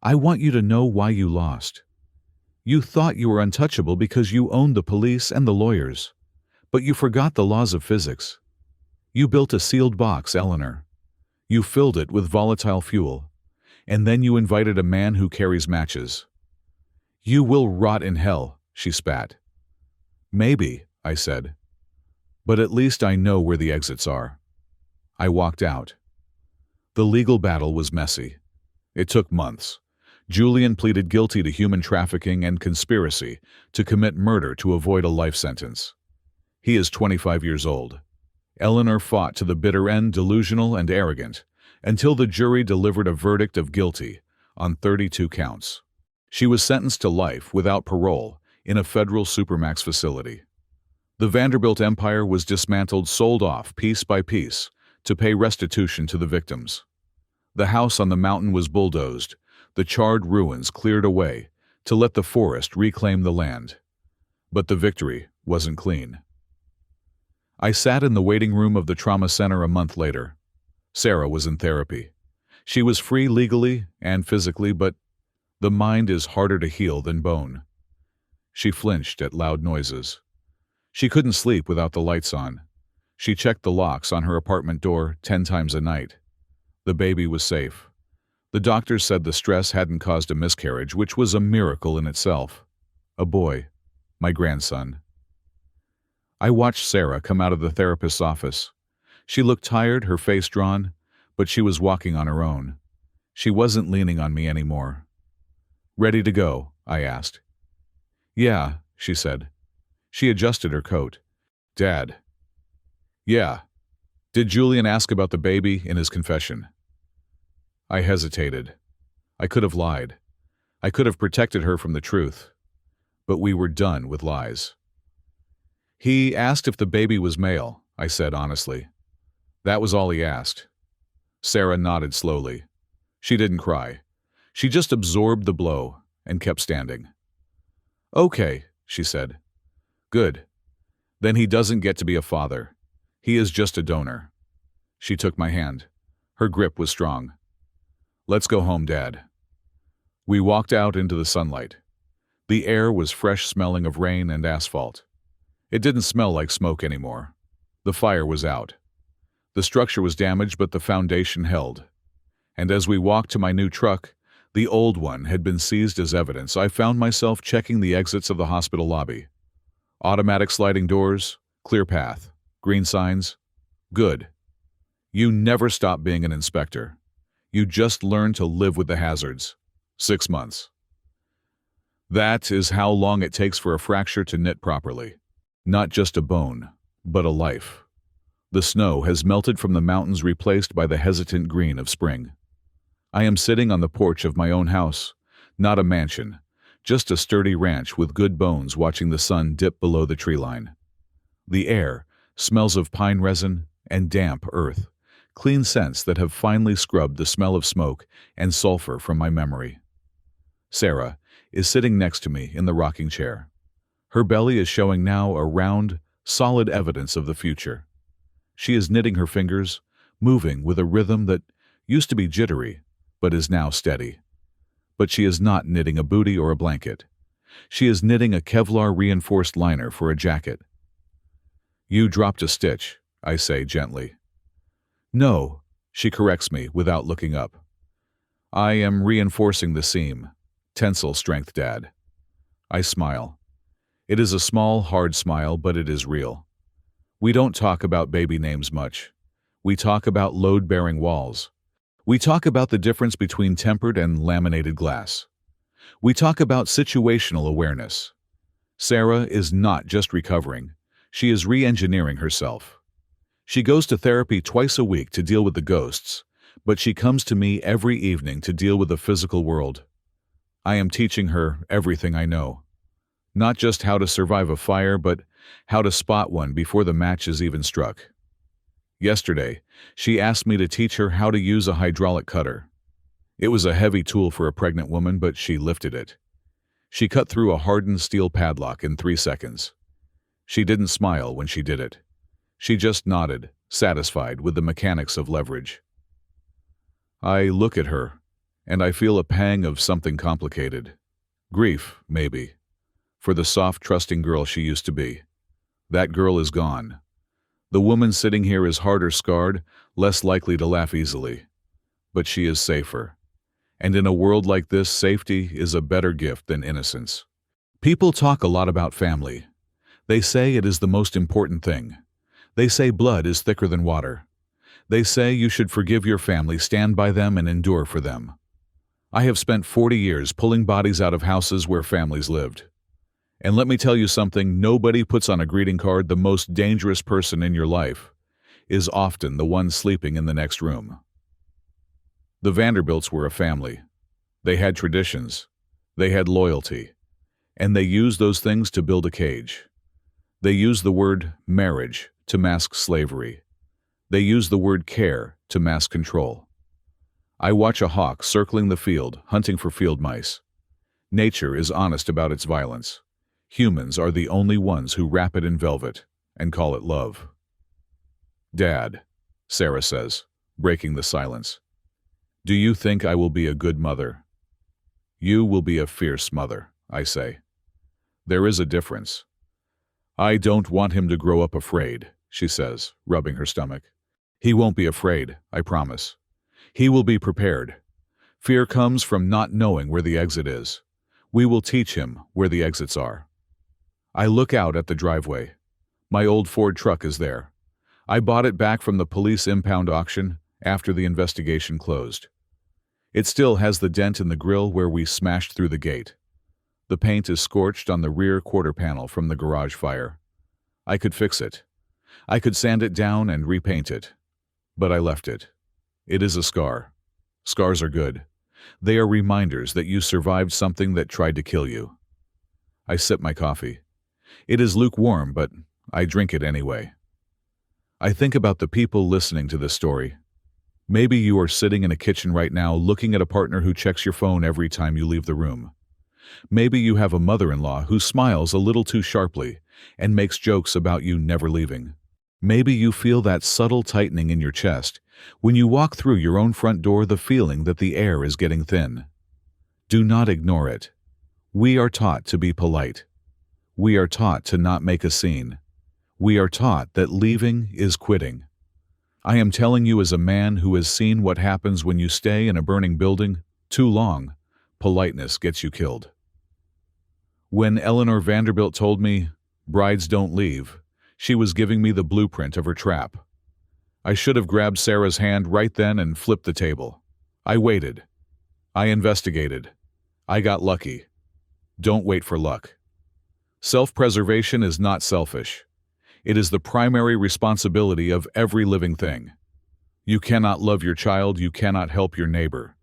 I want you to know why you lost. You thought you were untouchable because you owned the police and the lawyers. But you forgot the laws of physics. You built a sealed box, Eleanor. You filled it with volatile fuel. And then you invited a man who carries matches. You will rot in hell," she spat. "Maybe," I said. "But at least I know where the exits are." I walked out. The legal battle was messy. It took months. Julian pleaded guilty to human trafficking and conspiracy to commit murder to avoid a life sentence. He is 25 years old. Eleanor fought to the bitter end, delusional and arrogant, until the jury delivered a verdict of guilty on 32 counts. She was sentenced to life without parole in a federal supermax facility. The Vanderbilt empire was dismantled, sold off piece by piece to pay restitution to the victims. The house on the mountain was bulldozed, the charred ruins cleared away to let the forest reclaim the land. But the victory wasn't clean. I sat in the waiting room of the trauma center a month later. Sarah was in therapy. She was free legally and physically, but the mind is harder to heal than bone. She flinched at loud noises. She couldn't sleep without the lights on. She checked the locks on her apartment door 10 times a night. The baby was safe. The doctors said the stress hadn't caused a miscarriage, which was a miracle in itself. A boy, my grandson. I watched Sarah come out of the therapist's office. She looked tired, her face drawn, but she was walking on her own. She wasn't leaning on me anymore. "Ready to go?" I asked. "Yeah," she said. She adjusted her coat. "Dad." "Yeah." "Did Julian ask about the baby in his confession?" I hesitated. I could have lied. I could have protected her from the truth. But we were done with lies. "He asked if the baby was male," I said honestly. "That was all he asked." Sarah nodded slowly. She didn't cry. She just absorbed the blow and kept standing. "Okay," she said. "Good. Then he doesn't get to be a father. He is just a donor." She took my hand. Her grip was strong. "Let's go home, Dad." We walked out into the sunlight. The air was fresh, smelling of rain and asphalt. It didn't smell like smoke anymore. The fire was out. The structure was damaged, but the foundation held. And as we walked to my new truck, the old one had been seized as evidence. I found myself checking the exits of the hospital lobby. Automatic sliding doors, clear path, green signs. Good. You never stop being an inspector. You just learn to live with the hazards. 6 months. That is how long it takes for a fracture to knit properly. Not just a bone, but a life. The snow has melted from the mountains, replaced by the hesitant green of spring. I am sitting on the porch of my own house, not a mansion, just a sturdy ranch with good bones, watching the sun dip below the tree line. The air smells of pine resin and damp earth, clean scents that have finally scrubbed the smell of smoke and sulfur from my memory. Sarah is sitting next to me in the rocking chair. Her belly is showing now a round, solid evidence of the future. She is knitting her fingers, moving with a rhythm that used to be jittery, but is now steady. But she is not knitting a booty or a blanket. She is knitting a Kevlar-reinforced liner for a jacket. "You dropped a stitch," I say gently. "No," she corrects me without looking up. "I am reinforcing the seam. Tensile strength, Dad." I smile. It is a small, hard smile, but it is real. We don't talk about baby names much. We talk about load-bearing walls. We talk about the difference between tempered and laminated glass. We talk about situational awareness. Sarah is not just recovering. She is re-engineering herself. She goes to therapy twice a week to deal with the ghosts, but she comes to me every evening to deal with the physical world. I am teaching her everything I know. Not just how to survive a fire, but how to spot one before the match is even struck. Yesterday, she asked me to teach her how to use a hydraulic cutter. It was a heavy tool for a pregnant woman, but she lifted it. She cut through a hardened steel padlock in 3 seconds. She didn't smile when she did it. She just nodded, satisfied with the mechanics of leverage. I look at her, and I feel a pang of something complicated. Grief, maybe, for the soft, trusting girl she used to be. That girl is gone. The woman sitting here is harder scarred, less likely to laugh easily. But she is safer. And in a world like this, safety is a better gift than innocence. People talk a lot about family. They say it is the most important thing. They say blood is thicker than water. They say you should forgive your family, stand by them, and endure for them. I have spent 40 years pulling bodies out of houses where families lived. And let me tell you something, nobody puts on a greeting card the most dangerous person in your life is often the one sleeping in the next room. The Vanderbilts were a family. They had traditions. They had loyalty. And they used those things to build a cage. They used the word marriage to mask slavery. They used the word care to mask control. I watch a hawk circling the field, hunting for field mice. Nature is honest about its violence. Humans are the only ones who wrap it in velvet and call it love. Dad, Sarah says, breaking the silence. Do you think I will be a good mother? You will be a fierce mother, I say. There is a difference. I don't want him to grow up afraid, she says, rubbing her stomach. He won't be afraid, I promise. He will be prepared. Fear comes from not knowing where the exit is. We will teach him where the exits are. I look out at the driveway. My old Ford truck is there. I bought it back from the police impound auction after the investigation closed. It still has the dent in the grill where we smashed through the gate. The paint is scorched on the rear quarter panel from the garage fire. I could fix it. I could sand it down and repaint it. But I left it. It is a scar. Scars are good. They are reminders that you survived something that tried to kill you. I sip my coffee. It is lukewarm, but I drink it anyway. I think about the people listening to this story. Maybe you are sitting in a kitchen right now looking at a partner who checks your phone every time you leave the room. Maybe you have a mother-in-law who smiles a little too sharply and makes jokes about you never leaving. Maybe you feel that subtle tightening in your chest when you walk through your own front door, the feeling that the air is getting thin. Do not ignore it. We are taught to be polite. We are taught to not make a scene. We are taught that leaving is quitting. I am telling you as a man who has seen what happens when you stay in a burning building too long, politeness gets you killed. When Eleanor Vanderbilt told me, "Brides don't leave," she was giving me the blueprint of her trap. I should have grabbed Sarah's hand right then and flipped the table. I waited. I investigated. I got lucky. Don't wait for luck. Self-preservation is not selfish. It is the primary responsibility of every living thing. You cannot love your child, you cannot help your neighbor.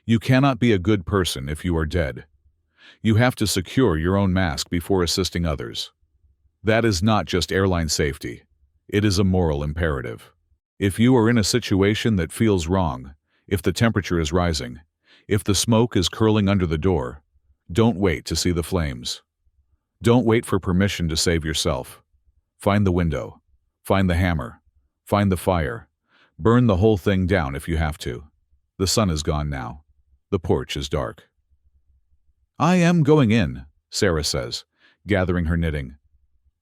You cannot be a good person if you are dead. You have to secure your own mask before assisting others. That is not just airline safety. It is a moral imperative. If you are in a situation that feels wrong, if the temperature is rising, if the smoke is curling under the door, don't wait to see the flames. Don't wait for permission to save yourself. Find the window. Find the hammer. Find the fire. Burn the whole thing down if you have to. The sun is gone now. The porch is dark. I am going in, Sarah says, gathering her knitting.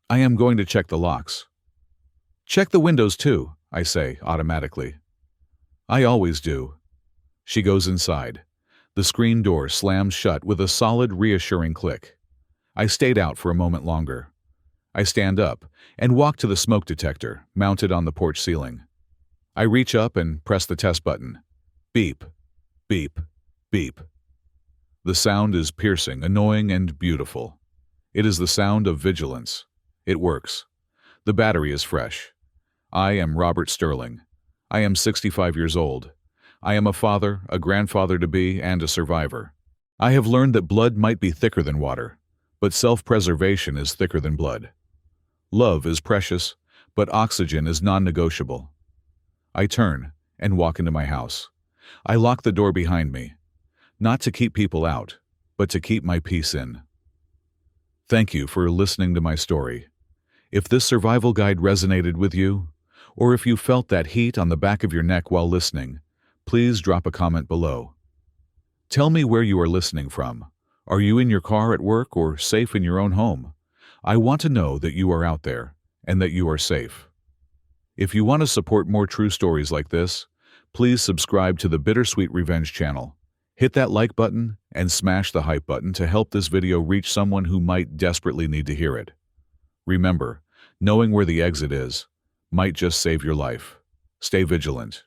I am going to check the locks. Check the windows too, I say automatically. I always do. She goes inside. The screen door slams shut with a solid, reassuring click. I stayed out for a moment longer. I stand up and walk to the smoke detector mounted on the porch ceiling. I reach up and press the test button. Beep, beep, beep. The sound is piercing, annoying, and beautiful. It is the sound of vigilance. It works. The battery is fresh. I am Robert Sterling. I am 65 years old. I am a father, a grandfather-to-be, and a survivor. I have learned that blood might be thicker than water, but self-preservation is thicker than blood. Love is precious, but oxygen is non-negotiable. I turn and walk into my house. I lock the door behind me, not to keep people out, but to keep my peace in. Thank you for listening to my story. If this survival guide resonated with you, or if you felt that heat on the back of your neck while listening, please drop a comment below. Tell me where you are listening from. Are you in your car at work or safe in your own home? I want to know that you are out there and that you are safe. If you want to support more true stories like this, please subscribe to the Bittersweet Revenge channel. Hit that like button and smash the hype button to help this video reach someone who might desperately need to hear it. Remember, knowing where the exit is might just save your life. Stay vigilant.